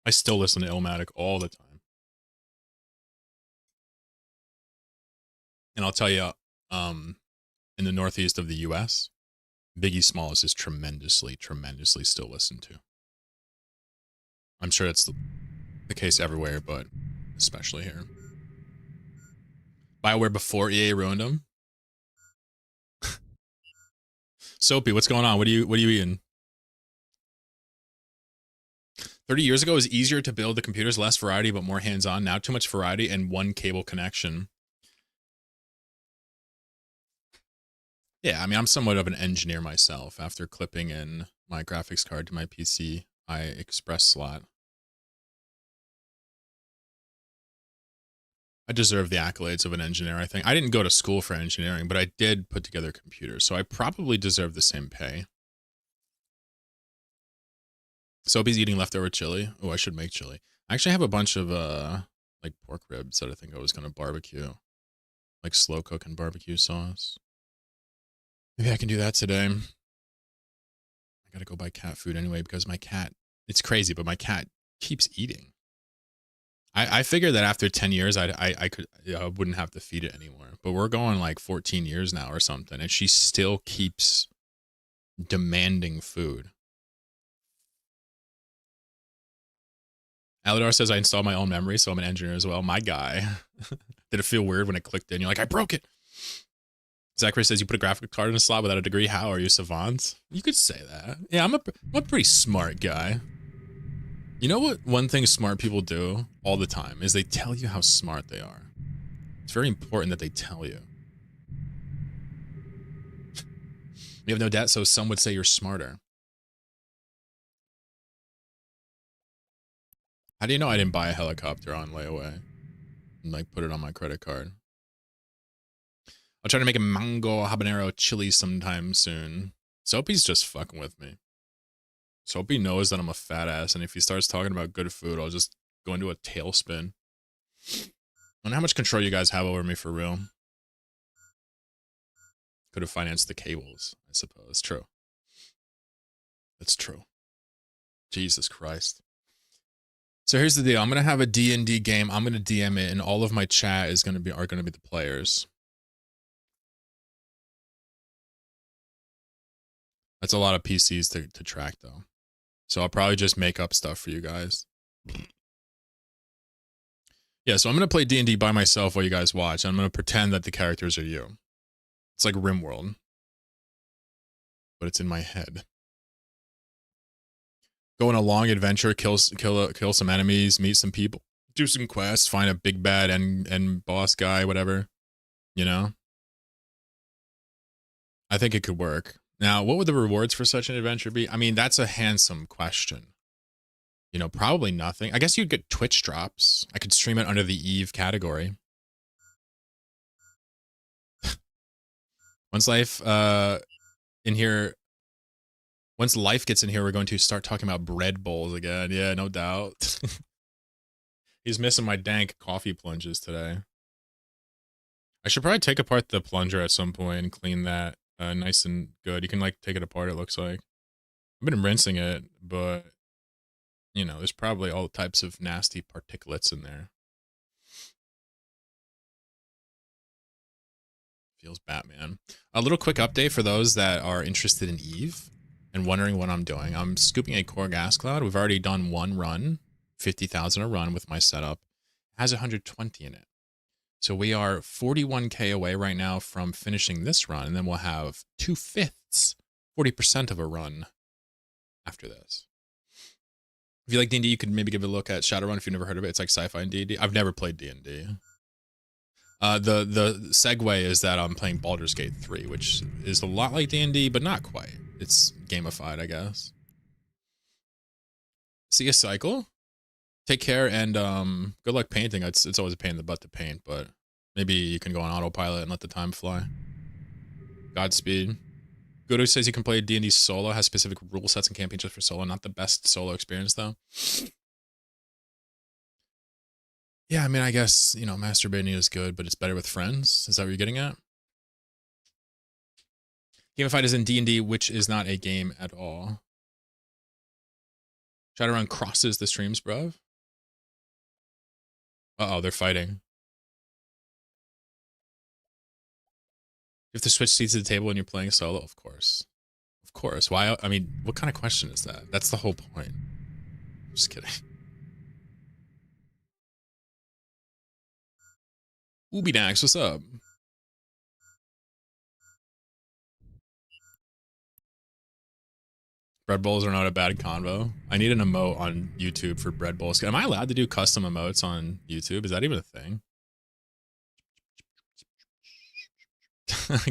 I still listen to Illmatic all the time. And I'll tell you, in the northeast of the US, Biggie Smalls is tremendously, tremendously still listened to. I'm sure it's the case everywhere, but especially here. BioWare before EA ruined them. Soapy, what's going on? What are you eating? 30 years ago, it was easier to build the computers, less variety, but more hands-on. Now, too much variety and one cable connection. Yeah, I mean, I'm somewhat of an engineer myself. After clipping in my graphics card to my PCI Express slot, I deserve the accolades of an engineer, I think. I didn't go to school for engineering, but I did put together computers, so I probably deserve the same pay. Soapy's eating leftover chili. Oh, I should make chili. I actually have a bunch of like pork ribs that I think I was gonna barbecue, like slow cooking barbecue sauce. Maybe I can do that today. I gotta go buy cat food anyway because my cat, it's crazy, but my cat keeps eating. I figured that after 10 years, I wouldn't have to feed it anymore. But we're going like 14 years now or something, and she still keeps demanding food. Aladar says I installed my own memory, so I'm an engineer as well. My guy. Did it feel weird when it clicked in? You're like, I broke it. Zachary says you put a graphic card in a slot without a degree. How are you, savant? You could say that. Yeah, I'm a pretty smart guy. You know what one thing smart people do all the time is they tell you how smart they are. It's very important that they tell you. You have no debt, so some would say you're smarter. How do you know I didn't buy a helicopter on layaway and like put it on my credit card? I'll try to make a mango habanero chili sometime soon. Soapy's just fucking with me. Soapy knows that I'm a fat ass, and if he starts talking about good food, I'll just go into a tailspin. I wonder how much control you guys have over me for real. Could have financed the cables, I suppose. True. That's true. Jesus Christ. So here's the deal. I'm gonna have a D&D game. I'm gonna DM it, and all of my chat is gonna be the players. That's a lot of PCs to track though. So I'll probably just make up stuff for you guys. Yeah, so I'm going to play D&D by myself while you guys watch. I'm going to pretend that the characters are you. It's like RimWorld. But it's in my head. Go on a long adventure, kill some enemies, meet some people, do some quests, find a big bad and boss guy, whatever. You know? I think it could work. Now, what would the rewards for such an adventure be? I mean, that's a handsome question. You know, probably nothing. I guess you'd get Twitch drops. I could stream it under the Eve category. Once life in here, once life gets in here, we're going to start talking about bread bowls again. Yeah, no doubt. He's missing my dank coffee plunges today. I should probably take apart the plunger at some point and clean that nice and good. You can like take it apart, it looks like. I've been rinsing it, but you know, there's probably all types of nasty particulates in there. Feels Batman. A little quick update for those that are interested in Eve and wondering what I'm doing. I'm scooping a core gas cloud. We've already done one run, 50,000 a run with my setup. It has 120 in it. So we are 41K away right now from finishing this run, and then we'll have 2/5, 40% of a run after this. If you like D&D, you could maybe give it a look at Shadowrun if you've never heard of it. It's like sci-fi and D&D. I've never played D&D. The segue is that I'm playing Baldur's Gate 3, which is a lot like D&D, but not quite. It's gamified, I guess. See a cycle? Take care, and good luck painting. It's always a pain in the butt to paint, but maybe you can go on autopilot and let the time fly. Godspeed. Godo says you can play D&D solo, has specific rule sets and campaigns just for solo. Not the best solo experience, though. Yeah, I mean, I guess, you know, masturbating is good, but it's better with friends. Is that what you're getting at? Gamified is in D&D, which is not a game at all. Shadowrun crosses the streams, bruv. Uh-oh, they're fighting. You have to switch seats at the table when you're playing solo? Of course. Of course. Why? I mean, what kind of question is that? That's the whole point. Just kidding. Ubidax, what's up? Bread bowls are not a bad convo. I need an emote on YouTube for bread bowls. Am I allowed to do custom emotes on YouTube? Is that even a thing?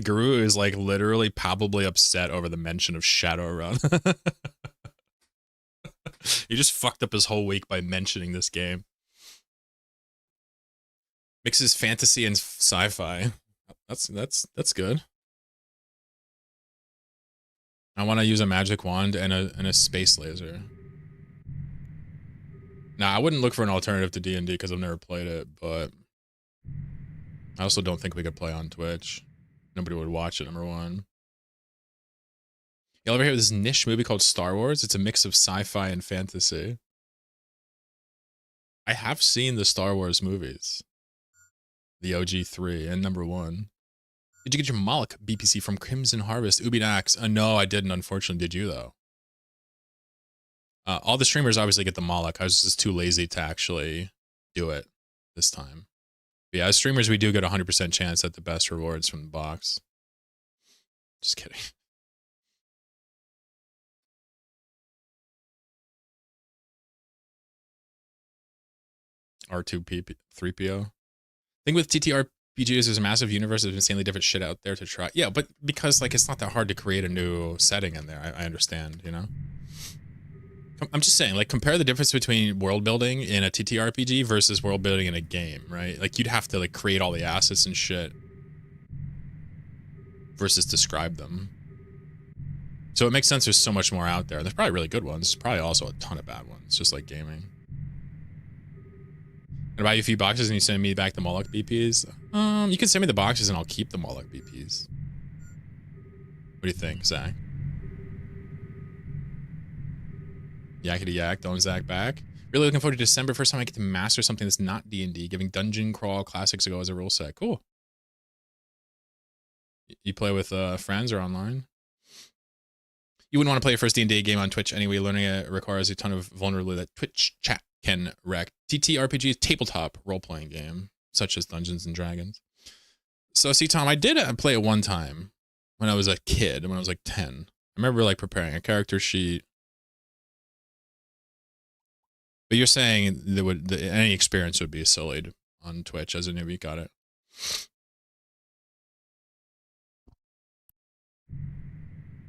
Guru is like literally palpably upset over the mention of Shadowrun. He just fucked up his whole week by mentioning this game. Mixes fantasy and sci-fi. That's good. I want to use a magic wand and a space laser. Now, I wouldn't look for an alternative to D&D because I've never played it, but I also don't think we could play on Twitch. Nobody would watch it, number one. You'll ever hear of this niche movie called Star Wars? It's a mix of sci-fi and fantasy. I have seen the Star Wars movies. The OG 3 and number 1. Did you get your Moloch BPC from Crimson Harvest? Ubinax? No, I didn't, unfortunately. Did you, though? All the streamers obviously get the Moloch. I was just too lazy to actually do it this time. But yeah, as streamers, we do get a 100% chance at the best rewards from the box. Just kidding. R2P 3PO. Thing with TTRPG is there's a massive universe of insanely different shit out there to try. Yeah, but because like it's not that hard to create a new setting in there. I understand, you know. I'm just saying, like, compare the difference between world building in a TTRPG versus world building in a game, right? Like, you'd have to like create all the assets and shit versus describe them. So it makes sense. There's so much more out there. There's probably really good ones. There's probably also a ton of bad ones, just like gaming. I'll buy you a few boxes and you send me back the Moloch BPs. You can send me the boxes and I'll keep the Moloch BPs. What do you think, Zach? Yakety yak, don't Zach back. Really looking forward to December. First time I get to master something that's not D&D, giving Dungeon Crawl Classics a go as a rule set. Cool. You play with friends or online? You wouldn't want to play your first D&D game on Twitch anyway. Learning it requires a ton of vulnerability that Twitch chat can wreck. TTRPG is tabletop role-playing game, such as Dungeons and Dragons. So, see, Tom, I did play it one time when I was a kid, when I was like 10. I remember like preparing a character sheet. But you're saying that any experience would be sullied on Twitch as a newbie. Got it.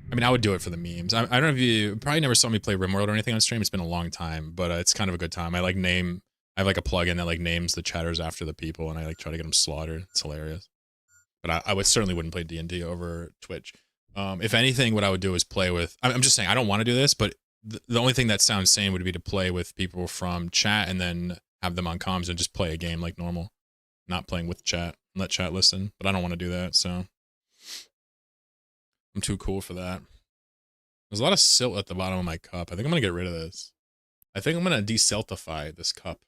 I mean, I would do it for the memes. I don't know if you probably never saw me play RimWorld or anything on stream. It's been a long time, but it's kind of a good time. I have like a plugin that like names the chatters after the people, and I like try to get them slaughtered. It's hilarious. But I certainly wouldn't play D&D over Twitch. If anything, what I would do is play with. I'm just saying I don't want to do this, but the only thing that sounds sane would be to play with people from chat and then have them on comms and just play a game like normal, not playing with chat. let chat listen, but I don't want to do that, so I'm too cool for that. There's a lot of silt at the bottom of my cup. I think I'm gonna get rid of this. I think I'm gonna desiltify this cup.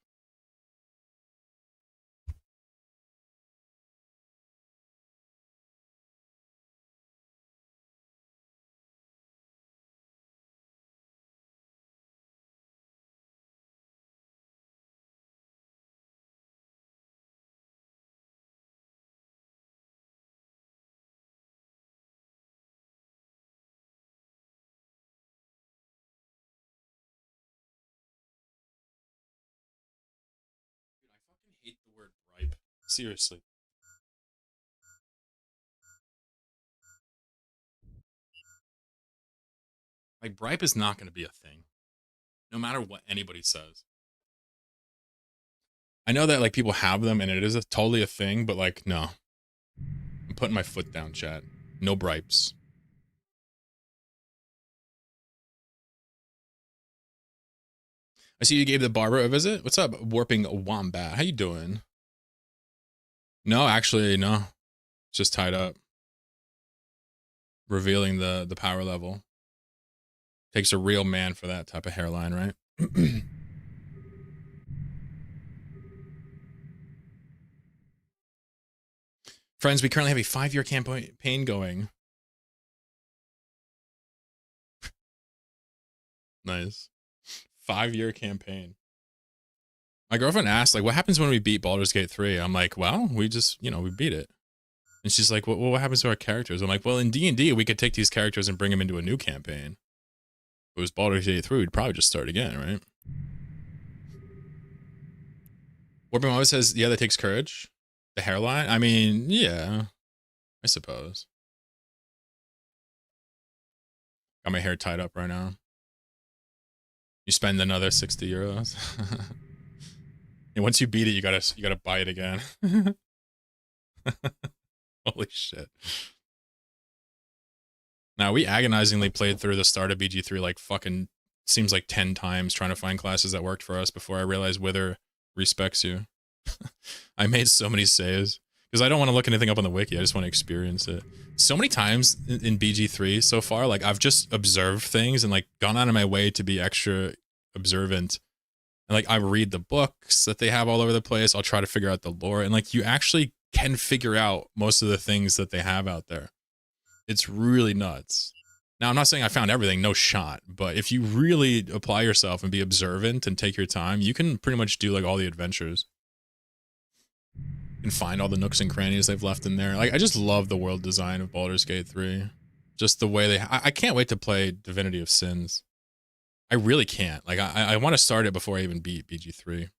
Dude, I fucking hate the word bribe. Seriously. Like, bribe is not going to be a thing, no matter what anybody says. I know that, like, people have them, and it is totally a thing, but, like, no. I'm putting my foot down, chat. No bribes. I see you gave the barber a visit. What's up, Warping Wombat? How you doing? No, actually, no. Just tied up. Revealing the power level. Takes a real man for that type of hairline, right? Friends, we currently have a 5-year campaign going. Nice. 5-year campaign. My girlfriend asked, like, what happens when we beat Baldur's Gate 3? I'm like, well, we just, you know, we beat it. And she's like, well, what happens to our characters? I'm like, well, in D&D, we could take these characters and bring them into a new campaign. If it was Baldur's Gate 3, we'd probably just start again, right? Warping always says, yeah, that takes courage. The hairline? I mean, yeah, I suppose. Got my hair tied up right now. You spend another 60 euros. And once you beat it, you gotta buy it again. Holy shit. Now, we agonizingly played through the start of BG3 like fucking, seems like 10 times trying to find classes that worked for us before I realized Wither respects you. I made so many saves because I don't want to look anything up on the wiki. I just want to experience it. So many times in BG3 so far, like I've just observed things and like gone out of my way to be extra observant. And like I read the books that they have all over the place. I'll try to figure out the lore, and like you actually can figure out most of the things that they have out there. It's really nuts. Now, I'm not saying I found everything, no shot, but if you really apply yourself and be observant and take your time, you can pretty much do like all the adventures. You can find all the nooks and crannies they've left in there. Like, I just love the world design of Baldur's Gate 3. Just the way I can't wait to play Divinity of Sins. I really can't. Like, I want to start it before I even beat BG3.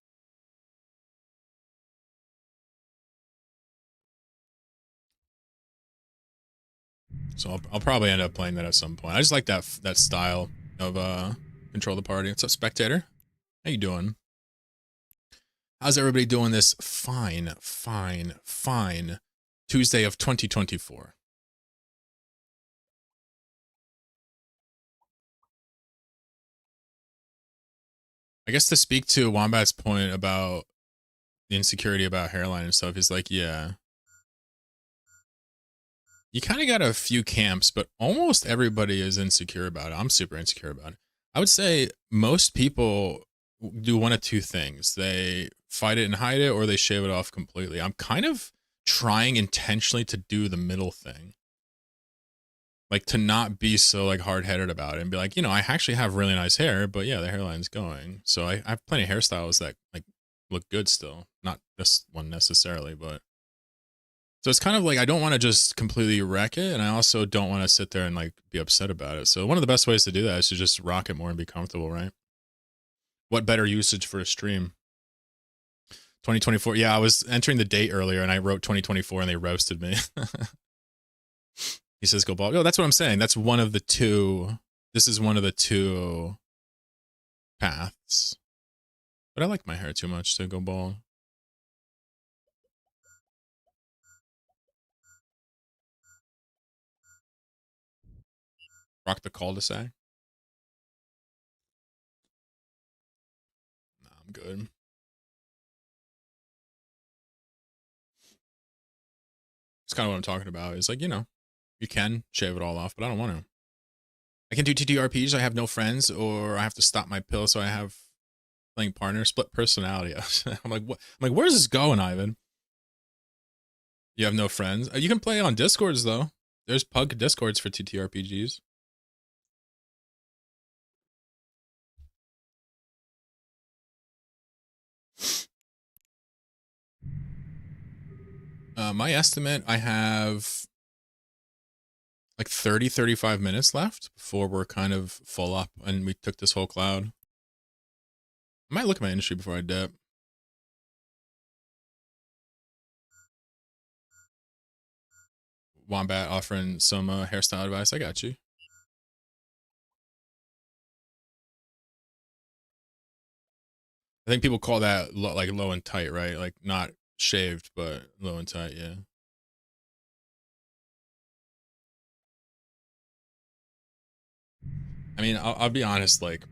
So I'll probably end up playing that at some point. I just like that style of control the party. What's up, Spectator? How you doing? How's everybody doing this fine Tuesday of 2024? I guess to speak to Wombat's point about the insecurity about hairline and stuff, he's like, yeah. You kind of got a few camps, but almost everybody is insecure about it. I'm super insecure about it. I would say most people do one of two things. They fight it and hide it, or they shave it off completely. I'm kind of trying intentionally to do the middle thing. Like to not be so like hard-headed about it and be like, you know, I actually have really nice hair, but yeah, the hairline's going. So I have plenty of hairstyles that like look good still. Not this one necessarily, but so it's kind of like I don't want to just completely wreck it, and I also don't want to sit there and like be upset about it. So one of the best ways to do that is to just rock it more and be comfortable, right? What better usage for a stream? 2024. Yeah, I was entering the date earlier and I wrote 2024 and they roasted me. He says go bald. Oh, that's what I'm saying. That's one of the two. This is one of the two paths. But I like my hair too much to go bald. Rock the cul-de-sac. Nah, I'm good. kind of what I'm talking about. Is like, you know, you can shave it all off, but I don't want to. I can do TTRPGs. I have no friends, or I have to stop my pill, so I have playing partner, split personality. I'm like, what? I'm like, where's this going, Ivan? You have no friends. You can play on Discords though. There's pug Discords for TTRPGs. My estimate, I have like 30, 35 minutes left before we're kind of full up and we took this whole cloud. I might look at my industry before I dip. Wombat offering some hairstyle advice. I got you. I think people call that like low and tight, right? Like not shaved, but low and tight, yeah. I mean, I'll be honest, like,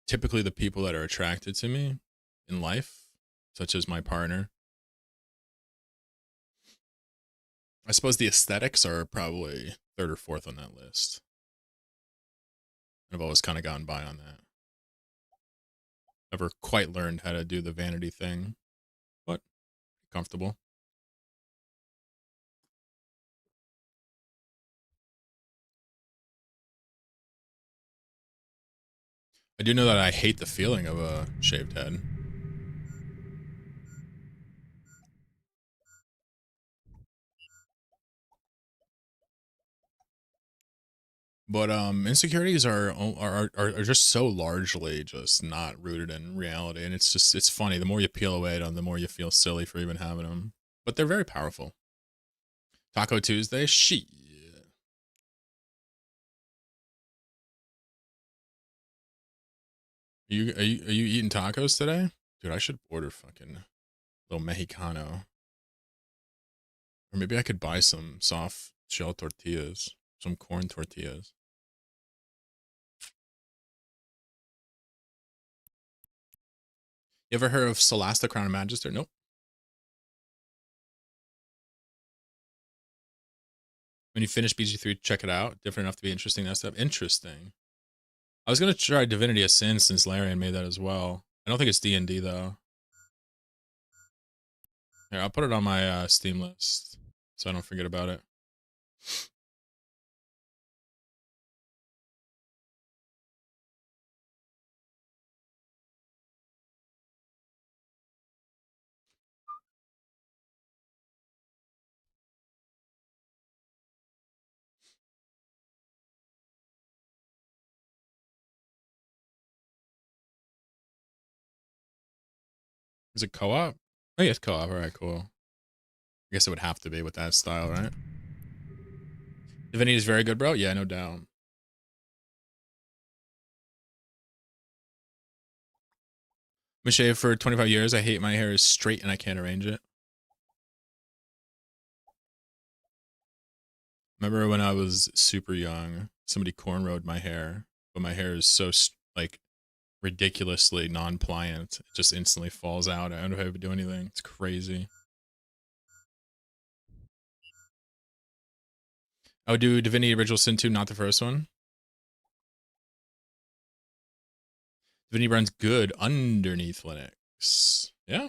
typically the people that are attracted to me in life, such as my partner, I suppose the aesthetics are probably third or fourth on that list. I've always kind of gotten by on that. Never quite learned how to do the vanity thing, but comfortable. I do know that I hate the feeling of a shaved head. But insecurities are just so largely just not rooted in reality, and it's funny. The more you peel away at them, the more you feel silly for even having them. But they're very powerful. Taco Tuesday, shit. Are you eating tacos today, dude? I should order fucking little Mexicano, or maybe I could buy some soft shell tortillas, some corn tortillas. You ever heard of Solasta Crown of Magister? Nope. When you finish BG3, check it out. Different enough to be interesting. That stuff. Interesting. I was gonna try Divinity of Sin since Larian made that as well. I don't think it's D&D though. Here, I'll put it on my Steam list so I don't forget about it. Is it co-op? Oh yeah, it's co-op. All right, cool. I guess it would have to be with that style, right? Divinity is very good, bro. Yeah, no doubt. Been shaved for 25 years. I hate my hair is straight and I can't arrange it. Remember when I was super young, somebody cornrowed my hair, but my hair is so like ridiculously non-pliant. It just instantly falls out. I don't know if I ever do anything. It's crazy. I would do Divinity Original Sin 2, not the first one. Divinity runs good underneath Linux. Yeah.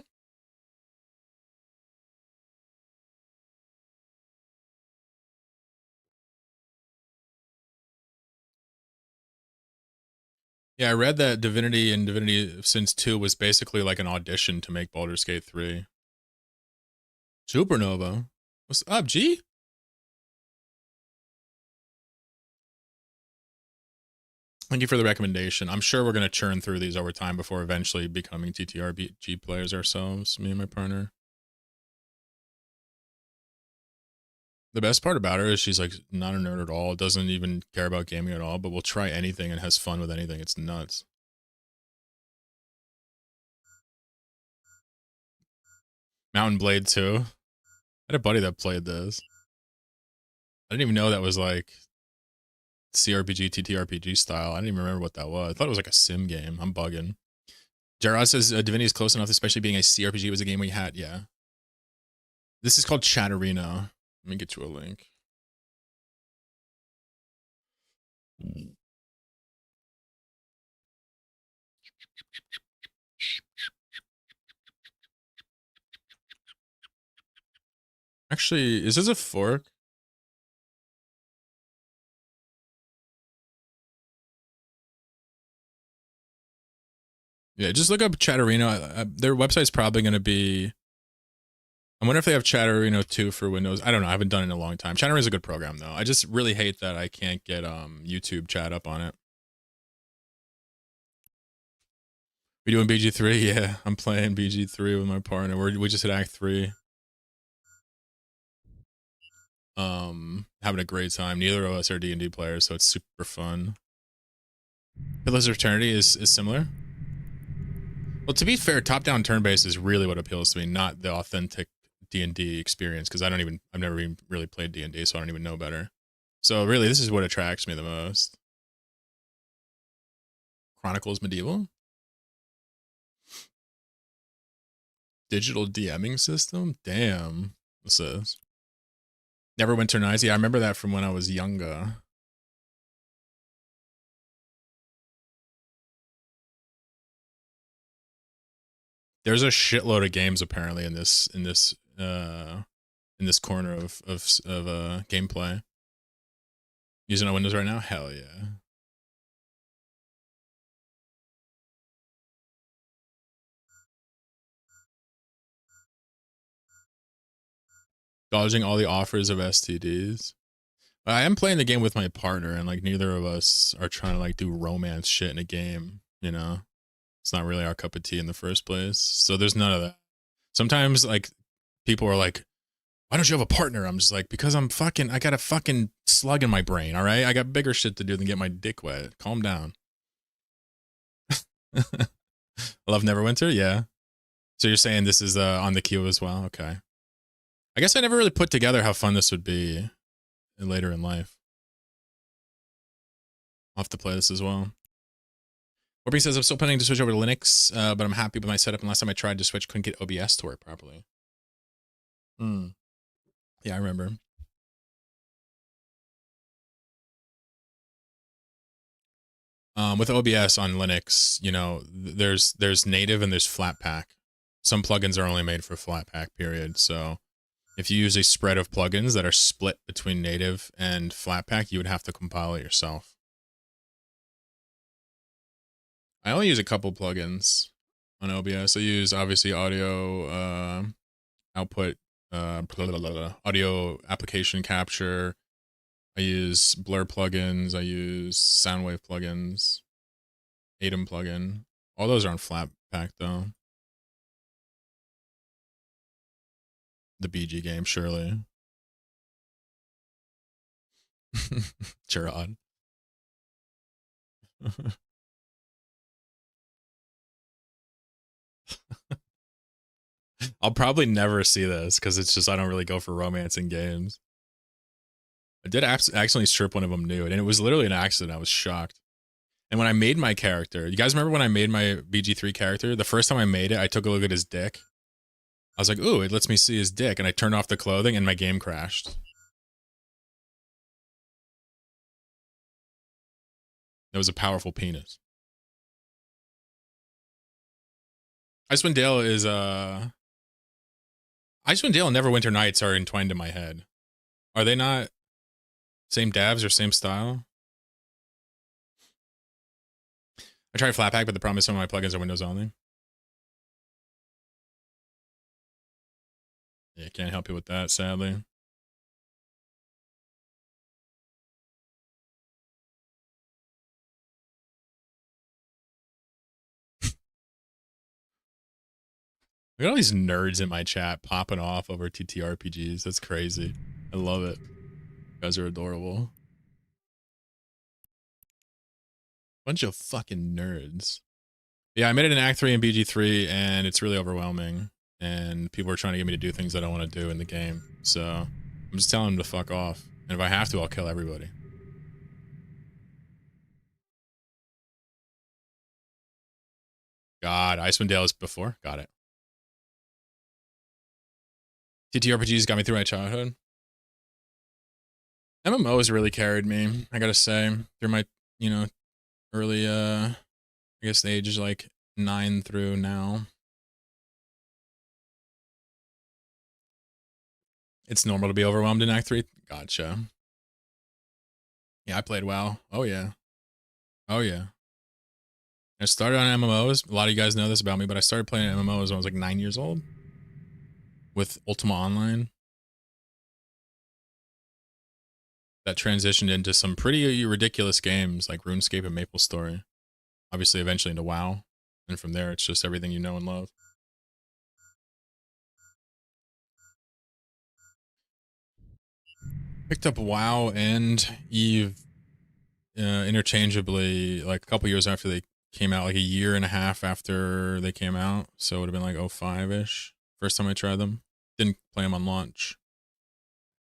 Yeah, I read that Divinity and Divinity Sins 2 was basically like an audition to make Baldur's Gate 3. Supernova. What's up, G? Thank you for the recommendation. I'm sure we're going to churn through these over time before eventually becoming TTRPG players ourselves, me and my partner. The best part about her is she's like not a nerd at all, doesn't even care about gaming at all, but will try anything and has fun with anything. It's nuts. Mountain Blade 2. I had a buddy that played this. I didn't even know that was like CRPG, TTRPG style. I didn't even remember what that was. I thought it was like a sim game. I'm bugging. Gerard says Divinity is close enough, especially being a CRPG. It was a game we had. Yeah. This is called Chatterino. Let me get you a link. Actually, is this a fork? Yeah, just look up Chatterino. Their website's probably going to be... I wonder if they have Chatterino 2 for Windows. I don't know. I haven't done it in a long time. Chatterino is a good program, though. I just really hate that I can't get YouTube chat up on it. We doing BG3? Yeah, I'm playing BG3 with my partner. We just hit Act 3. Having a great time. Neither of us are D&D players, so it's super fun. Pillars of Eternity is similar. Well, to be fair, top-down turn-based is really what appeals to me, not the authentic D&D experience, because I've never even really played D&D, so I don't even know better. So really, this is what attracts me the most. Chronicles Medieval? Digital DMing system? Damn. What's this? Neverwinter Nights? Yeah, I remember that from when I was younger. There's a shitload of games apparently in this corner of gameplay. Using on Windows right now? Hell yeah. Dodging all the offers of STDs. I am playing the game with my partner, and like neither of us are trying to like do romance shit in a game, you know? It's not really our cup of tea in the first place. So there's none of that. Sometimes like people are like, why don't you have a partner? I'm just like, because I got a fucking slug in my brain, all right? I got bigger shit to do than get my dick wet. Calm down. Love Neverwinter? Yeah. So you're saying this is on the queue as well? Okay. I guess I never really put together how fun this would be later in life. I'll have to play this as well. Warping says, I'm still planning to switch over to Linux, but I'm happy with my setup. And last time I tried to switch, couldn't get OBS to work properly. Yeah, I remember. With OBS on Linux, you know, there's native and there's Flatpak. Some plugins are only made for Flatpak, period. So if you use a spread of plugins that are split between native and Flatpak, you would have to compile it yourself. I only use a couple plugins on OBS. I use obviously audio output, audio application capture. I use Blur plugins. I use Soundwave plugins, Atom plugin. All those are on Flatpak though. The BG game, surely. Gerard. I'll probably never see this because it's just I don't really go for romance in games. I did accidentally strip one of them nude, and it was literally an accident. I was shocked. And when I made my character, you guys remember when I made my BG3 character? The first time I made it, I took a look at his dick. I was like, ooh, it lets me see his dick, and I turned off the clothing, and my game crashed. It was a powerful penis. Icewind Dale is Icewind Dale and Neverwinter Nights are entwined in my head. Are they not same devs or same style? I tried Flatpak, but the problem is some of my plugins are Windows only. Yeah, can't help you with that, sadly. Look at all these nerds in my chat popping off over TTRPGs. That's crazy. I love it. You guys are adorable. Bunch of fucking nerds. Yeah, I made it in Act 3 and BG3, and it's really overwhelming. And people are trying to get me to do things I don't want to do in the game. So I'm just telling them to fuck off. And if I have to, I'll kill everybody. God, Icewind Dale is before. Got it. TTRPGs got me through my childhood. MMOs really carried me, I gotta say, through my, you know, early, I guess the ages like 9 through now. It's normal to be overwhelmed in Act 3. Gotcha. Yeah, I played WoW. Oh, yeah. Oh, yeah. I started on MMOs. A lot of you guys know this about me, but I started playing MMOs when I was like 9 years old with Ultima Online. That transitioned into some pretty ridiculous games like RuneScape and MapleStory. Obviously, eventually into WoW. And from there, it's just everything you know and love. Picked up WoW and EVE interchangeably like a couple years after they came out, like a year and a half after they came out. So it would have been like 05-ish. First time I tried them. Didn't play them on launch.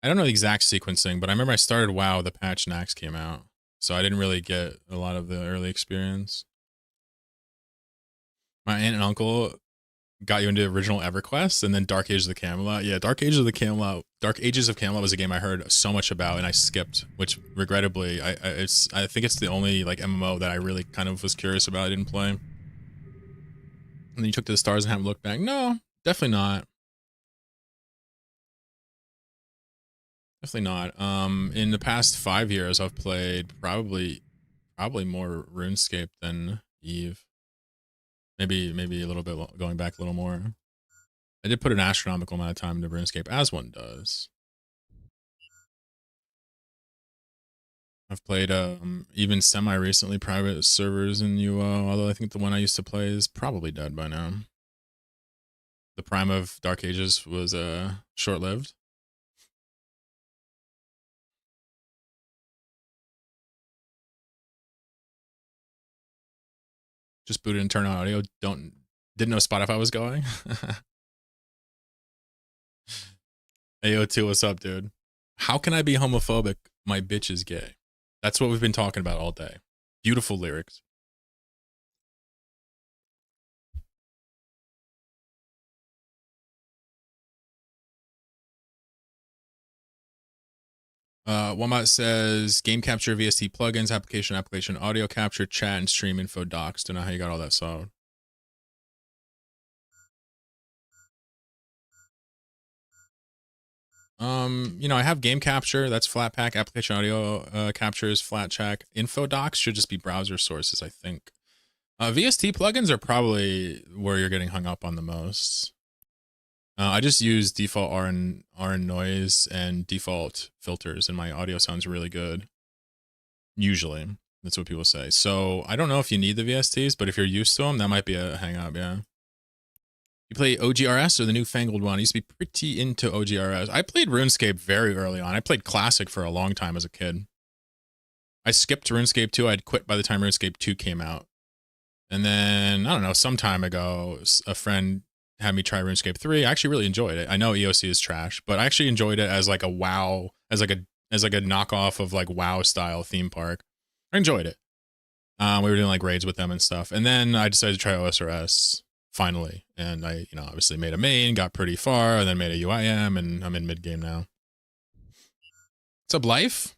I don't know the exact sequencing, but I remember I started WoW, the patch Nax came out. So I didn't really get a lot of the early experience. My aunt and uncle got you into original EverQuest and then Dark Ages of the Camelot. Yeah, Dark Ages of Camelot was a game I heard so much about and I skipped, which regrettably I think it's the only like MMO that I really kind of was curious about. I didn't play. And then you took to the stars and haven't looked back. No, definitely not. Definitely not. In the past 5 years, I've played probably more RuneScape than EVE. Maybe a little bit going back a little more. I did put an astronomical amount of time into RuneScape, as one does. I've played even semi-recently private servers in UO, although I think the one I used to play is probably dead by now. The prime of Dark Ages was short-lived. Just booted and turned on audio. Didn't know Spotify was going. AO2, what's up, dude? How can I be homophobic? My bitch is gay. That's what we've been talking about all day. Beautiful lyrics. Walmart says game capture, VST plugins, application, audio capture, chat, and stream info docs. Don't know how you got all that solved. You know, I have game capture, that's Flatpak, application audio captures, Flatpak. Info docs should just be browser sources, I think. VST plugins are probably where you're getting hung up on the most. I just use default RN noise and default filters, and my audio sounds really good. Usually, that's what people say. So I don't know if you need the VSTs, but if you're used to them, that might be a hang up, yeah. You play OGRS or the newfangled one? I used to be pretty into OGRS. I played RuneScape very early on. I played Classic for a long time as a kid. I skipped RuneScape 2. I'd quit by the time RuneScape 2 came out. And then, I don't know, some time ago, a friend had me try RuneScape 3. I actually really enjoyed it. I know EOC is trash, but I actually enjoyed it as like a WoW, as like a knockoff of like WoW style theme park. I enjoyed it. We were doing like raids with them and stuff. And then I decided to try OSRS finally. And I, you know, obviously made a main, got pretty far, and then made a UIM, and I'm in mid game now. What's up, life?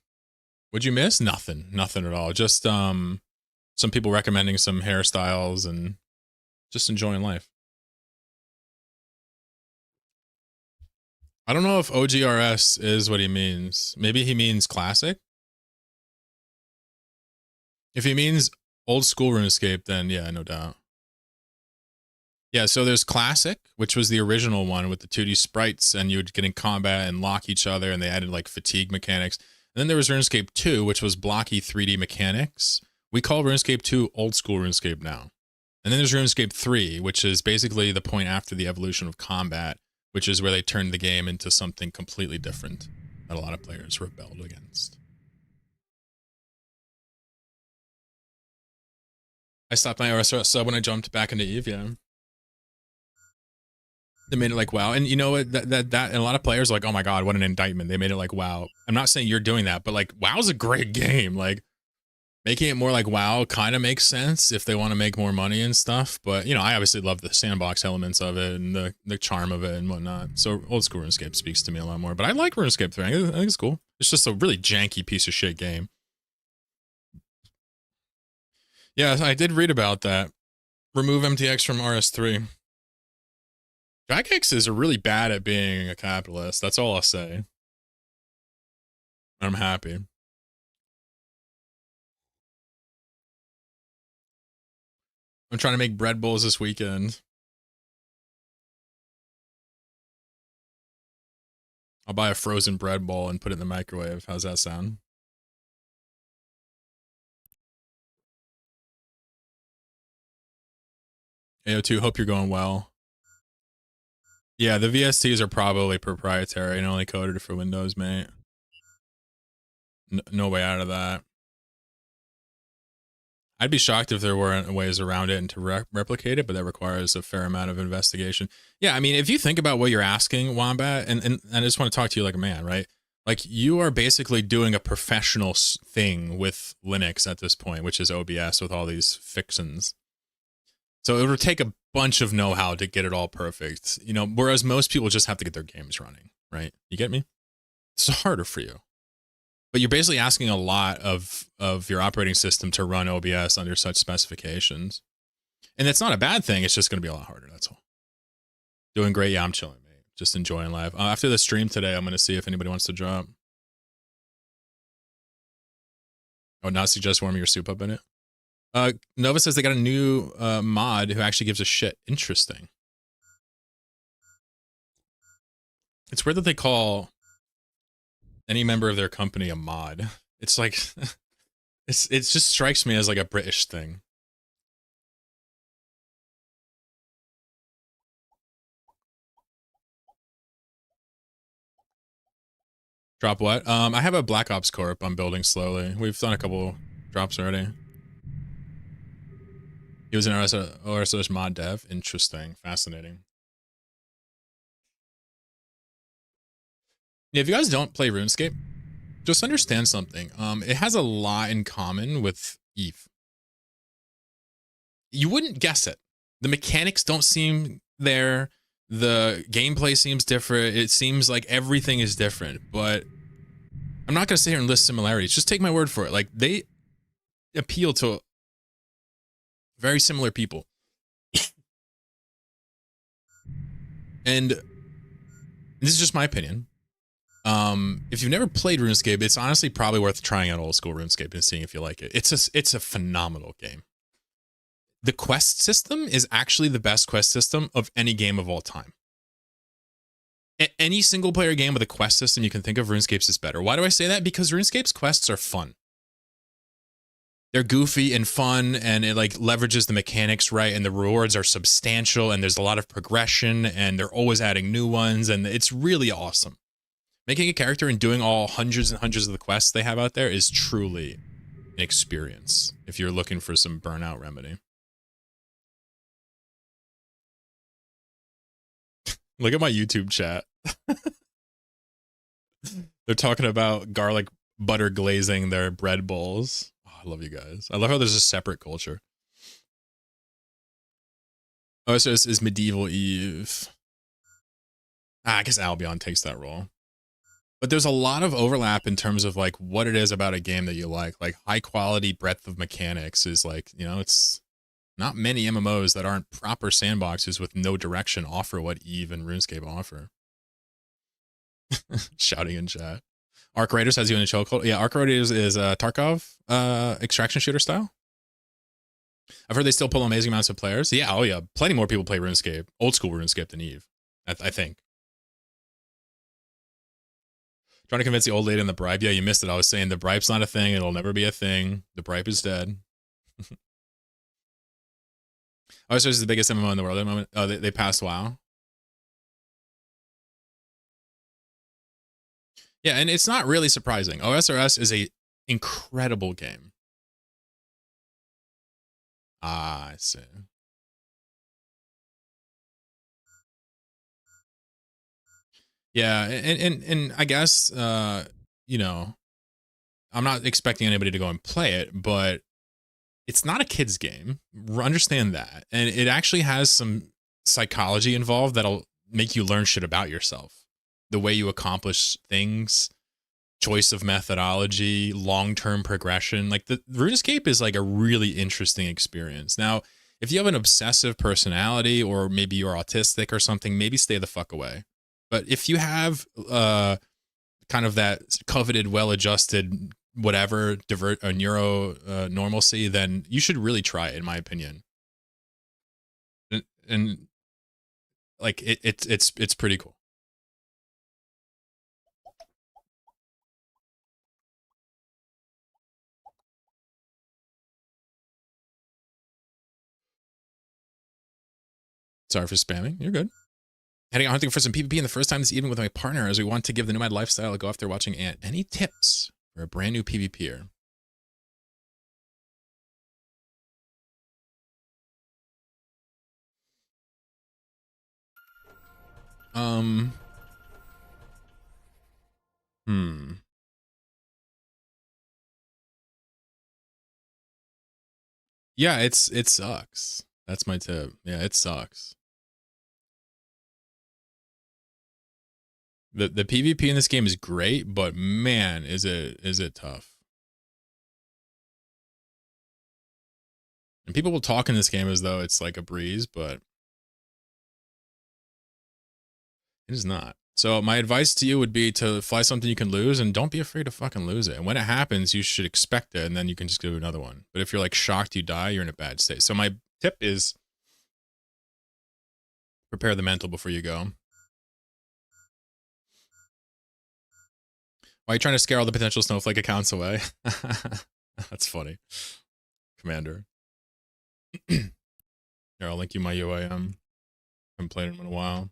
What'd you miss? Nothing at all. Just some people recommending some hairstyles and just enjoying life. I don't know if OGRS is what he means. Maybe he means classic. If he means old school RuneScape, then yeah, no doubt. Yeah, so there's classic, which was the original one with the 2D sprites, and you would get in combat and lock each other, and they added like fatigue mechanics. And then there was RuneScape 2, which was blocky 3D mechanics. We call RuneScape 2 old school RuneScape now. And then there's RuneScape 3, which is basically the point after the evolution of combat, which is where they turned the game into something completely different that a lot of players rebelled against. I stopped my OSRS sub when I jumped back into EVE, yeah. They made it like WoW. And you know what, that and a lot of players are like, oh my god, what an indictment. They made it like WoW. I'm not saying you're doing that, but like WoW's a great game. Like Making it more like WoW kind of makes sense if they want to make more money and stuff. But, you know, I obviously love the sandbox elements of it and the charm of it and whatnot. So old school RuneScape speaks to me a lot more. But I like RuneScape 3. I think it's cool. It's just a really janky piece of shit game. Yeah, I did read about that. Remove MTX from RS3. Jagex is really bad at being a capitalist. That's all I'll say. I'm happy. I'm trying to make bread bowls this weekend. I'll buy a frozen bread bowl and put it in the microwave. How's that sound? AO2, hope you're going well. Yeah, the VSTs are probably proprietary and only coded for Windows, mate. No way out of that. I'd be shocked if there weren't ways around it and to replicate it, but that requires a fair amount of investigation. Yeah, I mean, if you think about what you're asking, Wombat, and I just want to talk to you like a man, right? Like, you are basically doing a professional thing with Linux at this point, which is OBS with all these fixins. So it would take a bunch of know-how to get it all perfect, you know, whereas most people just have to get their games running, right? You get me? It's harder for you. But you're basically asking a lot of your operating system to run OBS under such specifications. And it's not a bad thing. It's just going to be a lot harder. That's all. Doing great. Yeah, I'm chilling, mate. Just enjoying life. After the stream today, I'm going to see if anybody wants to drop. I would not suggest warming your soup up in it. Nova says they got a new mod who actually gives a shit. Interesting. It's weird that they call any member of their company a mod. It's like, it just strikes me as like a British thing. Drop what? I have a Black Ops Corp I'm building slowly. We've done a couple drops already. He was an OSS mod dev. Interesting. Fascinating. Yeah, if you guys don't play RuneScape, just understand something. It has a lot in common with EVE. You wouldn't guess it. The mechanics don't seem there. The gameplay seems different. It seems like everything is different, but I'm not going to sit here and list similarities. Just take my word for it. Like, they appeal to very similar people. And this is just my opinion. If you've never played RuneScape, it's honestly probably worth trying out old school RuneScape and seeing if you like it. It's a phenomenal game. The quest system is actually the best quest system of any game of all time. Any single player game with a quest system you can think of, RuneScape's is better. Why do I say that? Because RuneScape's quests are fun. They're goofy and fun, and it like leverages the mechanics right, and the rewards are substantial, and there's a lot of progression, and they're always adding new ones, and it's really awesome. Making a character and doing all hundreds and hundreds of the quests they have out there is truly an experience if you're looking for some burnout remedy. Look at my YouTube chat. They're talking about garlic butter glazing their bread bowls. Oh, I love you guys. I love how there's a separate culture. Oh, so this is Medieval Eve. I guess Albion takes that role. But there's a lot of overlap in terms of like what it is about a game that you like. Like high quality breadth of mechanics is like, you know, it's not many MMOs that aren't proper sandboxes with no direction offer what EVE and RuneScape offer. Shouting in chat. Arc Raiders has you in a chokehold. Yeah, Arc Raiders is Tarkov extraction shooter style. I've heard they still pull amazing amounts of players. Yeah, oh yeah, plenty more people play RuneScape, old school RuneScape than EVE, I think. Trying to convince the old lady in the bribe. Yeah, you missed it. I was saying the bribe's not a thing. It'll never be a thing. The bribe is dead. OSRS is the biggest MMO in the world at the moment. Oh, they passed WoW. Yeah, and it's not really surprising. OSRS is a incredible game. Ah, I see. Yeah, and I guess you know, I'm not expecting anybody to go and play it, but it's not a kid's game. Understand that. And it actually has some psychology involved that'll make you learn shit about yourself. The way you accomplish things, choice of methodology, long-term progression. Like the RuneScape is like a really interesting experience. Now, if you have an obsessive personality or maybe you're autistic or something, maybe stay the fuck away. But if you have kind of that coveted, well-adjusted, whatever, neuro normalcy, then you should really try it, in my opinion. And like it's pretty cool. Sorry for spamming. You're good. Heading out hunting for some PvP in the first time this evening with my partner as we want to give the Nomad lifestyle a go after watching Ant. Any tips for a brand new PvPer? Yeah, it sucks. That's my tip. Yeah, it sucks. The PvP in this game is great, but man, is it tough. And people will talk in this game as though it's like a breeze, but it is not. So my advice to you would be to fly something you can lose and don't be afraid to fucking lose it. And when it happens, you should expect it and then you can just do another one. But if you're like shocked you die, you're in a bad state. So my tip is prepare the mental before you go. Why are you trying to scare all the potential snowflake accounts away? That's funny. Commander. Here, I'll link you my UIM. Haven't played him in a while.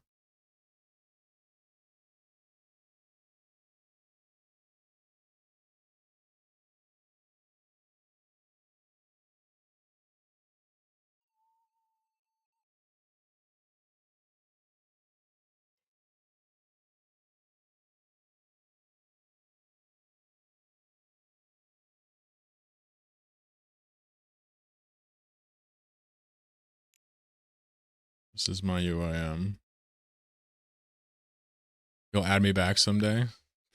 This is my UIM. You'll add me back someday?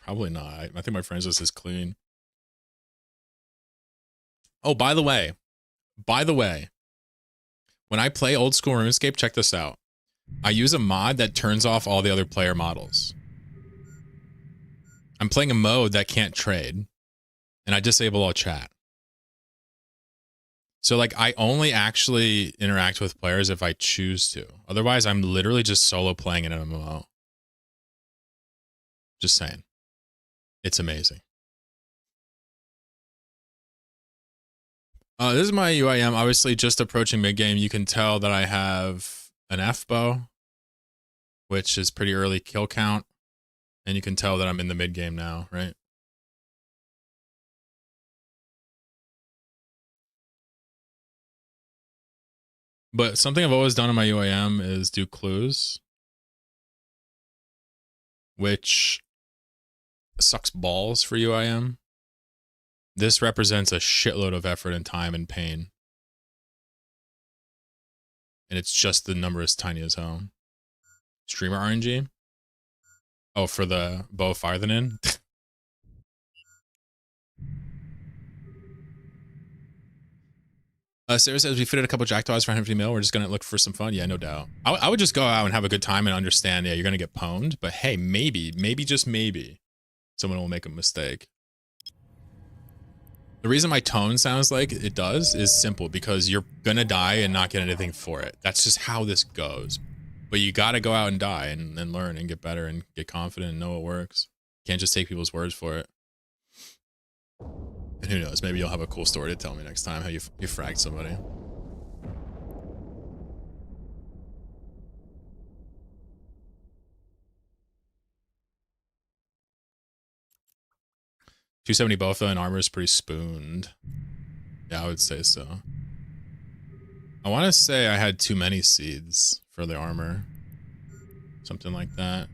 Probably not. I think my friends list is clean. Oh, by the way, when I play old school RuneScape, check this out. I use a mod that turns off all the other player models. I'm playing a mode that can't trade, and I disable all chat. So like I only actually interact with players if I choose to. Otherwise, I'm literally just solo playing an MMO. Just saying. It's amazing. This is my UIM. Obviously, just approaching mid-game. You can tell that I have an F-bow, which is pretty early kill count. And you can tell that I'm in the mid-game now, right? But something I've always done in my UIM is do clues, which sucks balls for UIM. This represents a shitload of effort and time and pain. And it's just the number is tiny as hell. Streamer RNG? Oh, for the bow fire than in? Sarah says we fitted a couple jackdaws for 150 mil. We're just gonna look for some fun. Yeah, no doubt. I would just go out and have a good time and understand. Yeah, you're gonna get pwned, but hey, maybe just maybe, someone will make a mistake. The reason my tone sounds like it does is simple because you're gonna die and not get anything for it. That's just how this goes. But you gotta go out and die and learn and get better and get confident and know it works. Can't just take people's words for it. And who knows, maybe you'll have a cool story to tell me next time how you fragged somebody. $270 Bofa and armor is pretty spooned. Yeah, I would say so. I want to say I had too many seeds for the armor. Something like that.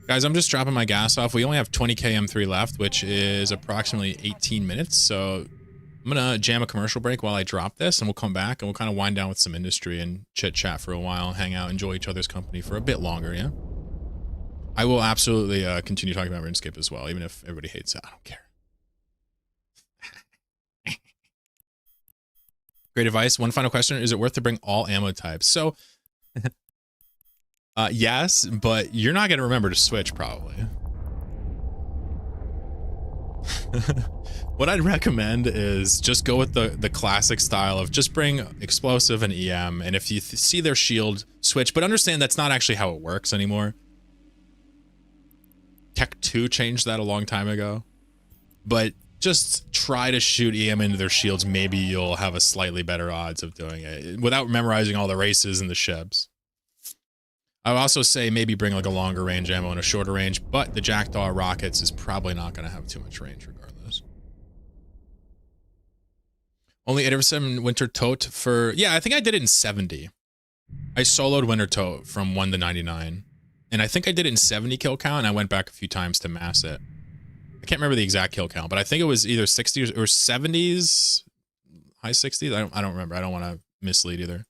Guys, I'm just dropping my gas off. We only have 20k M3 left, which is approximately 18 minutes. So I'm going to jam a commercial break while I drop this, and we'll come back and we'll kind of wind down with some industry and chit chat for a while, hang out, enjoy each other's company for a bit longer, yeah? I will absolutely continue talking about RuneScape as well, even if everybody hates it. I don't care. Great advice. One final question. Is it worth to bring all ammo types? So, yes, but you're not going to remember to switch, probably. What I'd recommend is just go with the classic style of just bring explosive and EM, and if you see their shield, switch. But understand that's not actually how it works anymore. Tech 2 changed that a long time ago. But just try to shoot EM into their shields. Maybe you'll have a slightly better odds of doing it without memorizing all the races and the shibs. I would also say maybe bring like a longer range ammo and a shorter range, but the Jackdaw rockets is probably not going to have too much range regardless. Only 8/7 Winter Tote for... Yeah, I think I did it in 70. I soloed Winter Tote from 1 to 99. And I think I did it in 70 kill count, and I went back a few times to mass it. I can't remember the exact kill count, but I think it was either 60s or 70s, high 60s. I don't remember. I don't want to mislead either.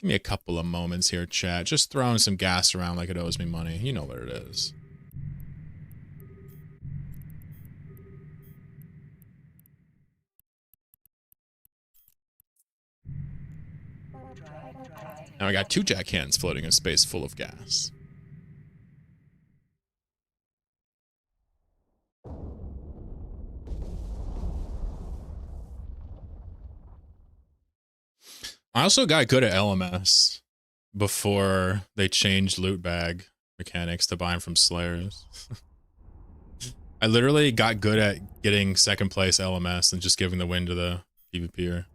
Give me a couple of moments here, chat. Just throwing some gas around like it owes me money. You know what it is. Now I got 2 jack hands floating in space full of gas. I also got good at LMS before they changed loot bag mechanics to buy them from Slayers. I literally got good at getting second place LMS and just giving the win to the PvPer.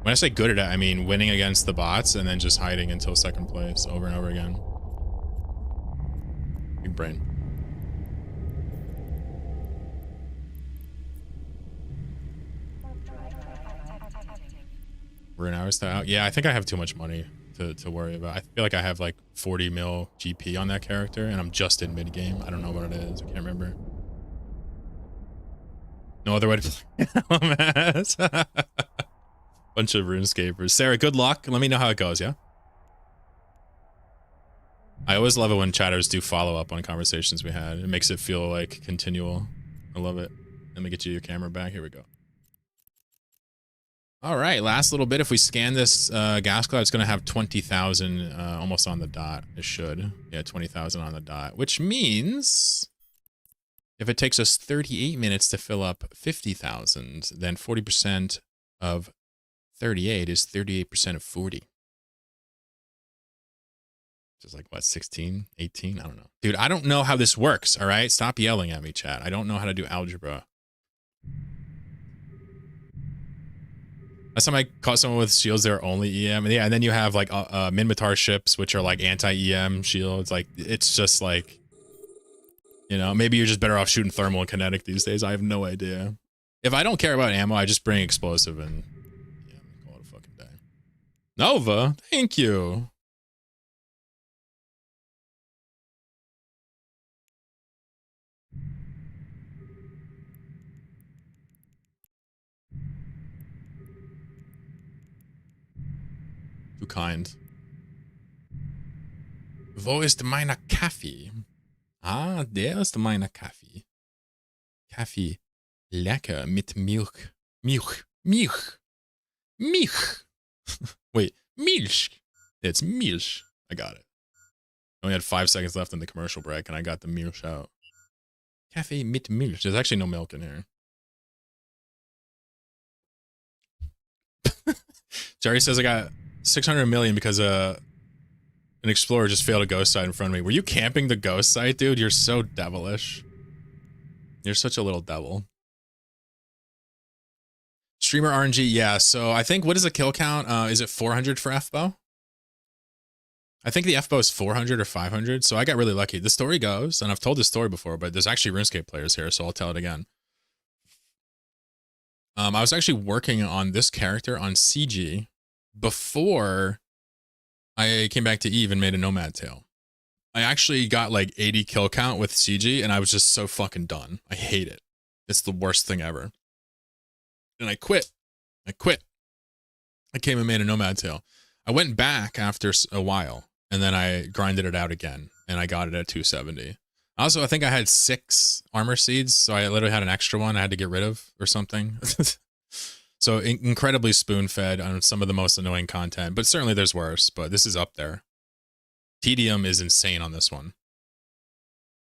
When I say good at it, I mean winning against the bots and then just hiding until second place over and over again. Big brain. Rune hours out. Yeah, I think I have too much money to worry about. I feel like I have like 40 mil GP on that character, and I'm just in mid game. I don't know what it is. I can't remember. No other way to play LMS. Bunch of RuneScapers. Sarah, good luck. Let me know how it goes, yeah? I always love it when chatters do follow up on conversations we had. It makes it feel like continual. I love it. Let me get you your camera back. Here we go. All right, last little bit. If we scan this gas cloud, it's going to have 20,000 almost on the dot. It should. Yeah, 20,000 on the dot, which means if it takes us 38 minutes to fill up 50,000, then 40% of 38 is 38% of 40. Just like, what, 16, 18? I don't know. Dude, I don't know how this works, all right? Stop yelling at me, chat. I don't know how to do algebra. Last time I caught someone with shields, they were only EM. Yeah, and then you have like Minmatar ships, which are like anti-EM shields. Like, it's just like, you know, maybe you're just better off shooting thermal and kinetic these days. I have no idea. If I don't care about ammo, I just bring explosive and yeah, call it a fucking day. Nova, thank you. Too kind. Wo ist meine Kaffee? Ah, der ist meine Kaffee. Kaffee. Lecker mit Milch. Milch. Milch. Milch. Wait, Milch. It's Milch. I got it. I only had 5 seconds left in the commercial break and I got the Milch out. Kaffee mit Milch. There's actually no milk in here. Jerry says I got 600 million because an explorer just failed a ghost site in front of me. Were you camping the ghost site, dude? You're so devilish. You're such a little devil. Streamer RNG, yeah. So I think, what is the kill count? Is it 400 for FBO? I think the FBO is 400 or 500. So I got really lucky. The story goes, and I've told this story before, but there's actually RuneScape players here, so I'll tell it again. I was actually working on this character on CG before I came back to Eve and made a Nomad Tale. I actually got like 80 kill count with CG, and I was just so fucking done. I hate it. It's the worst thing ever. And I quit. I came and made a Nomad Tale. I went back after a while, and then I grinded it out again, and I got it at 270. Also, I think I had 6 armor seeds, so I literally had an extra one I had to get rid of or something. So incredibly spoon-fed on some of the most annoying content, but certainly there's worse, but this is up there. Tedium is insane on this one.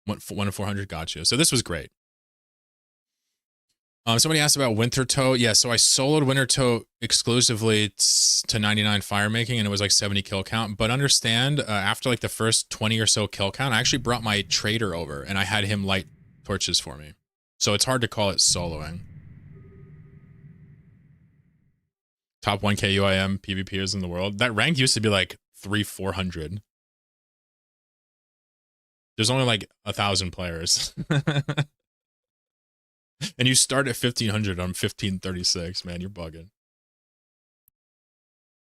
1 in 400, gotcha. So this was great. Somebody asked about Wintertodt. Yeah, so I soloed Wintertodt exclusively to 99 fire making, and it was like 70 kill count. But understand, after like the first 20 or so kill count, I actually brought my trader over, and I had him light torches for me. So it's hard to call it soloing. Top 1k UIM PvPers in the world. That rank used to be like 300-400. There's only like 1,000 players. And you start at 1,500 on 1536, man, you're bugging.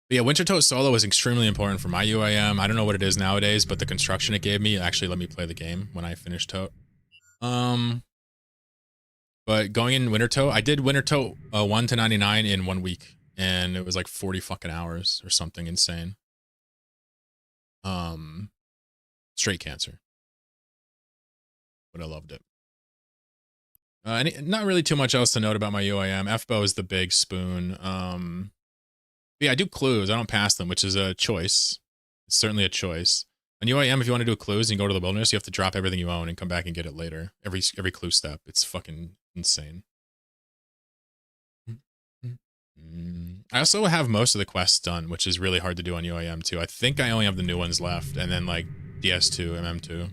But yeah, Wintertodt solo was extremely important for my UIM. I don't know what it is nowadays, but the construction it gave me actually let me play the game when I finished Todt. But going in Wintertodt, I did Wintertodt 1 to 99 in 1 week, and it was like 40 fucking hours or something insane. Straight cancer. But I loved it. Not really too much else to note about my UIM. FBO is the big spoon. Yeah, I do clues. I don't pass them, which is a choice. It's certainly a choice. On UIM, if you want to do clues and you go to the wilderness, you have to drop everything you own and come back and get it later. Every clue step. It's fucking insane. I also have most of the quests done, which is really hard to do on UIM too. I think I only have the new ones left, and then like DS2, MM2.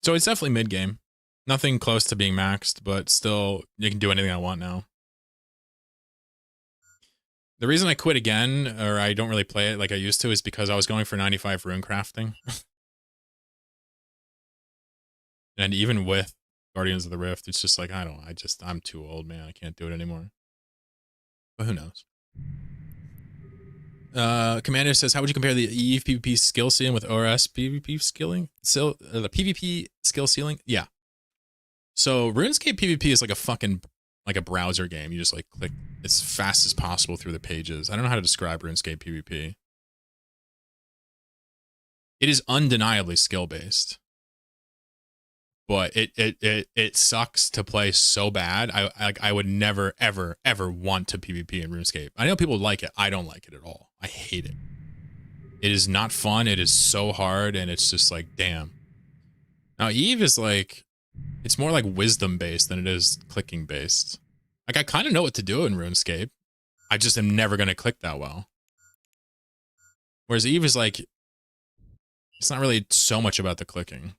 So it's definitely mid-game. Nothing close to being maxed, but still, you can do anything I want now. The reason I quit again, or I don't really play it like I used to, is because I was going for 95 rune crafting. And even with Guardians of the Rift, it's just like, I'm too old, man. I can't do it anymore. But who knows? Commander says, how would you compare the EVE PvP skill ceiling with ORS PvP skilling? So the PvP skill ceiling? Yeah. So RuneScape PvP is like a browser game. You just like click as fast as possible through the pages. I don't know how to describe RuneScape PvP. It is undeniably skill-based. But it sucks to play so bad. I would never, ever, ever want to PvP in RuneScape. I know people like it. I don't like it at all. I hate it. It is not fun. It is so hard, and it's just like, damn. Now, EVE is like, it's more like wisdom-based than it is clicking-based. Like, I kind of know what to do in RuneScape. I just am never going to click that well. Whereas EVE is like, it's not really so much about the clicking.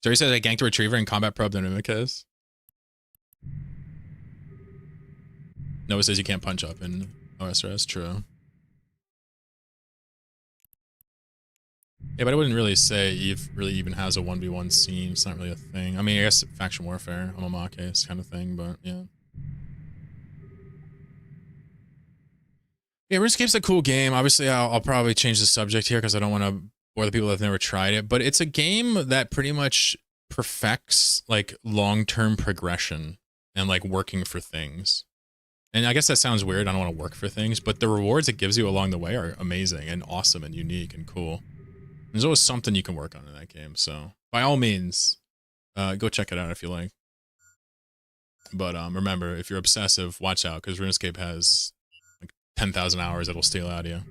So he says I ganked a retriever in combat probe than Mimikaz. Noah says you can't punch up in OSRS. True. Yeah, but I wouldn't really say Eve really even has a 1v1 scene. It's not really a thing. I mean, I guess faction warfare, Omamake kind of thing, but yeah. Yeah, RuneScape's a cool game. Obviously, I'll probably change the subject here because I don't want to bore the people that have never tried it, but it's a game that pretty much perfects like long-term progression and like working for things. And I guess that sounds weird. I don't want to work for things, but the rewards it gives you along the way are amazing and awesome and unique and cool. There's always something you can work on in that game. So by all means, go check it out if you like. But remember, if you're obsessive, watch out because RuneScape has like 10,000 hours it'll steal out of you.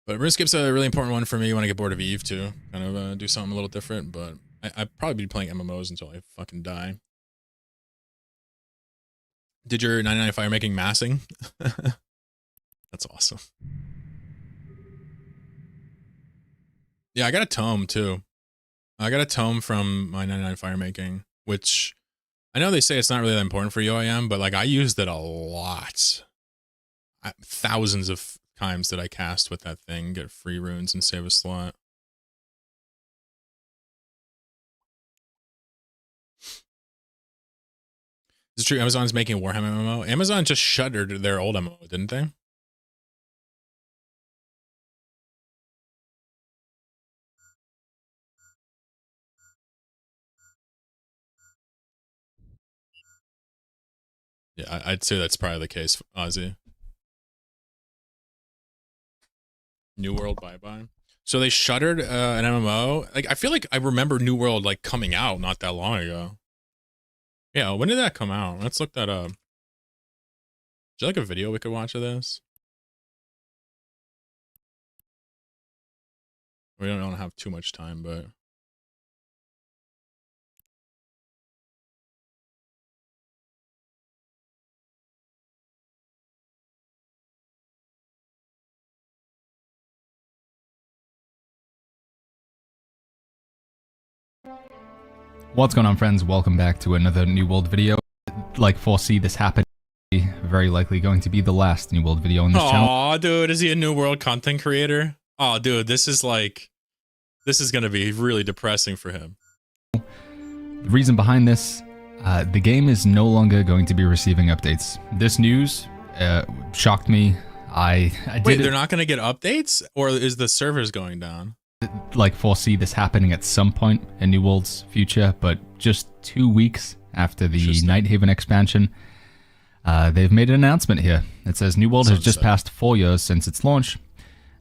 But RuneScape's a really important one for me when I get bored of EVE too. Kind of do something a little different, but I'd probably be playing MMOs until I fucking die. Did your 99 fire making massing? That's awesome. Yeah, I got a tome too. I got a tome from my 99 fire making, which I know they say it's not really that important for UIM, but like I used it a lot. thousands of times that I cast with that thing, get free runes and save a slot. It's true. Amazon's making a Warhammer MMO. Amazon just shuttered their old MMO, didn't they? Yeah, I'd say that's probably the case, Ozzy. New World bye-bye. So they shuttered an MMO. Like, I feel like I remember New World like coming out not that long ago. Yeah, when did that come out? Let's look that up. Is there like a video we could watch of this? We don't have too much time, but What's going on, friends? Welcome back to another New World video. Like, foresee this happen. Very likely going to be the last New World video on this channel. Aw, dude, is he a New World content creator? Oh, dude, this is gonna be really depressing for him. The reason behind this, the game is no longer going to be receiving updates. This news shocked me. Wait, they're not gonna get updates? Or is the servers going down? Like, foresee this happening at some point in New World's future, but just 2 weeks after the Nighthaven expansion, they've made an announcement here. It says, New World has just passed 4 years since its launch,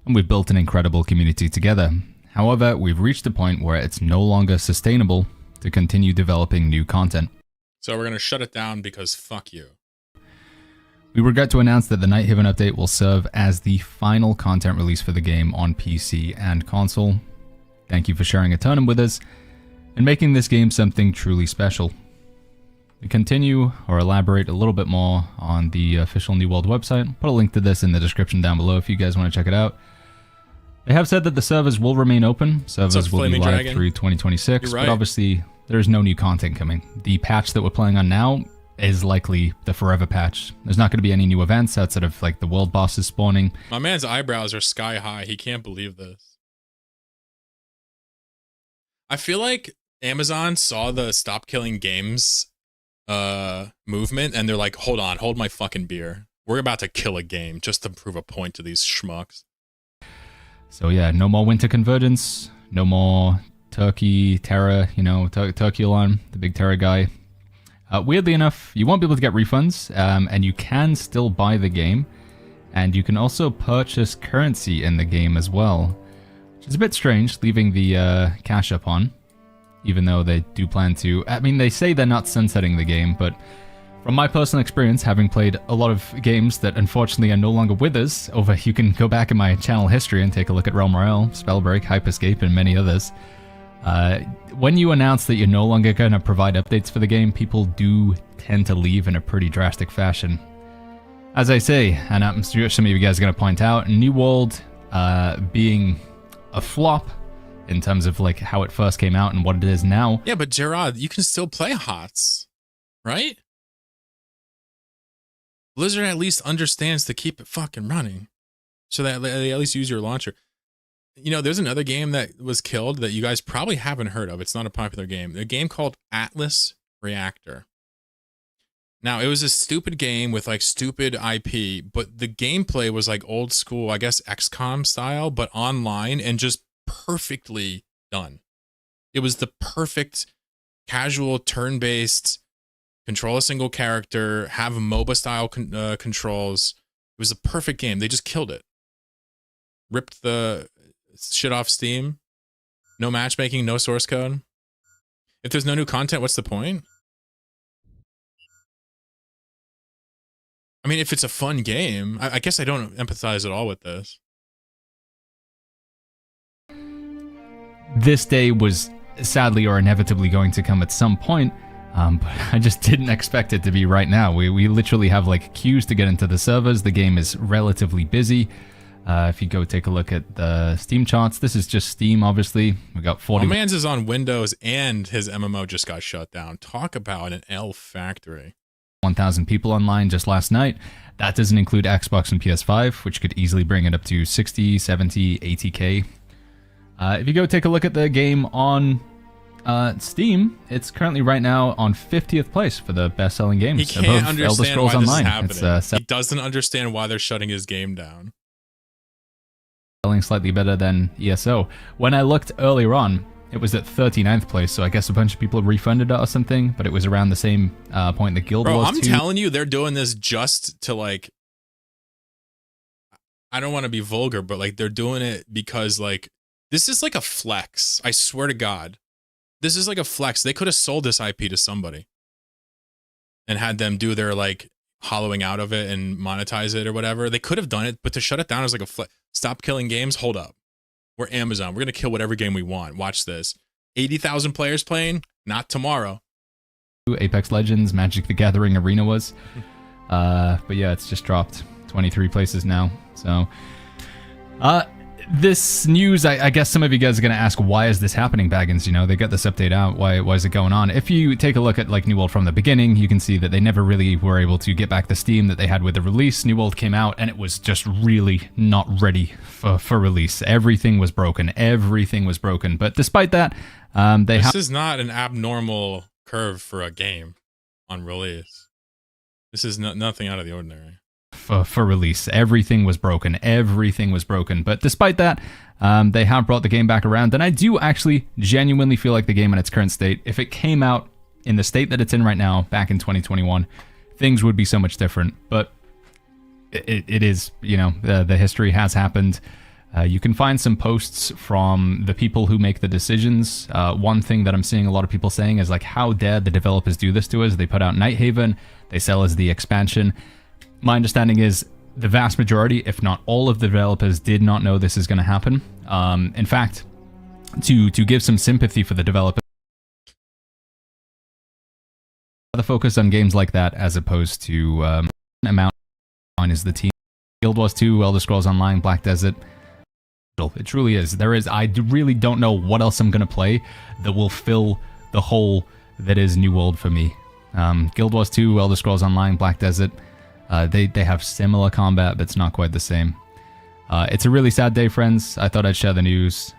and we've built an incredible community together. However, we've reached a point where it's no longer sustainable to continue developing new content. So we're gonna shut it down because fuck you. We regret to announce that the Nighthaven update will serve as the final content release for the game on PC and console. Thank you for sharing Eternum with us and making this game something truly special. We continue or elaborate a little bit more on the official New World website. Put a link to this in the description down below if you guys want to check it out. They have said that the servers will remain open. Servers will be live through 2026, but obviously there's no new content coming. The patch that we're playing on now is likely the forever patch. There's not going to be any new events outside of like the world bosses spawning. My man's eyebrows are sky high. He can't believe this. I feel like Amazon saw the stop killing games movement and they're like, hold my fucking beer. We're about to kill a game just to prove a point to these schmucks. So yeah, no more Winter Convergence, no more Turkey Terror, you know, Turkey Alarm, the big terror guy. Weirdly enough, you won't be able to get refunds, and you can still buy the game, and you can also purchase currency in the game as well, which is a bit strange, leaving the cash up on, even though they do plan to. I mean, they say they're not sunsetting the game, but from my personal experience, having played a lot of games that unfortunately are no longer with us, you can go back in my channel history and take a look at Realm Royale, Spellbreak, Hyperscape, and many others. When you announce that you're no longer going to provide updates for the game, people do tend to leave in a pretty drastic fashion. As I say, and I'm sure some of you guys are going to point out, New World being a flop in terms of like how it first came out and what it is now. Yeah, but Gerard, you can still play HOTS, right? Blizzard at least understands to keep it fucking running, so that they at least use your launcher. You know, there's another game that was killed that you guys probably haven't heard of. It's not a popular game. A game called Atlas Reactor. Now, it was a stupid game with like stupid IP, but the gameplay was like old school, I guess XCOM style, but online and just perfectly done. It was the perfect casual turn-based, control a single character, have MOBA style controls. It was a perfect game. They just killed it. Ripped the shit off Steam. No matchmaking, no source code. If there's no new content, what's the point? I mean, if it's a fun game, I guess I don't empathize at all with this. This day was sadly or inevitably going to come at some point, but I just didn't expect it to be right now. We literally have like queues to get into the servers. The game is relatively busy. If you go take a look at the Steam charts, this is just Steam, obviously. We got 40. My man's is on Windows and his MMO just got shut down. Talk about an L factory. 1,000 people online just last night. That doesn't include Xbox and PS5, which could easily bring it up to 60, 70, 80k. If you go take a look at the game on Steam, it's currently right now on 50th place for the best-selling games. He can't above understand Elder Scrolls why Online. this is happening. It's He doesn't understand why they're shutting his game down. selling slightly better than ESO. When I looked earlier on, it was at 39th place, so I guess a bunch of people refunded it or something, but it was around the same point that Guild Bro, Wars I'm 2. telling you, they're doing this just to, like, I don't want to be vulgar, but, like, they're doing it because, like, this is like a flex. I swear to God. This is like a flex. They could have sold this IP to somebody and had them do their, like, hollowing out of it and monetize it or whatever. They could have done it, but to shut it down is like a flex. Stop killing games. Hold up. We're Amazon. We're going to kill whatever game we want. Watch this. 80,000 players playing? Not tomorrow. Apex Legends, Magic the Gathering Arena was. But yeah, it's just dropped 23 places now. So, this news, I guess some of you guys are going to ask, why is this happening, Baggins? You know, they got this update out. Why is it going on? If you take a look at, like, New World from the beginning, you can see that they never really were able to get back the steam that they had with the release. New World came out, and it was just really not ready for release. Everything was broken. Everything was broken. But despite that, This is not an abnormal curve for a game on release. This is nothing out of the ordinary. For release. Everything was broken. Everything was broken. But despite that, they have brought the game back around. And I do actually genuinely feel like the game in its current state, if it came out in the state that it's in right now, back in 2021, things would be so much different. But it is, you know, the history has happened. You can find some posts from the people who make the decisions. One thing that I'm seeing a lot of people saying is, like, how dare the developers do this to us? They put out Nighthaven, they sell us the expansion. My understanding is the vast majority, if not all of the developers, did not know this is going to happen. In fact, to give some sympathy for the developers, the focus on games like that as opposed to amount on is the team. Guild Wars 2, Elder Scrolls Online, Black Desert. It truly is. I really don't know what else I'm going to play that will fill the hole that is New World for me. Guild Wars 2, Elder Scrolls Online, Black Desert. They have similar combat, but it's not quite the same. It's a really sad day, friends. I thought I'd share the news.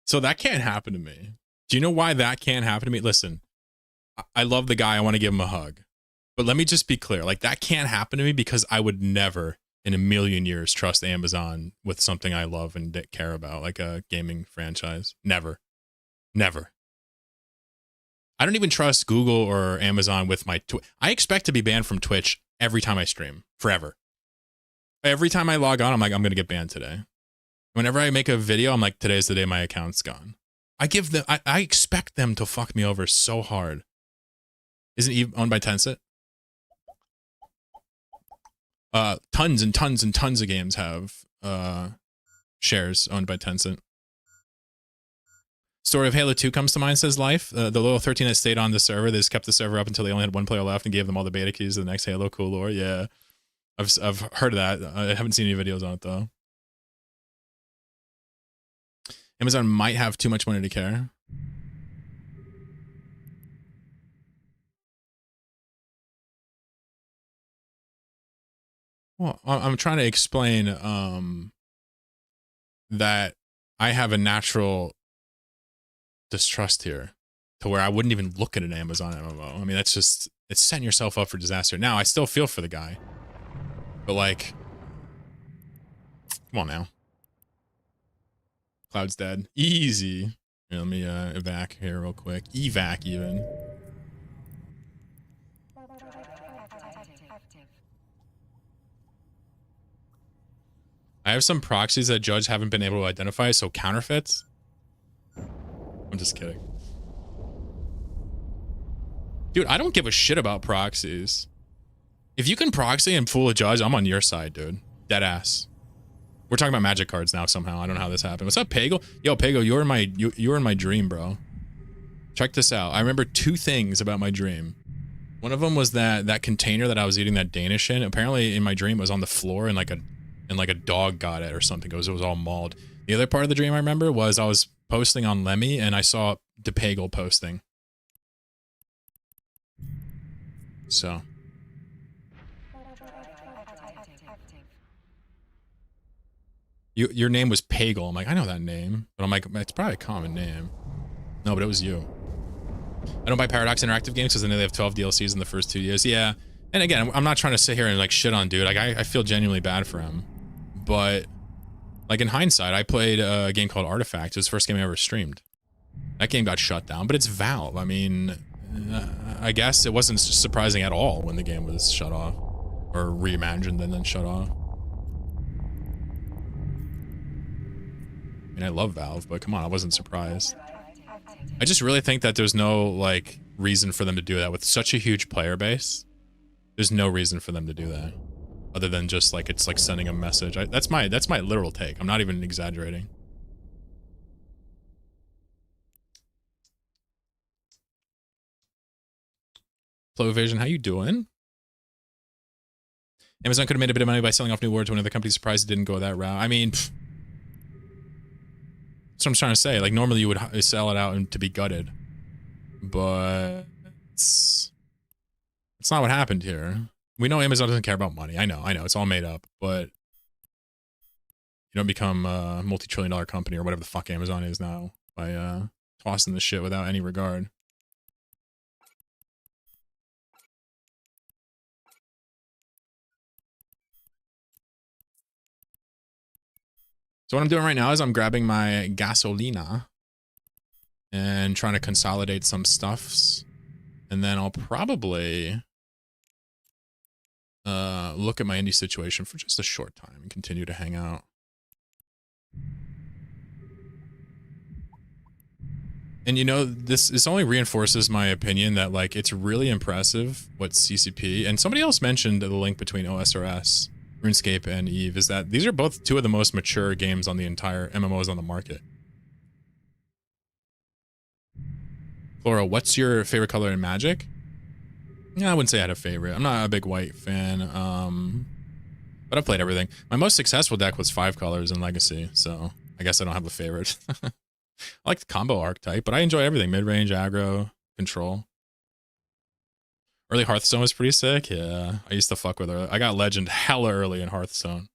So that can't happen to me. Do you know why that can't happen to me? Listen, I love the guy. I want to give him a hug. But let me just be clear. Like, that can't happen to me because I would never in a million years trust Amazon with something I love and care about, like a gaming franchise. Never. Never. I don't even trust Google or Amazon with my I expect to be banned from Twitch every time I stream, forever. Every time I log on, I'm like, I'm going to get banned today. Whenever I make a video, I'm like, today's the day my account's gone. I expect them to fuck me over so hard. Isn't Eve owned by Tencent? Tons and tons and tons of games have shares owned by Tencent. Story of Halo 2 comes to mind, says Life. The loyal 13 has stayed on the server. They just kept the server up until they only had one player left and gave them all the beta keys to the next Halo. Cool lore. Yeah, I've heard of that. I haven't seen any videos on it, though. Amazon might have too much money to care. Well, I'm trying to explain that I have a natural distrust here to where I wouldn't even look at an Amazon MMO. I mean, that's just, it's setting yourself up for disaster. Now, I still feel for the guy. But, like, come on now. Cloud's dead. Easy. Here, let me evac here real quick. Evac, even. I have some proxies that Judge haven't been able to identify, so counterfeits. I'm just kidding. Dude, I don't give a shit about proxies. If you can proxy and fool a judge, I'm on your side, dude. Dead ass. We're talking about magic cards now somehow. I don't know how this happened. What's up, Pagel? Yo, Pagel, you were in my dream, bro. Check this out. I remember two things about my dream. One of them was that container that I was eating that Danish in. Apparently, in my dream, it was on the floor and like a dog got it or something. It was all mauled. The other part of the dream I remember was I was posting on Lemmy and I saw DePagel posting. So your name was Pagel. I'm like, I know that name, but I'm like, it's probably a common name. No, but it was you. I don't buy Paradox Interactive games because I know they have 12 DLCs in the first 2 years. Yeah, and again, I'm not trying to sit here and like shit on dude. Like I feel genuinely bad for him, but like in hindsight, I played a game called Artifact. It was the first game I ever streamed. That game got shut down, but it's Valve. I mean, I guess it wasn't surprising at all when the game was shut off or reimagined and then shut off. I mean, I love Valve, but come on, I wasn't surprised. I just really think that there's no like reason for them to do that with such a huge player base. There's no reason for them to do that, other than just like it's like sending a message. That's my literal take. I'm not even exaggerating. Flowvision, how you doing? Amazon could have made a bit of money by selling off new words when other companies surprised it didn't go that route. I mean, that's what I'm trying to say. Like, normally you would sell it out and to be gutted. But it's not what happened here. We know Amazon doesn't care about money. I know. It's all made up. But you don't become a multi-trillion-dollar company or whatever the fuck Amazon is now by tossing this shit without any regard. So what I'm doing right now is I'm grabbing my gasolina and trying to consolidate some stuffs. And then I'll probably look at my indie situation for just a short time and continue to hang out. And you know, this only reinforces my opinion that like it's really impressive what CCP, and somebody else mentioned the link between OSRS, RuneScape, and EVE, is that these are both two of the most mature games on the entire MMOs on the market. Flora, what's your favorite color in Magic? Yeah, I wouldn't say I had a favorite. I'm not a big white fan, but I've played everything. My most successful deck was 5 colors in Legacy, so I guess I don't have a favorite. I like the combo archetype, but I enjoy everything. Mid-range, aggro, control. Early Hearthstone was pretty sick. Yeah, I used to fuck with her. I got Legend hella early in Hearthstone.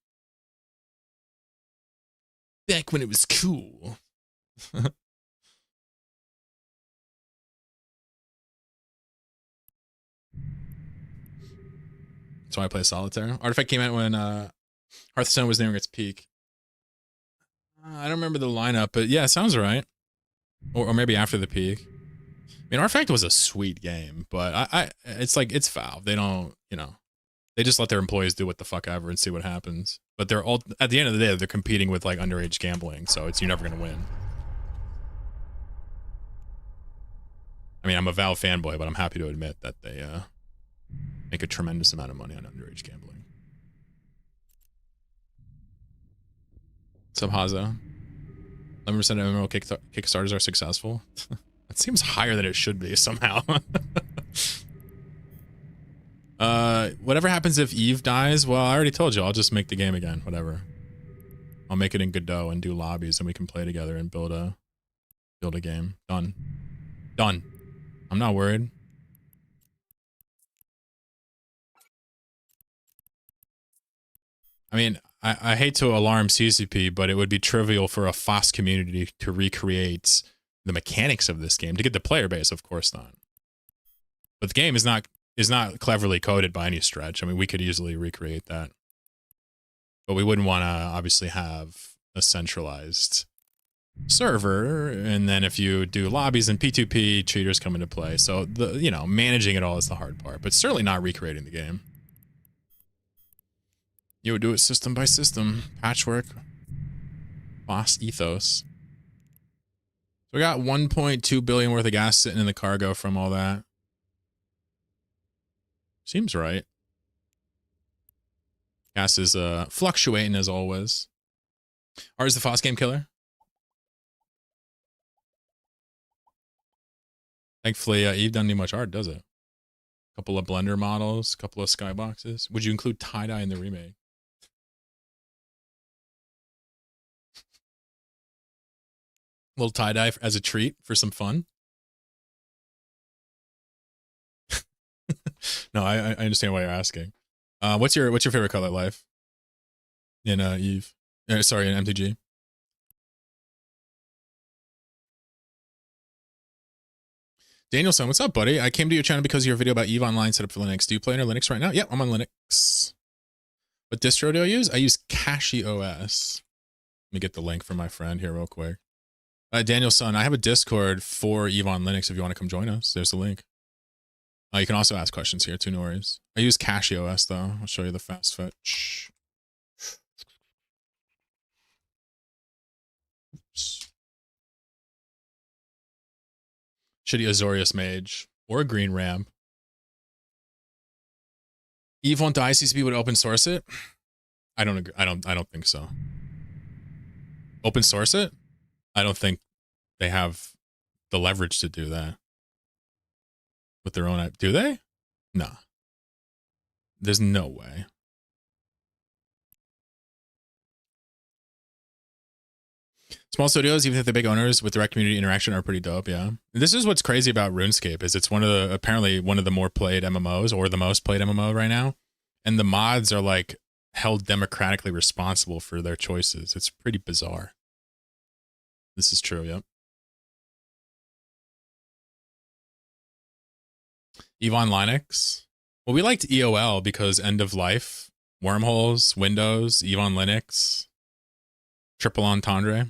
Back when it was cool. That's why I play Solitaire. Artifact came out when Hearthstone was nearing its peak. I don't remember the lineup, but yeah, it sounds right. Or maybe after the peak. I mean, Artifact was a sweet game, but it's like, it's Valve. They don't, you know, they just let their employees do what the fuck ever and see what happens. But they're all, at the end of the day, they're competing with like underage gambling, so you're never going to win. I mean, I'm a Valve fanboy, but I'm happy to admit that they make a tremendous amount of money on underage gambling. What's up, Haza? 11% of MMO Kickstarters are successful. That seems higher than it should be somehow. Whatever happens if Eve dies, well, I already told you, I'll just make the game again, whatever. I'll make it in Godot and do lobbies and we can play together and build a game. Done. Done. I'm not worried. I mean, I hate to alarm CCP, but it would be trivial for a FOSS community to recreate the mechanics of this game. To get the player base, of course not. But the game is not cleverly coded by any stretch. I mean, we could easily recreate that. But we wouldn't want to obviously have a centralized server, and then if you do lobbies and P2P, cheaters come into play. So managing it all is the hard part, but certainly not recreating the game. You would do it system by system, patchwork, boss ethos. So we got 1.2 billion worth of gas sitting in the cargo from all that. Seems right. Gas is fluctuating as always. Or is the FOSS game killer? Thankfully, Eve doesn't need much art, does it? Couple of Blender models, couple of skyboxes. Would you include tie-dye in the remake? A little tie-dye as a treat for some fun. No, I understand why you're asking. What's your favorite color, Life? In Eve, sorry, in MTG. Danielson, what's up, buddy? I came to your channel because of your video about Eve Online set up for Linux. Do you play on Linux right now? Yep, I'm on Linux. What distro do I use? I use CachyOS. Let me get the link from my friend here real quick. Danielson, I have a Discord for Eve on Linux if you want to come join us. There's the link. You can also ask questions here too, no worries. I use CachyOS though. I'll show you the fast fetch. Oops. Shitty Azorius Mage or a green ramp. Eve won't die. CCP would open source it. I don't agree. I don't think so. Open source it? I don't think they have the leverage to do that with their own. Do they? Nah. There's no way. Small studios, even if they're big owners with direct community interaction, are pretty dope. Yeah, this is what's crazy about RuneScape is it's apparently one of the more played MMOs or the most played MMO right now, and the mods are like held democratically responsible for their choices. It's pretty bizarre. This is true. Yep. Eve on Linux. Well, we liked EOL because end of life, wormholes, Windows, Eve on Linux, triple entendre.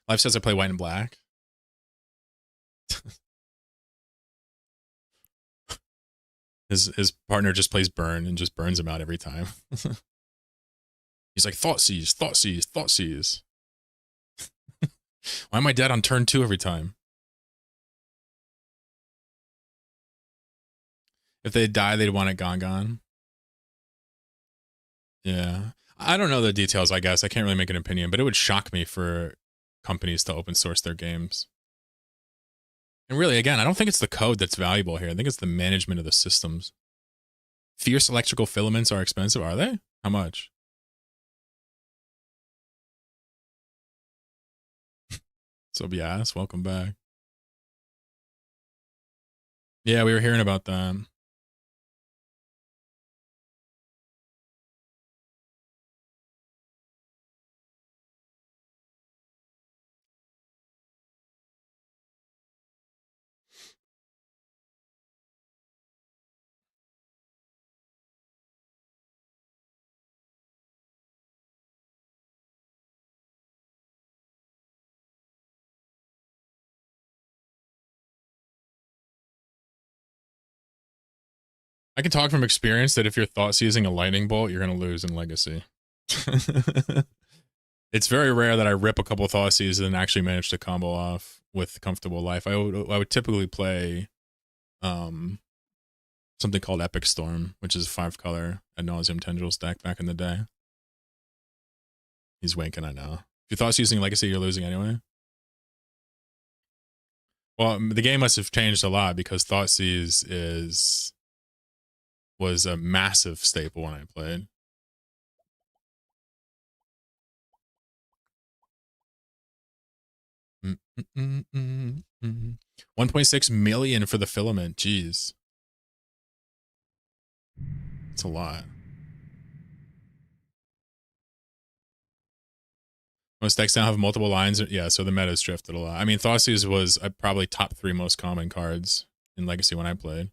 Life says I play white and black. His partner just plays burn and just burns him out every time. He's like, thought seize, thought seize, thought seize. Why am I dead on turn 2 every time? If they die, they'd want it gone. Yeah. I don't know the details, I guess. I can't really make an opinion, but it would shock me for companies to open source their games. And really, again, I don't think it's the code that's valuable here. I think it's the management of the systems. Fierce electrical filaments are expensive, are they? How much? So Bias, welcome back. Yeah, we were hearing about that. I can talk from experience that if you're thoughts using a lightning bolt, you're going to lose in Legacy. It's very rare that I rip a couple of Thoughtseize and actually manage to combo off with comfortable life. I would typically play something called Epic Storm, which is a 5-color ad nauseum tendrils deck back in the day. He's winking, I know. If you're Thoughtseize using Legacy, you're losing anyway. Well, the game must have changed a lot because Thoughtseize was a massive staple when I played. $1.6 million for the filament. Jeez. It's a lot. Most decks now have multiple lines. Yeah, so the meta's drifted a lot. I mean, Thoughtseize was probably top 3 most common cards in Legacy when I played.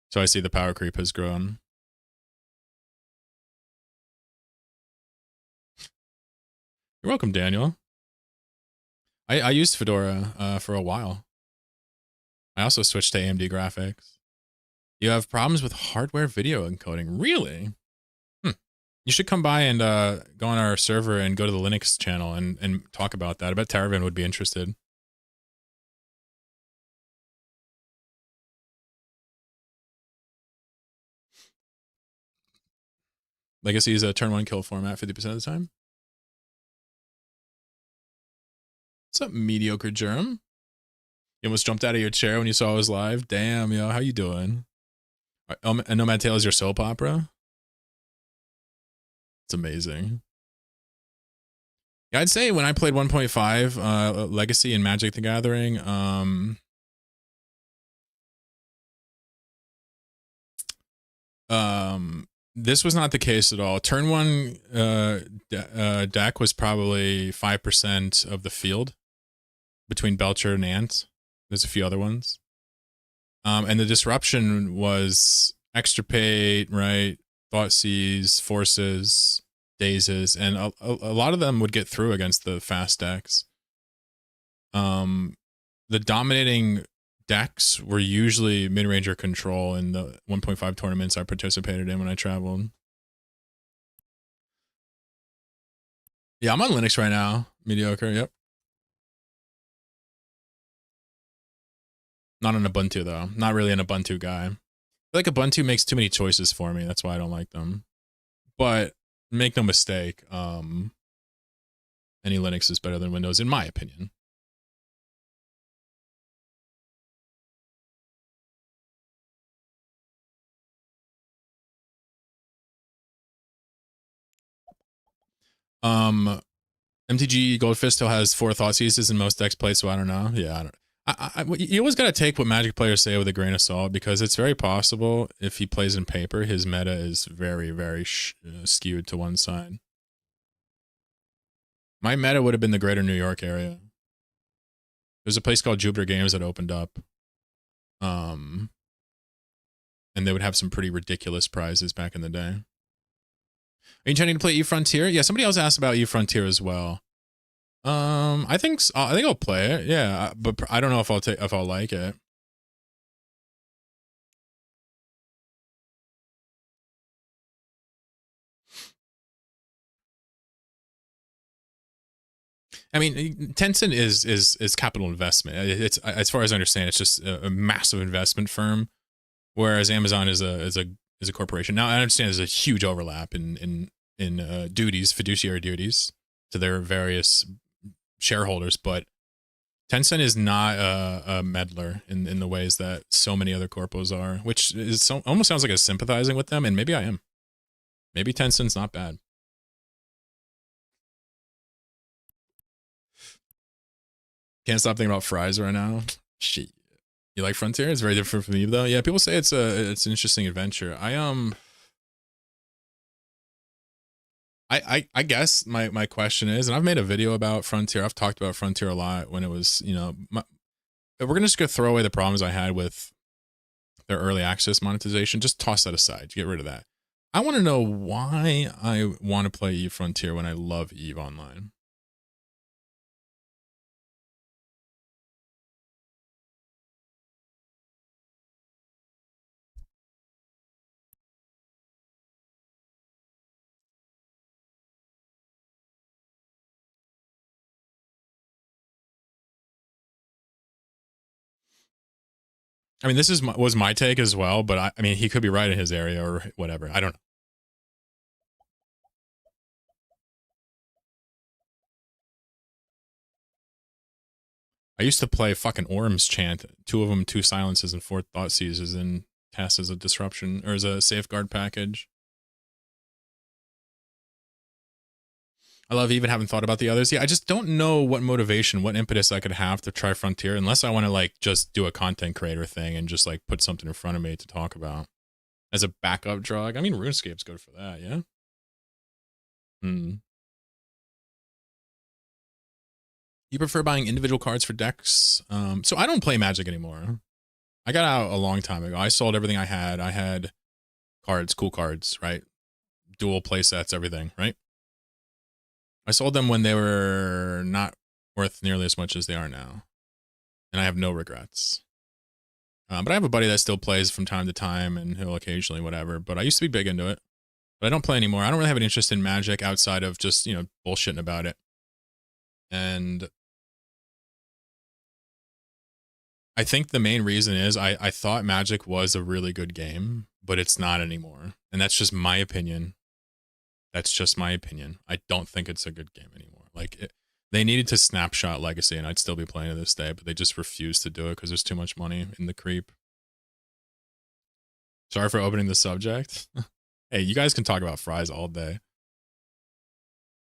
So I see the power creep has grown. You're welcome, Daniel. I used Fedora for a while. I also switched to AMD graphics. You have problems with hardware video encoding. Really? You should come by and go on our server and go to the Linux channel and talk about that. I bet Taravin would be interested. Legacy is a turn 1 kill format 50% of the time. What's up, mediocre germ? You almost jumped out of your chair when you saw I was live. Damn, yo, how you doing? And Nomad Tale is your soap opera? It's amazing. Yeah, I'd say when I played 1.5 Legacy and Magic the Gathering, this was not the case at all. Turn one deck was probably 5% of the field between Belcher and Ant. There's a few other ones. And the disruption was Extirpate, right? Thoughtseize, Forces, Dazes, and a lot of them would get through against the fast decks. The dominating decks were usually mid-ranger control in the 1.5 tournaments I participated in when I traveled. Yeah, I'm on Linux right now. Mediocre, yep. Not an Ubuntu, though. Not really an Ubuntu guy. I feel like Ubuntu makes too many choices for me. That's why I don't like them. But make no mistake, any Linux is better than Windows, in my opinion. MTG Goldfish still has 4 Thoughtseizes in most decks played, so I don't know. Yeah, I don't. You always got to take what Magic players say with a grain of salt, because it's very possible if he plays in paper, his meta is very, very skewed to one side. My meta would have been the greater New York area. There's a place called Jupiter Games that opened up. And they would have some pretty ridiculous prizes back in the day. Are you intending to play E-Frontier? Yeah, somebody else asked about E-Frontier as well. I think I'll play it. Yeah, but I don't know if I'll like it. I mean, Tencent is capital investment. It's, as far as I understand, it's just a massive investment firm, whereas Amazon is a corporation. Now, I understand there's a huge overlap in duties, fiduciary duties to their various shareholders, but Tencent is not a meddler in the ways that so many other corpos are, which is almost sounds like a sympathizing with them, and maybe I am. Maybe Tencent's not bad. Can't stop thinking about fries right now. Shit. You like Frontier? It's very different from Eve, though. Yeah, people say it's an interesting adventure. I guess my question is, and I've made a video about Frontier. I've talked about Frontier a lot when it was, you know, we're just gonna throw away the problems I had with their early access monetization. Just toss that aside. Get rid of that. I want to know why I want to play Eve Frontier when I love Eve Online. I mean, this was my take as well, but I mean, he could be right in his area or whatever. I don't know. I used to play fucking Orm's Chant, 2 of them, 2 silences and 4 Thoughtseizes, and cast as a disruption or as a safeguard package. I love even haven't thought about the others. Yeah, I just don't know what motivation, what impetus I could have to try Frontier, unless I want to like just do a content creator thing and just like put something in front of me to talk about as a backup drug. I mean, RuneScape's good for that, yeah. You prefer buying individual cards for decks? So I don't play Magic anymore. I got out a long time ago. I sold everything I had. I had cards, cool cards, right? Dual play sets, everything, right? I sold them when they were not worth nearly as much as they are now. And I have no regrets. But I have a buddy that still plays from time to time, and he'll occasionally whatever. But I used to be big into it. But I don't play anymore. I don't really have an interest in Magic outside of just, you know, bullshitting about it. And I think the main reason is I thought Magic was a really good game, but it's not anymore. And that's just my opinion. That's just my opinion. I don't think it's a good game anymore. Like, they needed to snapshot Legacy, and I'd still be playing to this day, but they just refused to do it because there's too much money in the creep. Sorry for opening the subject. Hey, you guys can talk about fries all day.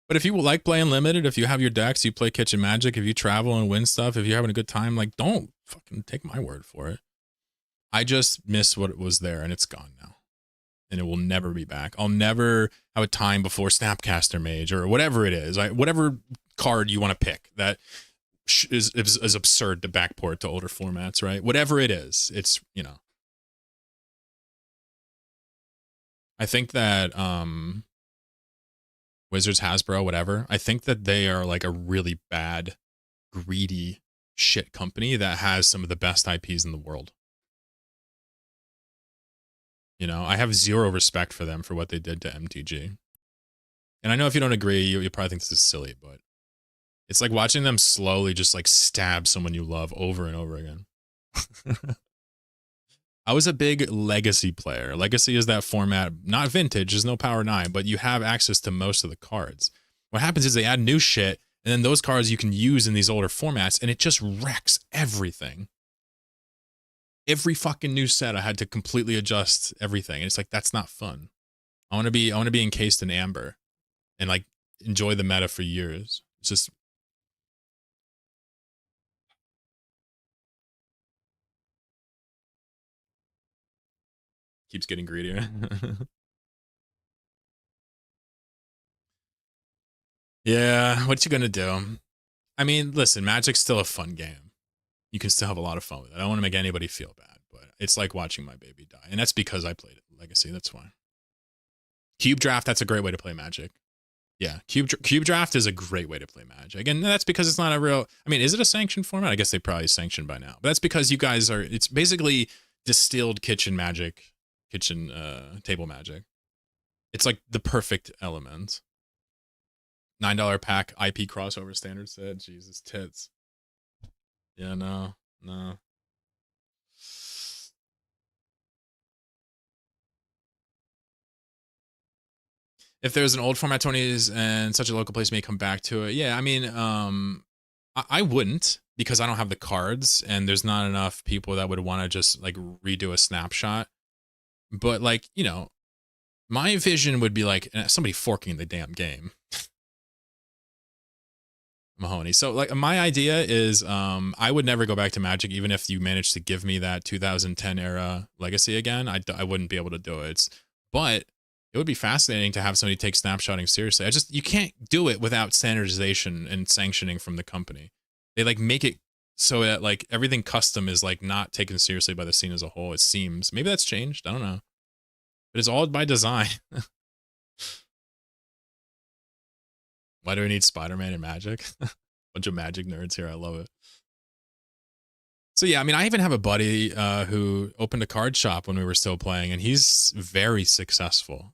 But if you like playing limited, if you have your decks, you play Kitchen Magic, if you travel and win stuff, if you're having a good time, like, don't fucking take my word for it. I just miss what was there, and it's gone now. And it will never be back. I'll never have a time before Snapcaster Mage or whatever it is. Whatever card you want to pick that is absurd to backport to older formats, right? Whatever it is, it's, you know. I think that Wizards, Hasbro, whatever, I think that they are like a really bad, greedy shit company that has some of the best IPs in the world. You know, I have zero respect for them for what they did to MTG. And I know if you don't agree, you probably think this is silly, but it's like watching them slowly just like stab someone you love over and over again. I was a big Legacy player. Legacy is that format, not Vintage, there's no Power 9, but you have access to most of the cards. What happens is they add new shit, and then those cards you can use in these older formats, and it just wrecks everything. Every fucking new set, I had to completely adjust everything. And it's like, that's not fun. I want to be encased in amber and like enjoy the meta for years. It's just. Keeps getting greedier. Yeah, what you gonna do? I mean, listen, Magic's still a fun game. You can still have a lot of fun with it. I don't want to make anybody feel bad, but it's like watching my baby die. And that's because I played it Legacy, that's why. Cube Draft, that's a great way to play Magic. Yeah, Cube Draft is a great way to play Magic. And that's because it's not a real, I mean, is it a sanctioned format? I guess they probably sanctioned by now. But that's because you guys are, it's basically distilled kitchen magic, table magic. It's like the perfect element. $9 pack IP crossover standard set. Jesus tits. Yeah, no. If there's an old format 20s and such a local place may come back to it. Yeah, I mean, I wouldn't, because I don't have the cards and there's not enough people that would want to just like redo a snapshot. But like, you know, my vision would be like somebody forking the damn game. Mahoney. So like my idea is I would never go back to Magic even if you managed to give me that 2010 era Legacy again. I wouldn't be able to do it. But it would be fascinating to have somebody take snapshotting seriously. You can't do it without standardization and sanctioning from the company. They like make it so that like everything custom is like not taken seriously by the scene as a whole. It seems maybe that's changed. I don't know, but it's all by design. Why do we need Spider-Man and Magic? Bunch of Magic nerds here. I love it. So yeah, I mean, I even have a buddy who opened a card shop when we were still playing, and he's very successful.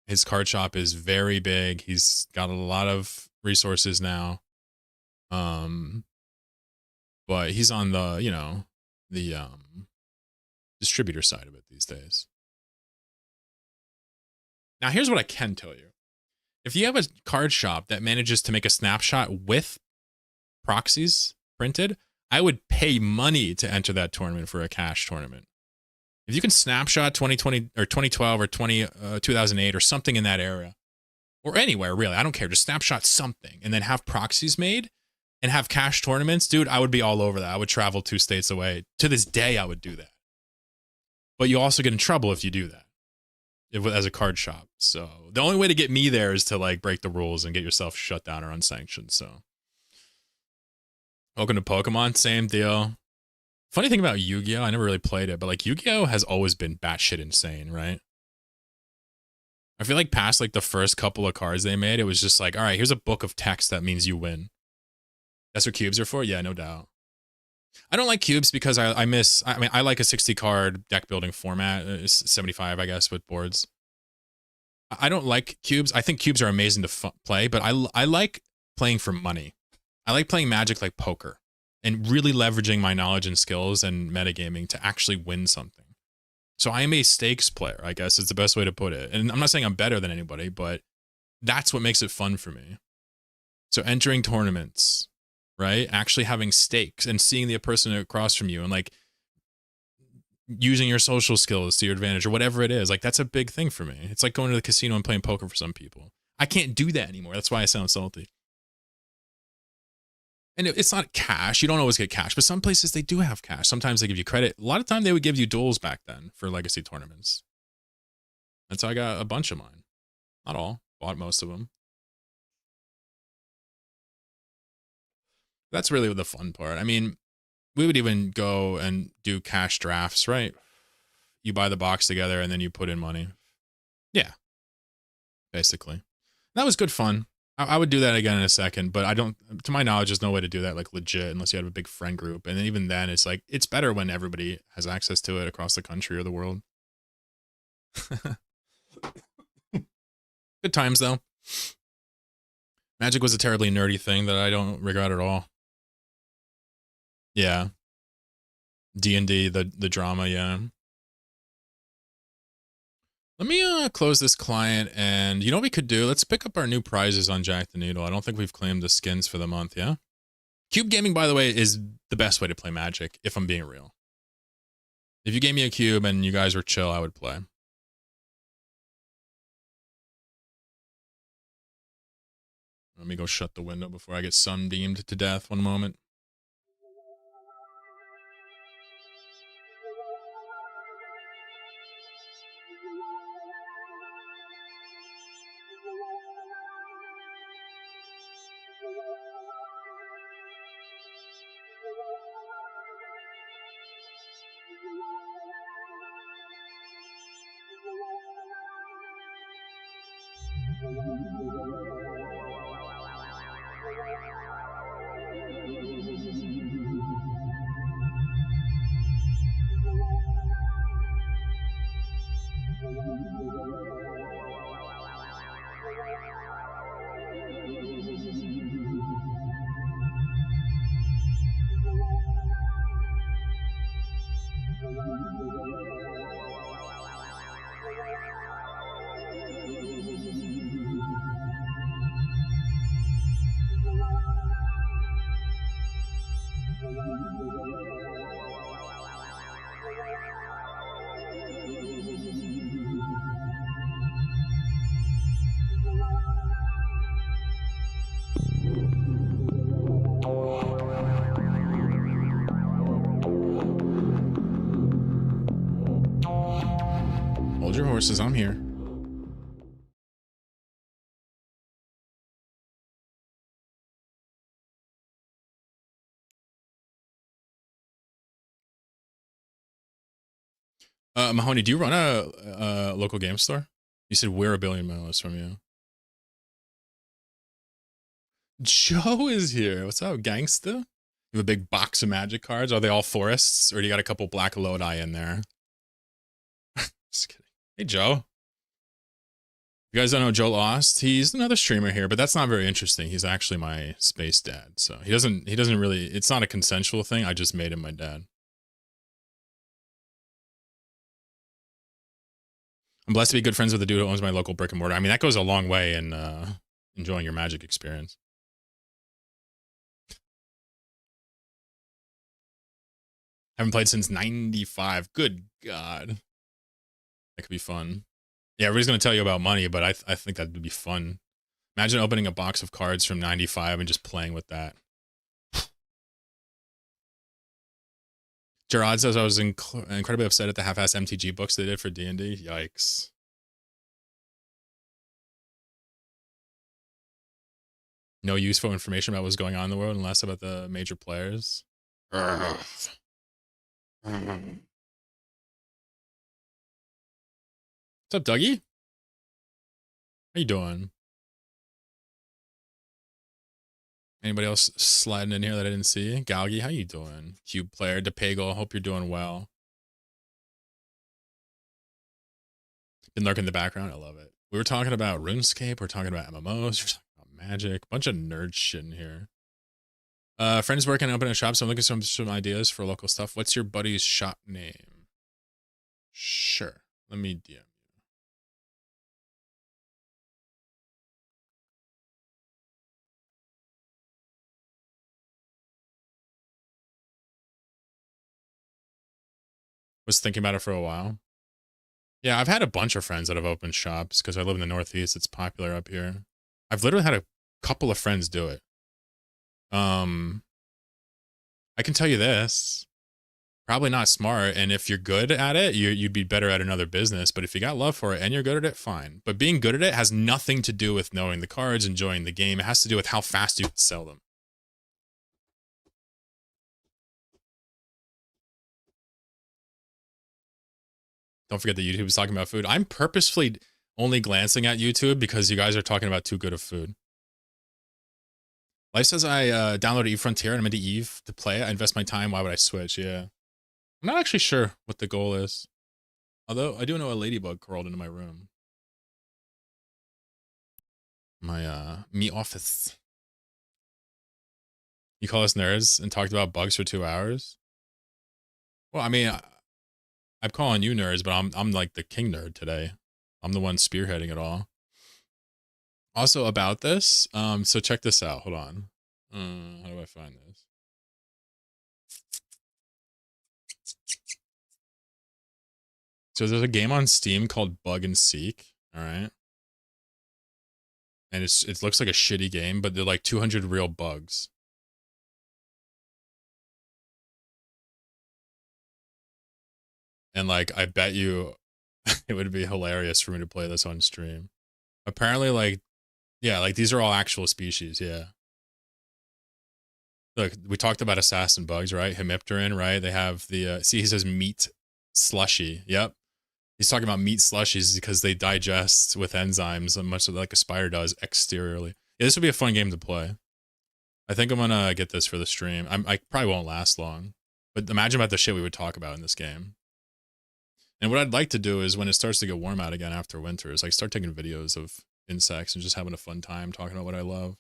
His card shop is very big. He's got a lot of resources now. But he's on the, you know, the distributor side of it these days. Now, here's what I can tell you. If you have a card shop that manages to make a snapshot with proxies printed, I would pay money to enter that tournament for a cash tournament. If you can snapshot 2020 or 2012 or 2008 or something in that area, or anywhere really, I don't care, just snapshot something and then have proxies made and have cash tournaments, dude, I would be all over that. I would travel 2 states away. To this day, I would do that. But you also get in trouble if you do that as a card shop. So the only way to get me there is to like break the rules and get yourself shut down or unsanctioned. So welcome to Pokemon, same deal. Funny thing about Yu-Gi-Oh, I never really played it, but like Yu-Gi-Oh has always been batshit insane, right? I feel like past like the first couple of cards they made, it was just like, all right, here's a book of text that means you win. That's what cubes are for? Yeah, no doubt. I don't like cubes because I like a 60 card deck building format, 75, I guess, with boards. I don't like cubes. I think cubes are amazing to play, but I like playing for money. I like playing Magic like poker and really leveraging my knowledge and skills and metagaming to actually win something. So I am a stakes player, I guess is the best way to put it. And I'm not saying I'm better than anybody, but that's what makes it fun for me. So entering tournaments, right? Actually having stakes and seeing the person across from you and like using your social skills to your advantage or whatever it is. Like that's a big thing for me. It's like going to the casino and playing poker for some people. I can't do that anymore. That's why I sound salty. And it's not cash. You don't always get cash, but some places they do have cash. Sometimes they give you credit. A lot of time they would give you duels back then for legacy tournaments. And so I got a bunch of mine. Not all. Bought most of them. That's really the fun part. I mean, we would even go and do cash drafts, right? You buy the box together and then you put in money. Yeah. Basically. That was good fun. I would do that again in a second, but I don't, to my knowledge, there's no way to do that like legit unless you have a big friend group. And even then, it's like, it's better when everybody has access to it across the country or the world. Good times, though. Magic was a terribly nerdy thing that I don't regret at all. Yeah. D&D, the drama, yeah. Let me close this client, and you know what we could do? Let's pick up our new prizes on Jack the Noodle. I don't think we've claimed the skins for the month, yeah? Cube gaming, by the way, is the best way to play Magic, if I'm being real. If you gave me a cube and you guys were chill, I would play. Let me go shut the window before I get sunbeamed to death. One moment. Hold your horses, I'm here. Mahoney, do you run a local game store? You said we're a billion miles from you. Joe is here. What's up, gangsta? You have a big box of Magic cards. Are they all forests, or do you got a couple black Lodi in there? Just kidding. Hey, Joe. You guys don't know Joe Lost? He's another streamer here, but that's not very interesting. He's actually my space dad, so he doesn't really. It's not a consensual thing. I just made him my dad. I'm blessed to be good friends with the dude who owns my local brick and mortar. I mean, that goes a long way in enjoying your Magic experience. Haven't played since 95. Good God. That could be fun. Yeah, everybody's going to tell you about money, but I think that would be fun. Imagine opening a box of cards from 95 and just playing with that. Gerard says I was incredibly upset at the half-ass MTG books they did for D&D. Yikes. No useful information about what's going on in the world and less about the major players. What's up, Dougie? How you doing? Anybody else sliding in here that I didn't see? Galgi, how you doing? Cube player, DePago, hope you're doing well. Been lurking in the background, I love it. We were talking about RuneScape, we're talking about MMOs, we're talking about Magic, bunch of nerd shit in here. Friends working open a shop, so I'm looking for some ideas for local stuff. What's your buddy's shop name? Sure, let me DM. Was thinking about it for a while. Yeah, I've had a bunch of friends that have opened shops because I live in the Northeast. It's popular up here. I've literally had a couple of friends do it. I can tell you this. Probably not smart, and if you're good at it, you'd be better at another business. But if you got love for it and you're good at it, fine. But being good at it has nothing to do with knowing the cards, enjoying the game. It has to do with how fast you can sell them. Don't forget that YouTube is talking about food. I'm purposefully only glancing at YouTube because you guys are talking about too good of food. Life says I downloaded Eve Frontier and I'm into Eve to play it. I invest my time. Why would I switch? Yeah. I'm not actually sure what the goal is. Although I do know a ladybug crawled into my room. My me office. You call us nerds and talked about bugs for 2 hours? Well, I mean, I'm calling you nerds, but I'm like the king nerd today. I'm the one spearheading it all. Also about this, so check this out. Hold on. How do I find this? So there's a game on Steam called Bug and Seek, all right? And it looks like a shitty game, but they're like 200 real bugs. And like, I bet you it would be hilarious for me to play this on stream. Apparently, like, yeah, like these are all actual species, yeah. Look, we talked about assassin bugs, right? Hemipteran, right? They have the, see, he says meat slushy. Yep. He's talking about meat slushies because they digest with enzymes much like a spider does exteriorly. Yeah, this would be a fun game to play. I think I'm gonna get this for the stream. I probably won't last long, but imagine about the shit we would talk about in this game. And what I'd like to do is when it starts to get warm out again after winter is like start taking videos of insects and just having a fun time talking about what I love.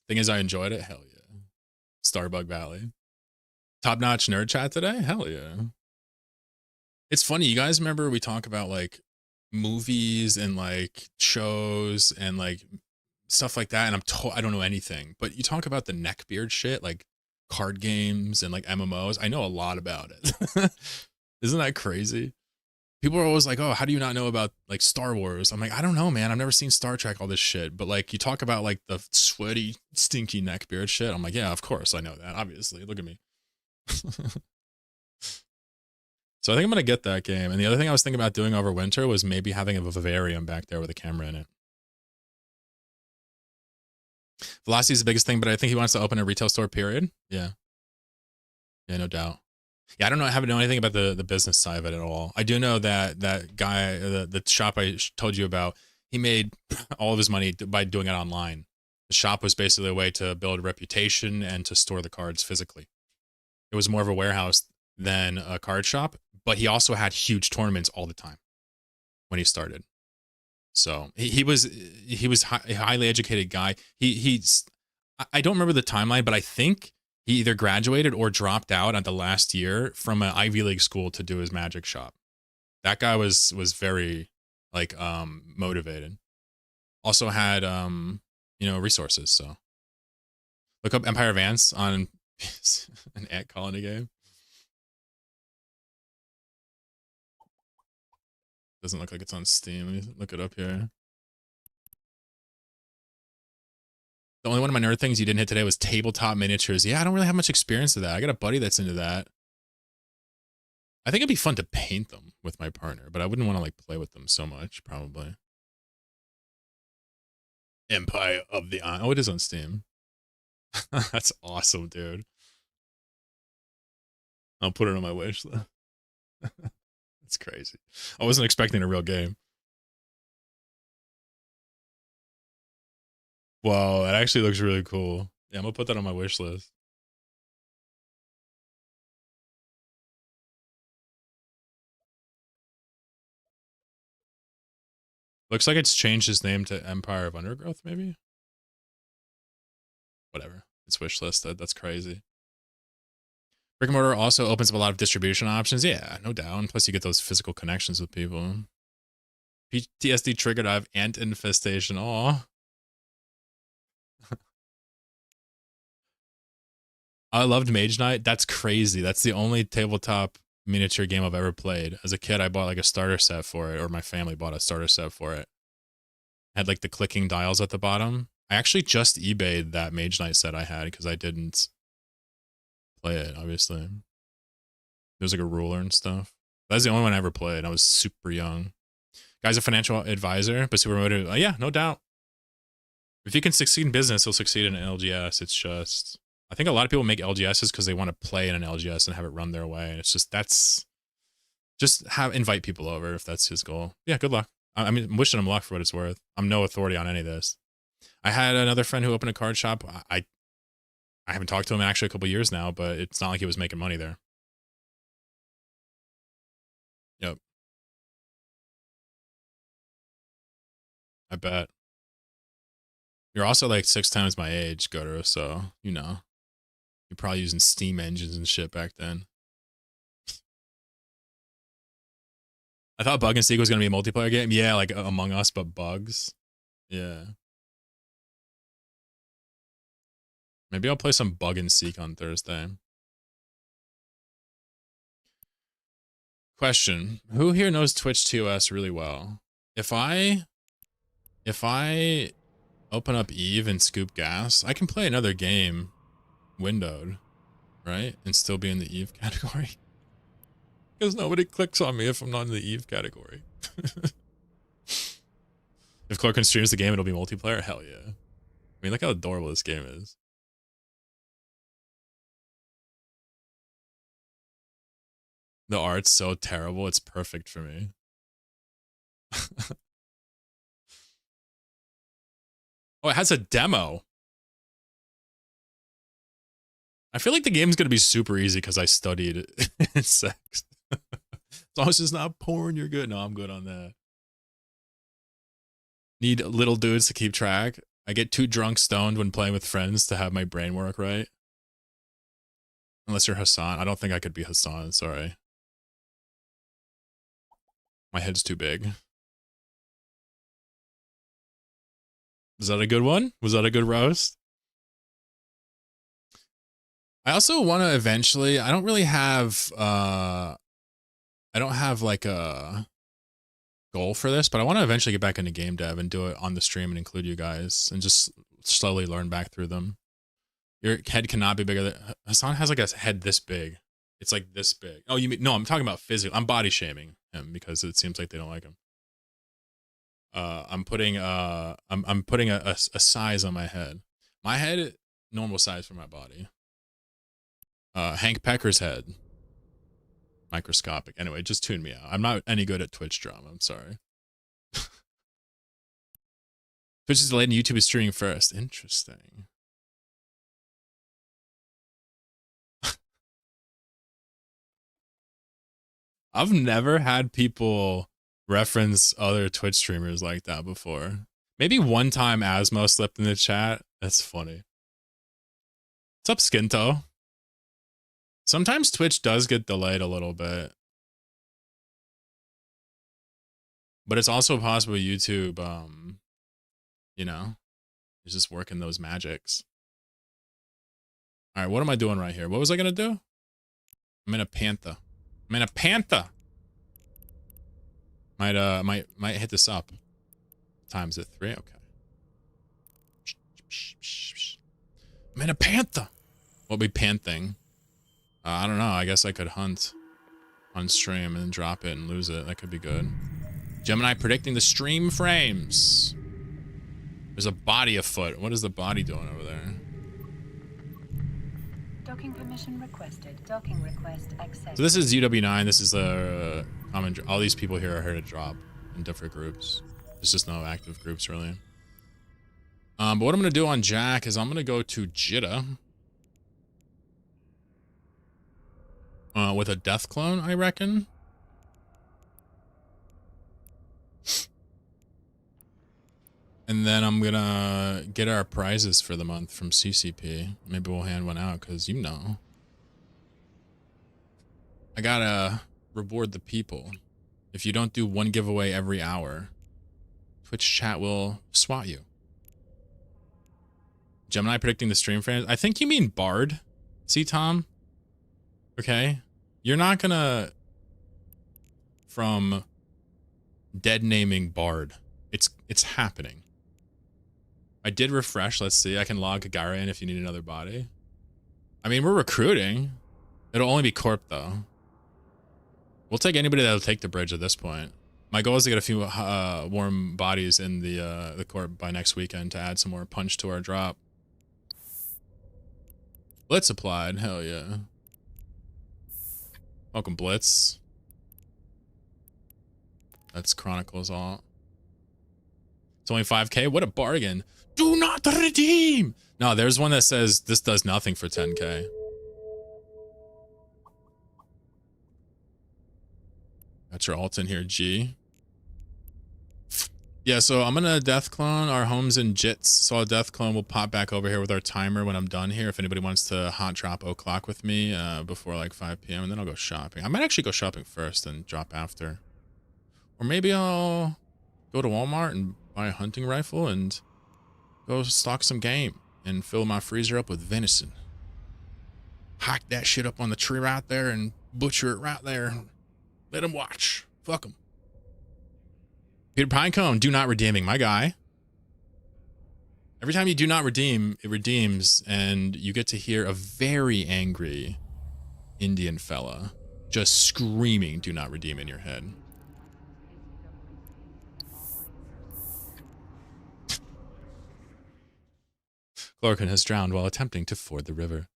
Thing is, I enjoyed it. Hell yeah. Starbug Valley. Top notch nerd chat today? Hell yeah. It's funny, you guys remember we talk about like movies and like shows and like stuff like that, and I don't know anything. But you talk about the neckbeard shit, like card games and like MMOs. I know a lot about it. Isn't that crazy? People are always like, oh, how do you not know about like Star Wars? I'm like, I don't know, man. I've never seen Star Trek, all this shit. But like you talk about like the sweaty, stinky neckbeard shit. I'm like, yeah, of course I know that. Obviously, look at me. So I think I'm going to get that game. And the other thing I was thinking about doing over winter was maybe having a vivarium back there with a camera in it. Velocity is the biggest thing, but I think he wants to open a retail store, period. Yeah. Yeah, no doubt. Yeah, I don't know. I haven't known anything about the business side of it at all. I do know that that guy, the shop I told you about, he made all of his money by doing it online. The shop was basically a way to build a reputation and to store the cards physically. It was more of a warehouse than a card shop, but he also had huge tournaments all the time when he started. So he was a highly educated guy. I don't remember the timeline, but I think he either graduated or dropped out at the last year from an Ivy League school to do his magic shop. That guy was very like motivated. Also had resources. So look up Empire of Ants on an ant colony game. Doesn't look like it's on Steam. Let me look it up here. The only one of my nerd things you didn't hit today was tabletop miniatures. Yeah, I don't really have much experience with that. I got a buddy that's into that. I think it'd be fun to paint them with my partner, but I wouldn't want to like play with them so much, probably. Empire of the Ant. Oh, it is on Steam. That's awesome, dude. I'll put it on my wish list. That's crazy. I wasn't expecting a real game. Wow, that actually looks really cool. Yeah, I'm gonna put that on my wish list. Looks like it's changed his name to Empire of Undergrowth, maybe? Whatever. It's wish list. That's crazy. Brick and mortar also opens up a lot of distribution options. Yeah, no doubt. And plus you get those physical connections with people. PTSD triggered. I have ant infestation. Aw. I loved Mage Knight. That's crazy. That's the only tabletop miniature game I've ever played. As a kid, I bought like a starter set for it, or my family bought a starter set for it. Had like the clicking dials at the bottom. I actually just eBayed that Mage Knight set I had because I didn't play it, obviously. There's like a ruler and stuff. That's the only one I ever played. I was super young. Guy's a financial advisor, but super motivated. Yeah, no doubt. If you can succeed in business, he'll succeed in an LGS. It's just, I think a lot of people make LGSs because they want to play in an LGS and have it run their way. And it's just, invite people over if that's his goal. Yeah, good luck. I mean, I'm wishing him luck for what it's worth. I'm no authority on any of this. I had another friend who opened a card shop. I haven't talked to him in actually a couple of years now, but it's not like he was making money there. Yep. I bet. You're also like 6 times my age, Goro, so, you know. You're probably using Steam engines and shit back then. I thought Bug and Seek was going to be a multiplayer game. Yeah, like Among Us, but bugs. Yeah. Maybe I'll play some Bug and Seek on Thursday. Question. Who here knows Twitch TOS really well? If I open up Eve and scoop gas, I can play another game windowed, right? And still be in the Eve category. Because nobody clicks on me if I'm not in the Eve category. If Clorkin streams the game, it'll be multiplayer? Hell yeah. I mean, look how adorable this game is. The art's so terrible, it's perfect for me. Oh, it has a demo. I feel like the game's going to be super easy because I studied sex. As long as it's not porn, you're good. No, I'm good on that. Need little dudes to keep track. I get too drunk stoned when playing with friends to have my brain work right. Unless you're Hassan. I don't think I could be Hassan, sorry. My head's too big. Was that a good one? Was that a good roast? I also want to eventually, I don't really have, I don't have like a goal for this, but I want to eventually get back into game dev and do it on the stream and include you guys and just slowly learn back through them. Your head cannot be bigger than, Hassan has like a head this big. It's like this big. Oh, you mean, no, I'm talking about physical. I'm body shaming him because it seems like they don't like him. I'm putting a size on my head. My head, normal size for my body. Hank Pecker's head, microscopic. Anyway, just tune me out. I'm not any good at Twitch drama. I'm sorry. Twitch is delayed and YouTube is streaming first. Interesting. I've never had people reference other Twitch streamers like that before. Maybe one time Asmo slipped in the chat. That's funny. What's up, Skinto? Sometimes Twitch does get delayed a little bit. But it's also possible YouTube, you know, is just working those magics. All right, what am I doing right here? What was I going to do? I'm in a panther. I'm in a panther. Might hit this up. Times at 3. Okay. I'm in a panther. What be panthing? I don't know. I guess I could hunt on stream and drop it and lose it. That could be good. Gemini predicting the stream frames. There's a body afoot. What is the body doing over there? Docking permission requested. Docking request accepted. So this is UW9. This is the common. All these people here are here to drop in different groups. There's just no active groups really. But what I'm gonna do on Jack is I'm gonna go to Jitta. With a death clone, I reckon. And then I'm gonna get our prizes for the month from CCP. Maybe we'll hand one out, because you know. I gotta reward the people. If you don't do one giveaway every hour, Twitch chat will swat you. Gemini predicting the stream frames. I think you mean Bard. See, Tom? Okay. You're not gonna from dead naming Bard. It's happening. I did refresh. Let's see. I can log Kagara in if you need another body. I mean, we're recruiting. It'll only be Corp, though. We'll take anybody that'll take the bridge at this point. My goal is to get a few warm bodies in the Corp by next weekend to add some more punch to our drop. Blitz applied. Hell yeah. Welcome, Blitz. That's Chronicles all. It's only 5K. What a bargain. Do not redeem. No, there's one that says this does nothing for 10K. Got your alt in here, G. Yeah, so I'm gonna death clone our homes in Jits. So I'll death clone. We'll pop back over here with our timer when I'm done here. If anybody wants to hot drop o'clock with me before like 5 p.m. and then I'll go shopping. I might actually go shopping first and drop after. Or maybe I'll go to Walmart and buy a hunting rifle and go stock some game and fill my freezer up with venison. Hike that shit up on the tree right there and butcher it right there. Let them watch. Fuck them. Peter Pinecone, do not redeeming, my guy. Every time you do not redeem, it redeems, and you get to hear a very angry Indian fella just screaming do not redeem in your head. Glorkin has drowned while attempting to ford the river.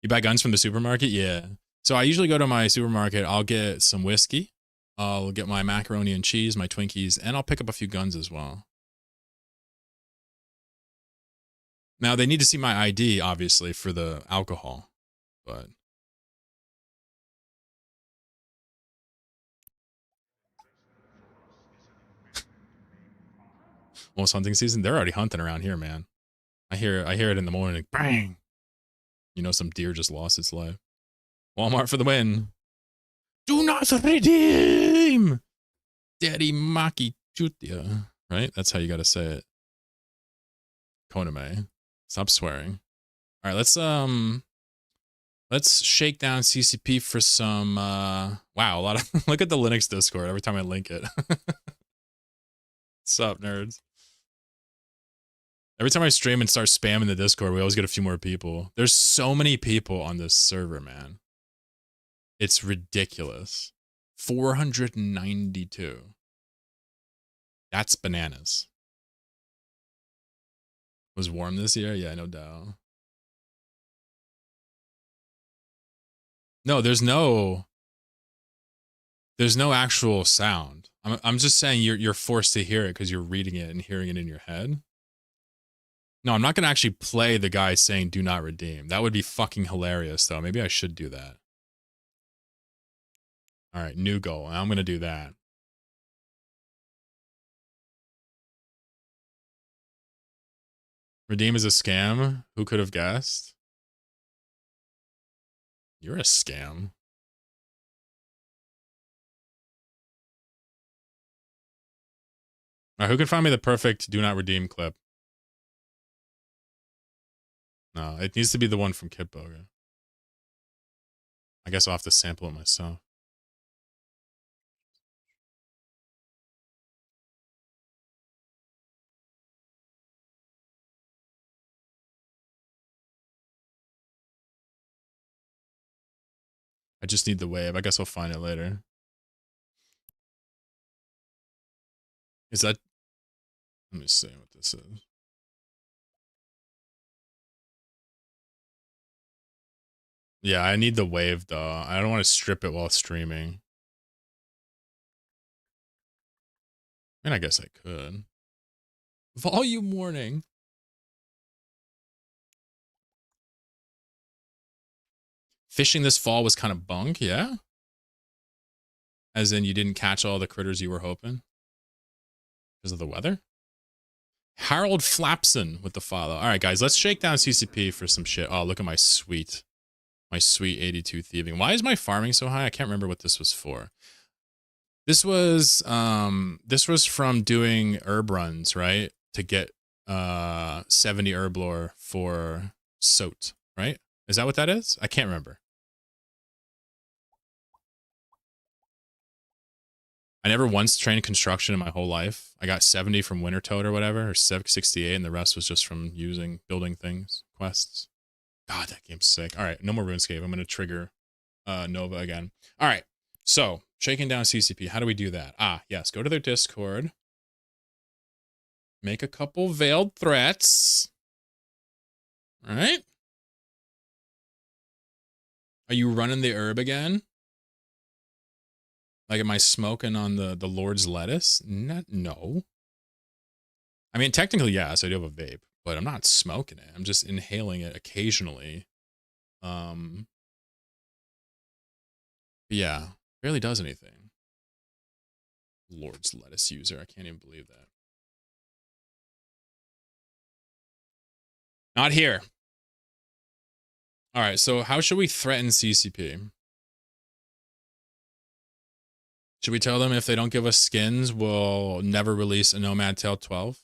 You buy guns from the supermarket? Yeah. So I usually go to my supermarket, I'll get some whiskey, I'll get my macaroni and cheese, my Twinkies, and I'll pick up a few guns as well. Now, they need to see my ID, obviously, for the alcohol, but... Almost hunting season? They're already hunting around here, man. I hear it in the morning. Bang! You know some deer just lost its life. Walmart for the win. Do not redeem! Daddy Maki Chutia. Right? That's how you gotta say it. Koname. Stop swearing. Alright, let's shake down CCP for some wow, a lot of look at the Linux Discord every time I link it. What's up, nerds? Every time I stream and start spamming the Discord, we always get a few more people. There's so many people on this server, man. It's ridiculous. 492. That's bananas. Was warm this year? Yeah, no doubt. No, there's no actual sound. I'm just saying you're forced to hear it because you're reading it and hearing it in your head. No, I'm not going to actually play the guy saying do not redeem. That would be fucking hilarious, though. Maybe I should do that. All right, new goal. I'm going to do that. Redeem is a scam? Who could have guessed? You're a scam. All right, who can find me the perfect do not redeem clip? No, it needs to be the one from Kitboga. I guess I'll have to sample it myself. I just need the wave. I guess I'll find it later. Is that... Let me see what this is. Yeah, I need the wave, though. I don't want to strip it while streaming. I mean, I guess I could. Volume warning. Fishing this fall was kind of bunk, yeah? As in, you didn't catch all the critters you were hoping? Because of the weather? Harold Flapson with the follow. All right, guys, let's shake down CCP for some shit. Oh, look at my sweet 82 thieving. Why is my farming so high? I can't remember what this was for. This was from doing herb runs, right? To get 70 herb lore for Soat, right? Is that what that is? I can't remember. I never once trained construction in my whole life. I got 70 from Winter Toad or whatever, or 68, and the rest was just from building things, quests. God, that game's sick. All right, no more RuneScape. I'm gonna trigger Nova again. All right, so shaking down CCP. How do we do that? Ah, yes, go to their Discord. Make a couple veiled threats. All right. Are you running the herb again? Like, am I smoking on the Lord's lettuce? No. I mean, technically, yes, I do have a vape, but I'm not smoking it. I'm just inhaling it occasionally. Yeah, barely does anything. Lord's lettuce user. I can't even believe that. Not here. All right, so how should we threaten CCP? Should we tell them if they don't give us skins, we'll never release a Nomad Tale 12?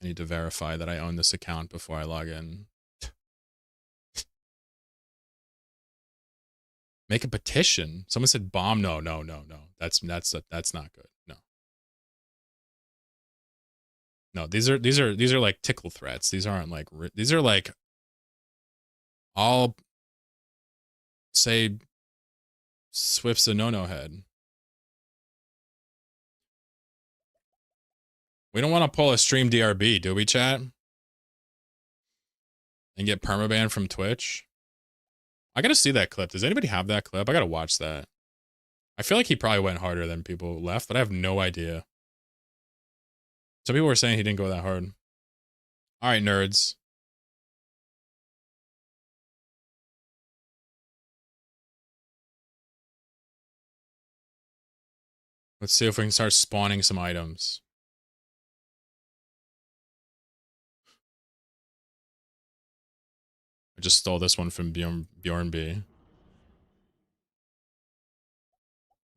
I need to verify that I own this account before I log in. Make a petition. Someone said bomb. No. That's not good. No. No, these are like tickle threats. These aren't like, these are like, I'll say Swift's a no-no head. We don't want to pull a stream DRB, do we, chat? And get permabanned from Twitch? I gotta see that clip. Does anybody have that clip? I gotta watch that. I feel like he probably went harder than people left, but I have no idea. Some people were saying he didn't go that hard. All right, nerds. Let's see if we can start spawning some items. I just stole this one from Bjorn B.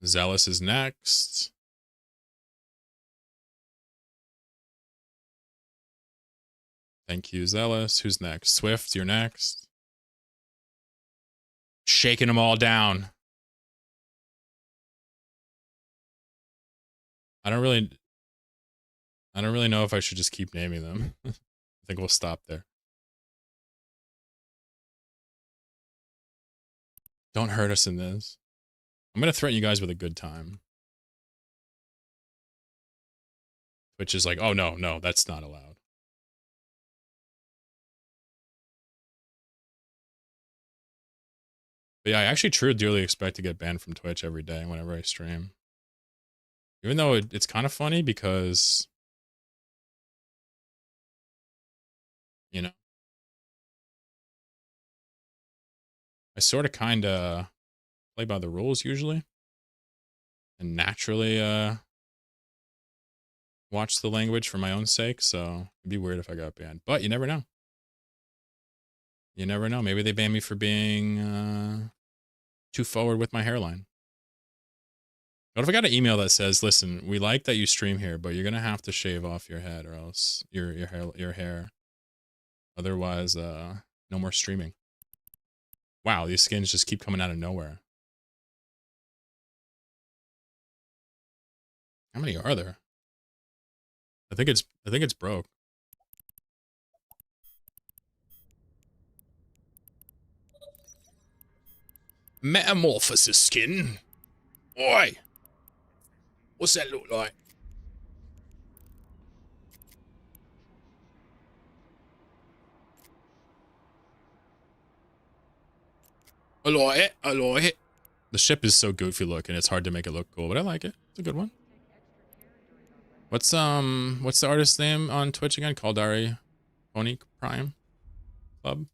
Zealous is next. Thank you, Zealous. Who's next? Swift, you're next. Shaking them all down. I don't really know if I should just keep naming them. I think we'll stop there. Don't hurt us in this. I'm going to threaten you guys with a good time. Which is like, oh no, that's not allowed. But yeah, I actually truly expect to get banned from Twitch every day whenever I stream. Even though it's kind of funny because, you know, I sort of kind of play by the rules usually. And naturally watch the language for my own sake, so it'd be weird if I got banned. But you never know. You never know. Maybe they ban me for being too forward with my hairline. What if I got an email that says, listen, we like that you stream here, but you're going to have to shave off your head or else your hair. Otherwise, no more streaming. Wow, these skins just keep coming out of nowhere. How many are there? I think it's broke. Metamorphosis skin. Oi. What's that look like? I like it. I like it. The ship is so goofy looking. It's hard to make it look cool, but I like it. It's a good one. What's the artist's name on Twitch again? Caldari Pony Prime Club.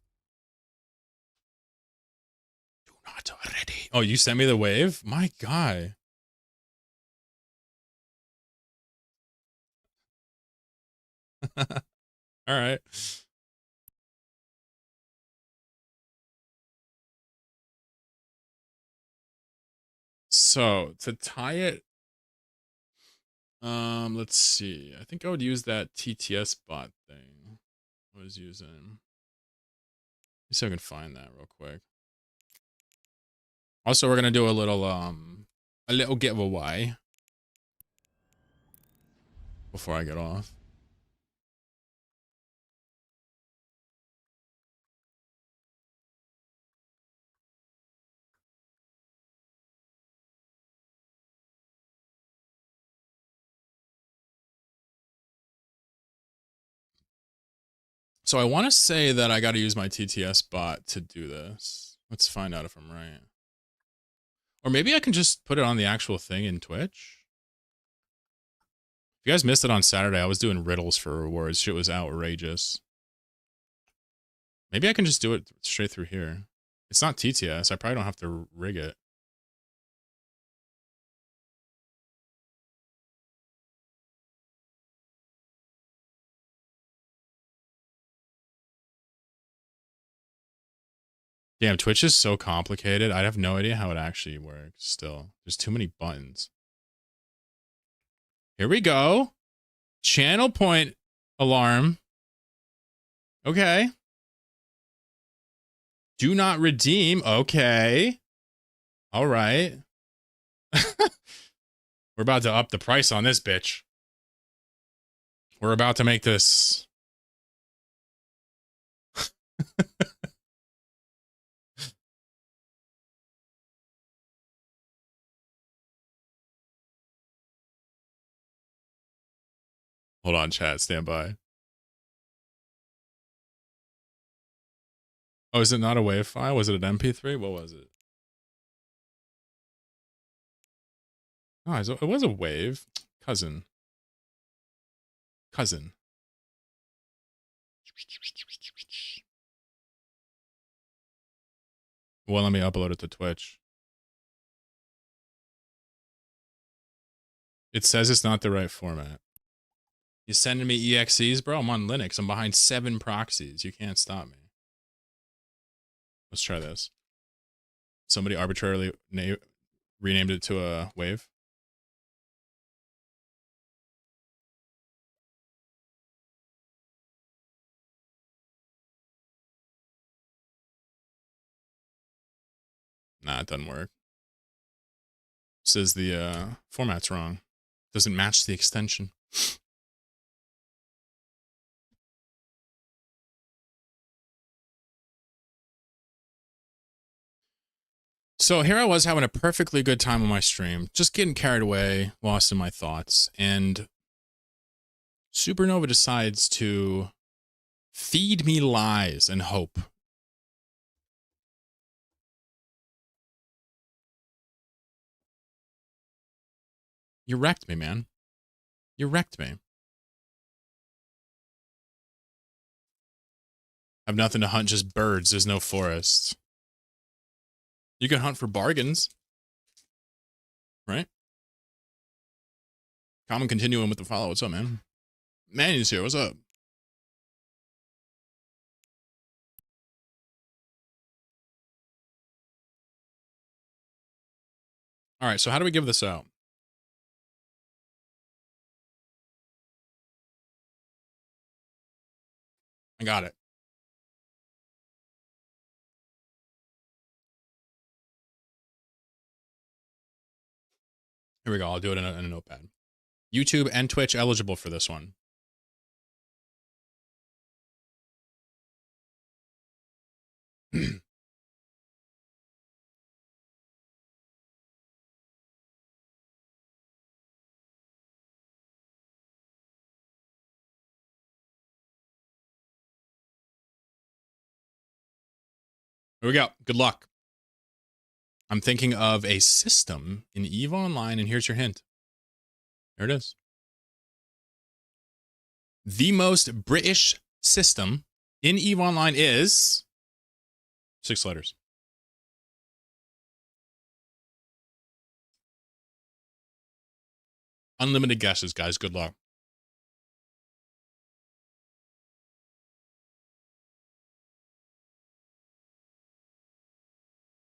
Do not already. Oh, you sent me the wave? My guy. All right. So to tie it, let's see. I think I would use that TTS bot thing I was using. see if I can find that real quick. Also, we're gonna do a little giveaway before I get off. So I want to say that I got to use my TTS bot to do this. Let's find out if I'm right. Or maybe I can just put it on the actual thing in Twitch. If you guys missed it on Saturday, I was doing riddles for rewards. Shit was outrageous. Maybe I can just do it straight through here. It's not TTS. I probably don't have to rig it. Damn, Twitch is so complicated. I have no idea how it actually works still. There's too many buttons. Here we go. Channel point alarm. Okay. Do not redeem. Okay. All right. We're about to up the price on this bitch. We're about to make this. Hold on, chat. Stand by. Oh, is it not a WAV file? Was it an MP3? What was it? Oh, it was a WAV. Cousin. Well, let me upload it to Twitch. It says it's not the right format. You sending me EXEs, bro? I'm on Linux. I'm behind 7 proxies. You can't stop me. Let's try this. Somebody arbitrarily renamed it to a wave. Nah, it doesn't work. It says the format's wrong. Doesn't match the extension. So here I was having a perfectly good time on my stream, just getting carried away, lost in my thoughts, and Supernova decides to feed me lies and hope. You wrecked me, man. You wrecked me. I have nothing to hunt, just birds. There's no forest. You can hunt for bargains. Right? Common continuing with the follow. What's up, man? Manny's here. What's up? All right, so how do we give this out? I got it. Here we go. I'll do it in a notepad. YouTube and Twitch eligible for this one. Here we go. Good luck. I'm thinking of a system in EVE Online, and here's your hint. There it is. The most British system in EVE Online is 6 letters. Unlimited guesses, guys. Good luck.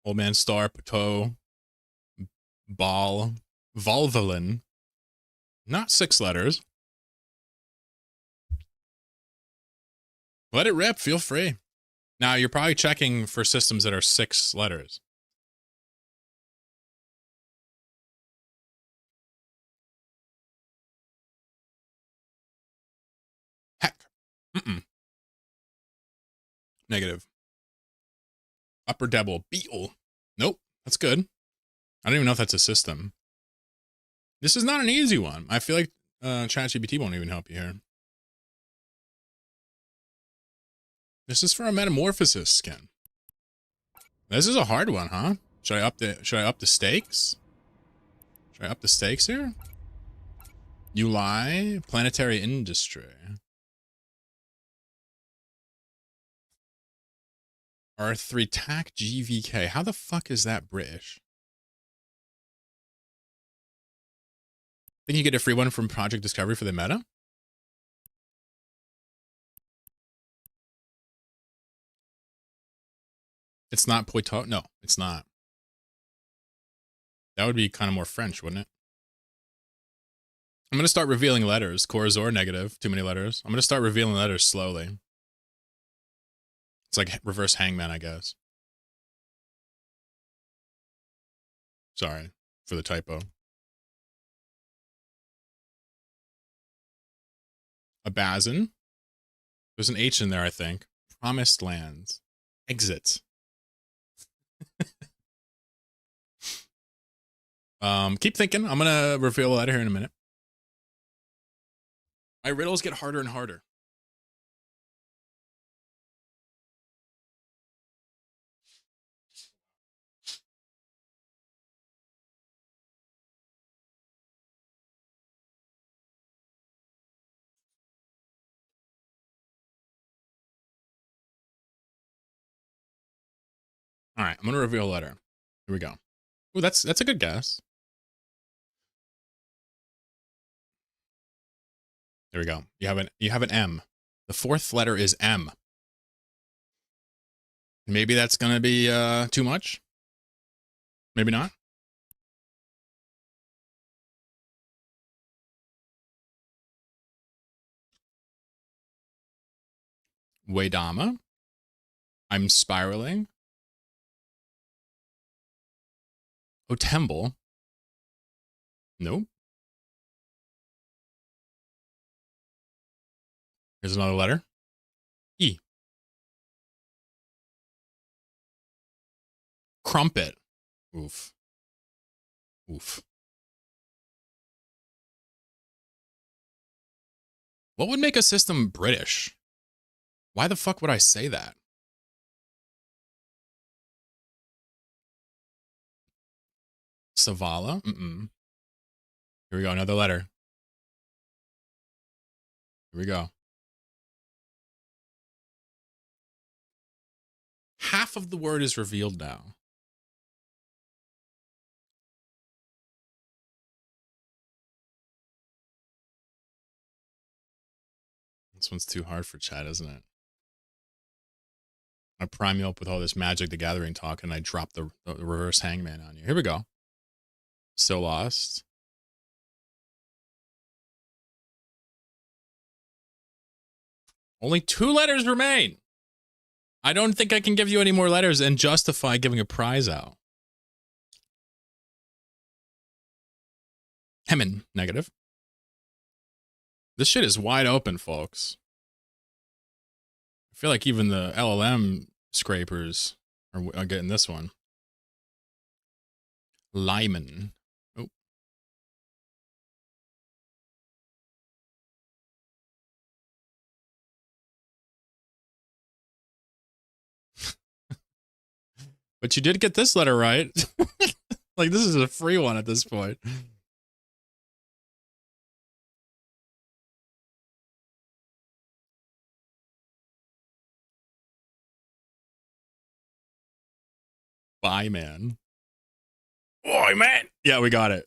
Old Man Star, Pateau, Ball, Volvalin. Not 6 letters. Let it rip. Feel free. Now, you're probably checking for systems that are 6 letters. Heck. Mm-mm. Negative. Upper double. Beetle. Nope. That's good. I don't even know if that's a system. This is not an easy one. I feel like ChatGPT won't even help you here. This is for a metamorphosis skin. This is a hard one, huh? Should I up the stakes? Should I up the stakes here? You lie. Planetary industry. R3 TAC GVK. How the fuck is that British? Think you get a free one from Project Discovery for the meta? It's not Poitot? No, it's not. That would be kind of more French, wouldn't it? I'm going to start revealing letters. Corazor, negative. Too many letters. I'm going to start revealing letters slowly. It's like reverse hangman, I guess. Sorry for the typo. Abazin. There's an H in there, I think. Promised lands. Exit. Keep thinking. I'm gonna reveal a letter here in a minute. My riddles get harder and harder. All right, I'm gonna reveal a letter. Here we go. Ooh, that's a good guess. There we go. You have an M. The 4th letter is M. Maybe that's gonna be too much. Maybe not. Waydama. I'm spiraling. Otemble. Nope. Here's another letter. E. Crumpet. Oof. Oof. What would make a system British? Why the fuck would I say that? Savala? Mm-mm. Here we go, another letter. Here we go. Half of the word is revealed now. This one's too hard for chat, isn't it? I prime you up with all this Magic the Gathering talk and I drop the reverse hangman on you. Here we go. So lost. Only 2 letters remain. I don't think I can give you any more letters and justify giving a prize out. Hemin, negative. This shit is wide open, folks. I feel like even the LLM scrapers are getting this one. Lyman. Oh. But you did get this letter right. Like, this is a free one at this point. Bye, man. Oi, man. Yeah, we got it.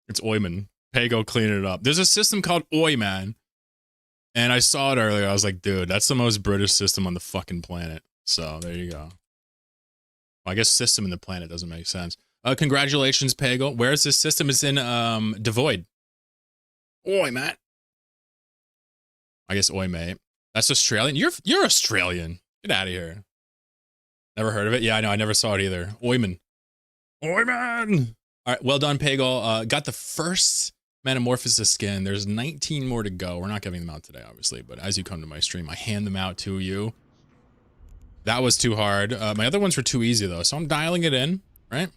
It's Oyman. Pago cleaning it up. There's a system called Oyman. And I saw it earlier. I was like, dude, that's the most British system on the fucking planet. So there you go. Well, I guess system in the planet doesn't make sense. Congratulations, Pago. Where is this system? It's in Devoid. Oi, man. I guess oi, mate. That's Australian. You're Australian. Get out of here. Never heard of it. Yeah, I know. I never saw it either. Oyman. Oyman. All right. Well done, Pagel. Got the first Metamorphosis skin. There's 19 more to go. We're not giving them out today, obviously, but as you come to my stream, I hand them out to you. That was too hard. My other ones were too easy, though, so I'm dialing it in, right?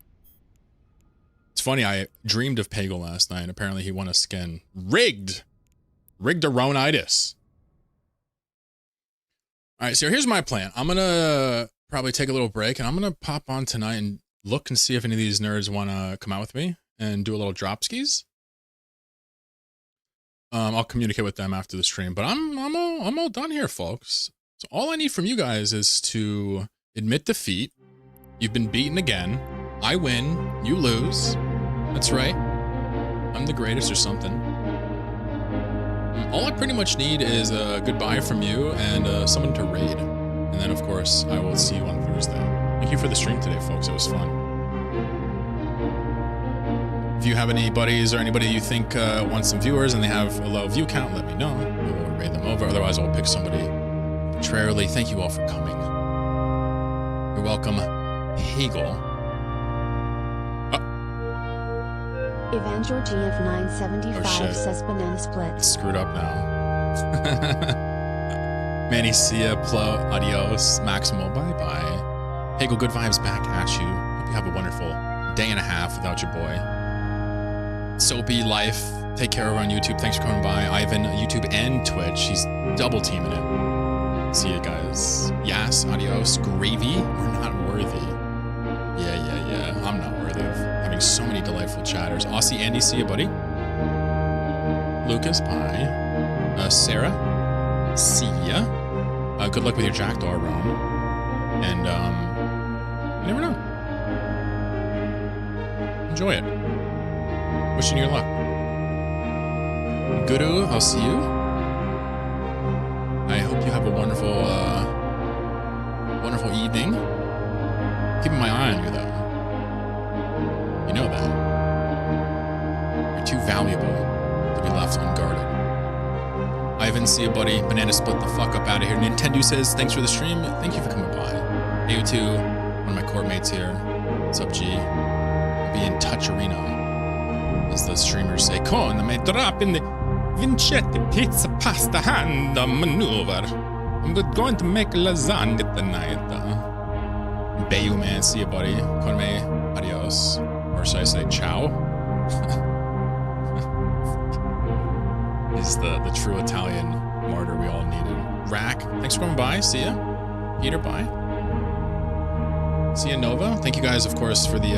It's funny, I dreamed of Pagel last night. Apparently, he won a skin. Rigged! Rigged-a-ronitis. All right, so here's my plan. I'm going to probably take a little break, and I'm going to pop on tonight and look and see if any of these nerds want to come out with me and do a little drop skis. I'll communicate with them after the stream, but I'm all done here, folks. So all I need from you guys is to admit defeat. You've been beaten again. I win. You lose. That's right. I'm the greatest or something. All I pretty much need is a goodbye from you and someone to raid. And then, of course, I will see you on Thursday. Thank you for the stream today, folks. It was fun. If you have any buddies or anybody you think wants some viewers and they have a low view count, let me know. We'll raid them over. Otherwise, I'll pick somebody arbitrarily. Thank you all for coming. You're welcome, Hegel. Ivan Georgiev 975 shit. says banana split. It's screwed up now. Manny, see ya, Plo, adios, Maximal, bye-bye. Hegel, good vibes back at you. Hope you have a wonderful day and a half without your boy. Soapy Life, take care of her on YouTube. Thanks for coming by. Ivan, YouTube and Twitch. He's double teaming it. See you guys. Yes, adios. Gravy, we're not worthy. Yeah. I'm not worthy of having so many delightful chatters. Aussie Andy, see you, buddy. Lucas, bye. Sarah, see ya. Good luck with your Jackdaw roam. And, you never know. Enjoy it. Wishing you luck. Guru, I'll see you. I hope you have a wonderful, wonderful evening. Keeping my eye on you, though. You know that. You're too valuable to be left unguarded. Ivan, see you, buddy. Banana split the fuck up out of here. Nintendo says, thanks for the stream. Thank you for coming by. AU2, one of my core mates here. What's up, G? Be in touch arena. As the streamers say, Con me drop in the Vincetti pizza pasta hand maneuver. I'm going to make lasagna tonight. Bayou man, see you, buddy. Con me, adios. Or should I say ciao? Is the true Italian martyr we all needed. Rack, thanks for coming by. See ya. Peter, bye. See ya, Nova. Thank you guys, of course, for the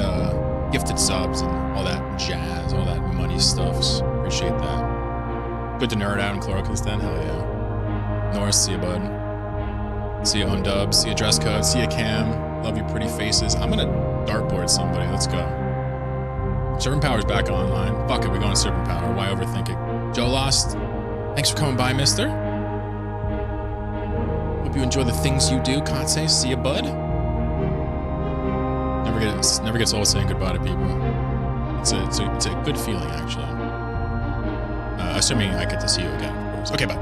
gifted subs and all that jazz, all that money stuffs. Appreciate that. Good to nerd out in Chloricus then, hell yeah. Norris, see ya, bud. See ya, Undub. See ya, Dress Code. See ya, Cam. Love your pretty faces. I'm gonna dartboard somebody. Let's go. Serpent Power's back online. Fuck it, we're going Serpent Power. Why overthink it? Joe Lost, thanks for coming by, mister. Hope you enjoy the things you do, Katse. See ya, bud. Never gets old saying goodbye to people. It's a good feeling, actually. Assuming I get to see you again, of course. Okay, bye.